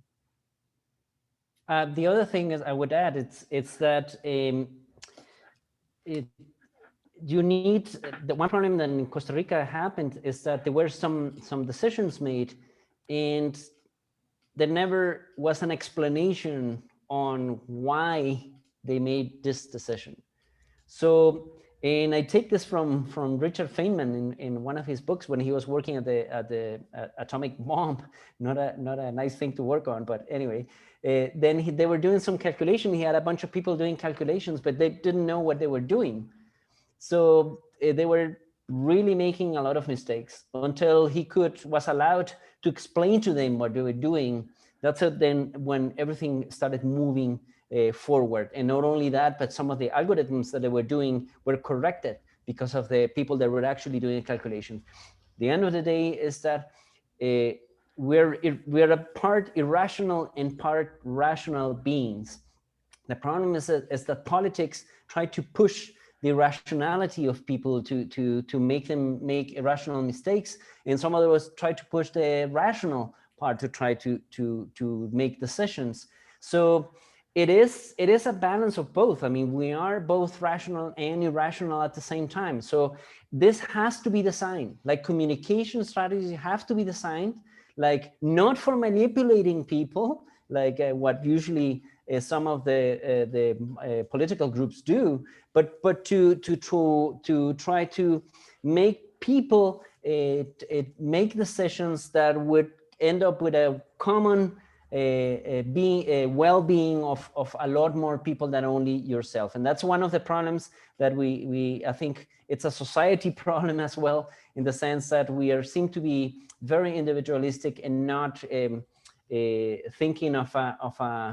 it. The other thing is I would add, it's that you need, the one problem that in Costa Rica happened is that there were some decisions made and there never was an explanation on why they made this decision. So, and I take this from Richard Feynman in one of his books when he was working at the atomic bomb. Not a nice thing to work on, but anyway. Then they were doing some calculation. He had a bunch of people doing calculations, but they didn't know what they were doing. So they were really making a lot of mistakes until he was allowed to explain to them what they were doing. That's then when everything started moving forward. And not only that, but some of the algorithms that they were doing were corrected because of the people that were actually doing the calculation. The end of the day is that we're a part irrational and part rational beings. The problem is that politics try to push the irrationality of people to make them make irrational mistakes, and some others try to push the rational part to try to make decisions. So it is a balance of both. I mean, we are both rational and irrational at the same time. So this has to be designed, like communication strategies have to be designed, like not for manipulating people, like what usually some of the political groups do, but to try to make people make decisions that would end up with a common well-being of a lot more people than only yourself. And that's one of the problems that I think it's a society problem as well, in the sense that we seem to be very individualistic and not thinking of a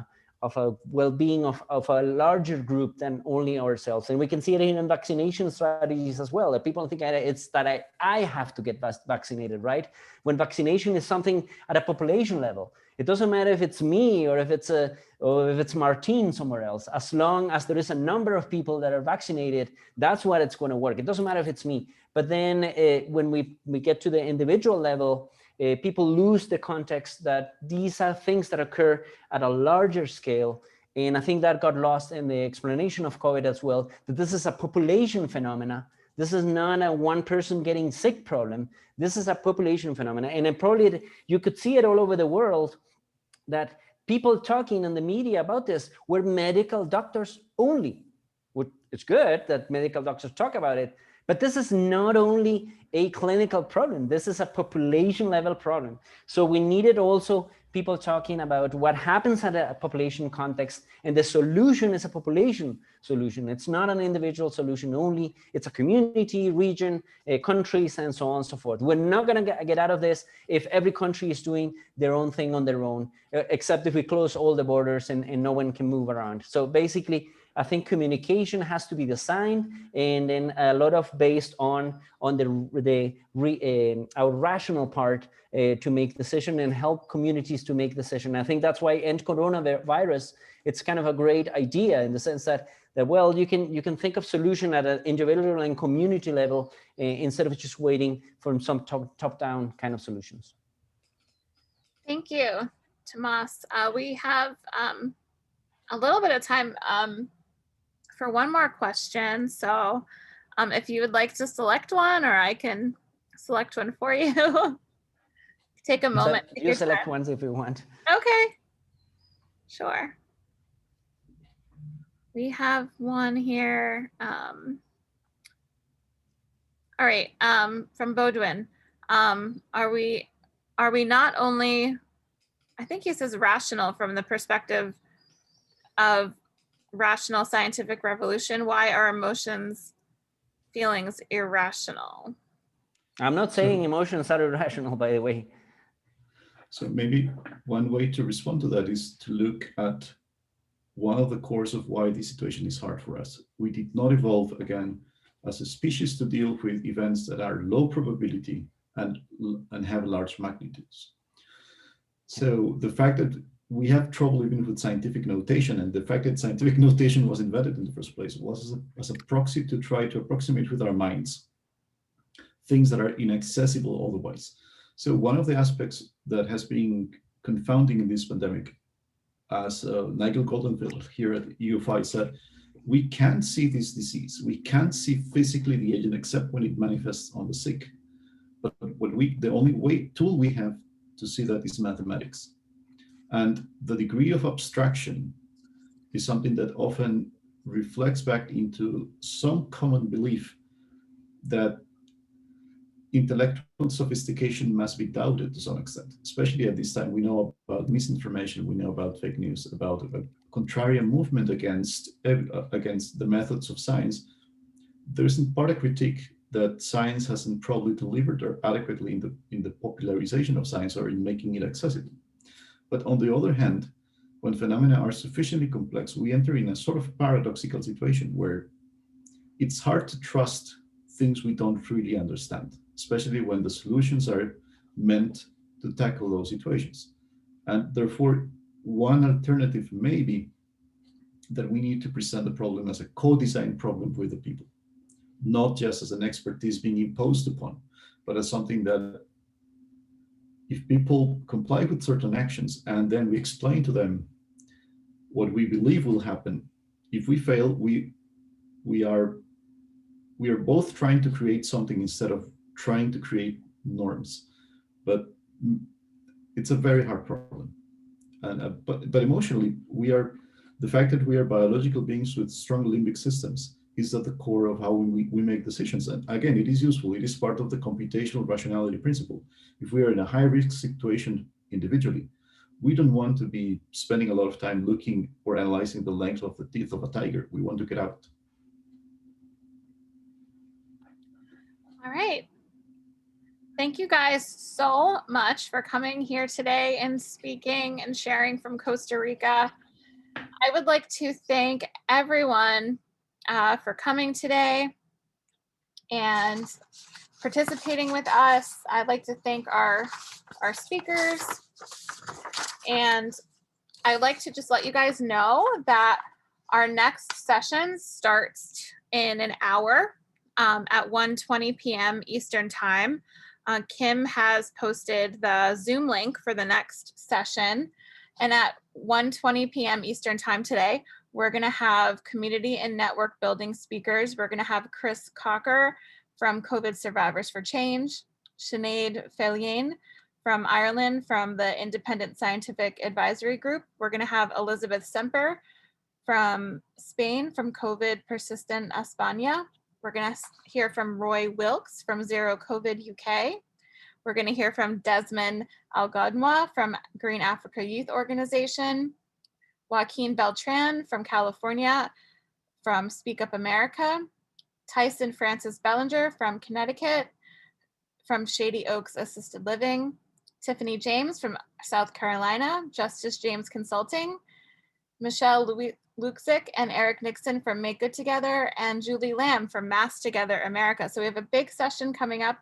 well-being of a larger group than only ourselves. And we can see it in vaccination strategies as well, that people think it's that I have to get vaccinated, right? When vaccination is something at a population level. It doesn't matter if it's me or if it's Martin somewhere else. As long as there is a number of people that are vaccinated, that's what it's going to work. It doesn't matter if it's me. But then when we get to the individual level, people lose the context that these are things that occur at a larger scale. And I think that got lost in the explanation of COVID as well, that this is a population phenomena. This is not a one person getting sick problem. This is a population phenomena. And then probably you could see it all over the world, that people talking in the media about this were medical doctors only. It's good that medical doctors talk about it, but this is not only a clinical problem, this is a population level problem. So we needed also people talking about what happens at a population context, and the solution is a population solution. It's not an individual solution only, it's a community, region, countries, and so on and so forth. We're not gonna get out of this if every country is doing their own thing on their own, except if we close all the borders and no one can move around. So basically, I think communication has to be designed, and then a lot of based on our rational part to make decision and help communities to make decision. I think that's why end coronavirus, it's kind of a great idea in the sense that well, you can think of solution at an individual and community level instead of just waiting for some top-down kind of solutions. Thank you, Tomas. We have a little bit of time for one more question. So If you would like to select one, or I can select one for you. Take a moment. Take You your select time. ones if you want. Okay, sure. We have one here. All right, from Baudouin. Are we not only, I think he says rational from the perspective of rational scientific revolution, why are emotions, feelings irrational? I'm not saying emotions are irrational, by the way. So maybe one way to respond to that is to look at one of the cores of why this situation is hard for us. We did not evolve, again, as a species to deal with events that are low probability and have large magnitudes. So the fact that we have trouble even with scientific notation, and the fact that scientific notation was invented in the first place was as a proxy to try to approximate with our minds things that are inaccessible otherwise. So one of the aspects that has been confounding in this pandemic, as Nigel Goldenfield here at UFI said, we can't see this disease. We can't see physically the agent except when it manifests on the sick. But the only tool we have to see that is mathematics. And the degree of abstraction is something that often reflects back into some common belief that intellectual sophistication must be doubted to some extent, especially at this time. We know about misinformation, we know about fake news, about a contrarian movement against the methods of science. There's in part a critique that science hasn't probably delivered or adequately in the popularization of science or in making it accessible. But on the other hand, when phenomena are sufficiently complex, we enter in a sort of paradoxical situation where it's hard to trust things we don't really understand, especially when the solutions are meant to tackle those situations. And therefore, one alternative may be that we need to present the problem as a co-designed problem with the people, not just as an expertise being imposed upon, but as something that if people comply with certain actions and then we explain to them what we believe will happen, if we fail, we are both trying to create something instead of trying to create norms. But it's a very hard problem. And but emotionally, the fact that we are biological beings with strong limbic systems is at the core of how we make decisions. And again, it is useful. It is part of the computational rationality principle. If we are in a high-risk situation individually, we don't want to be spending a lot of time looking or analyzing the length of the teeth of a tiger. We want to get out. All right. Thank you guys so much for coming here today and speaking and sharing from Costa Rica. I would like to thank everyone for coming today and participating with us. I'd like to thank our speakers, and I'd like to just let you guys know that our next session starts in an hour at 1:20 p.m. Eastern Time. Kim has posted the Zoom link for the next session, and at 1:20 p.m. Eastern Time today, we're going to have community and network building speakers. We're going to have Chris Cocker from COVID Survivors for Change, Sinead Fellien from Ireland from the Independent Scientific Advisory Group. We're going to have Elizabeth Semper from Spain from COVID Persistent España. We're going to hear from Roy Wilkes from Zero COVID UK. We're going to hear from Desmond Algodnois from Green Africa Youth Organization, Joaquin Beltran from California from Speak Up America, Tyson Francis Bellinger from Connecticut from Shady Oaks Assisted Living, Tiffany James from South Carolina, Justice James Consulting, Michelle Luxick and Eric Nixon from Make Good Together, and Julie Lamb from Mass Together America. So we have a big session coming up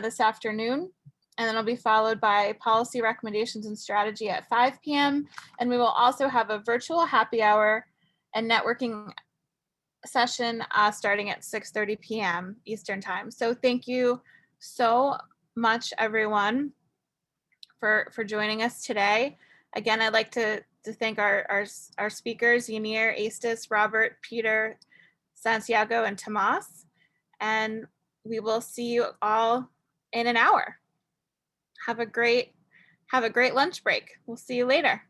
this afternoon, and then it'll be followed by policy recommendations and strategy at 5 p.m. And we will also have a virtual happy hour and networking session starting at 6:30 p.m. Eastern Time. So thank you so much, everyone, for joining us today. Again, I'd like to thank our speakers, Yaneer, Aistis, Robert, Peter, Santiago, and Tomas. and we will see you all in an hour. Have a great lunch break. We'll see you later.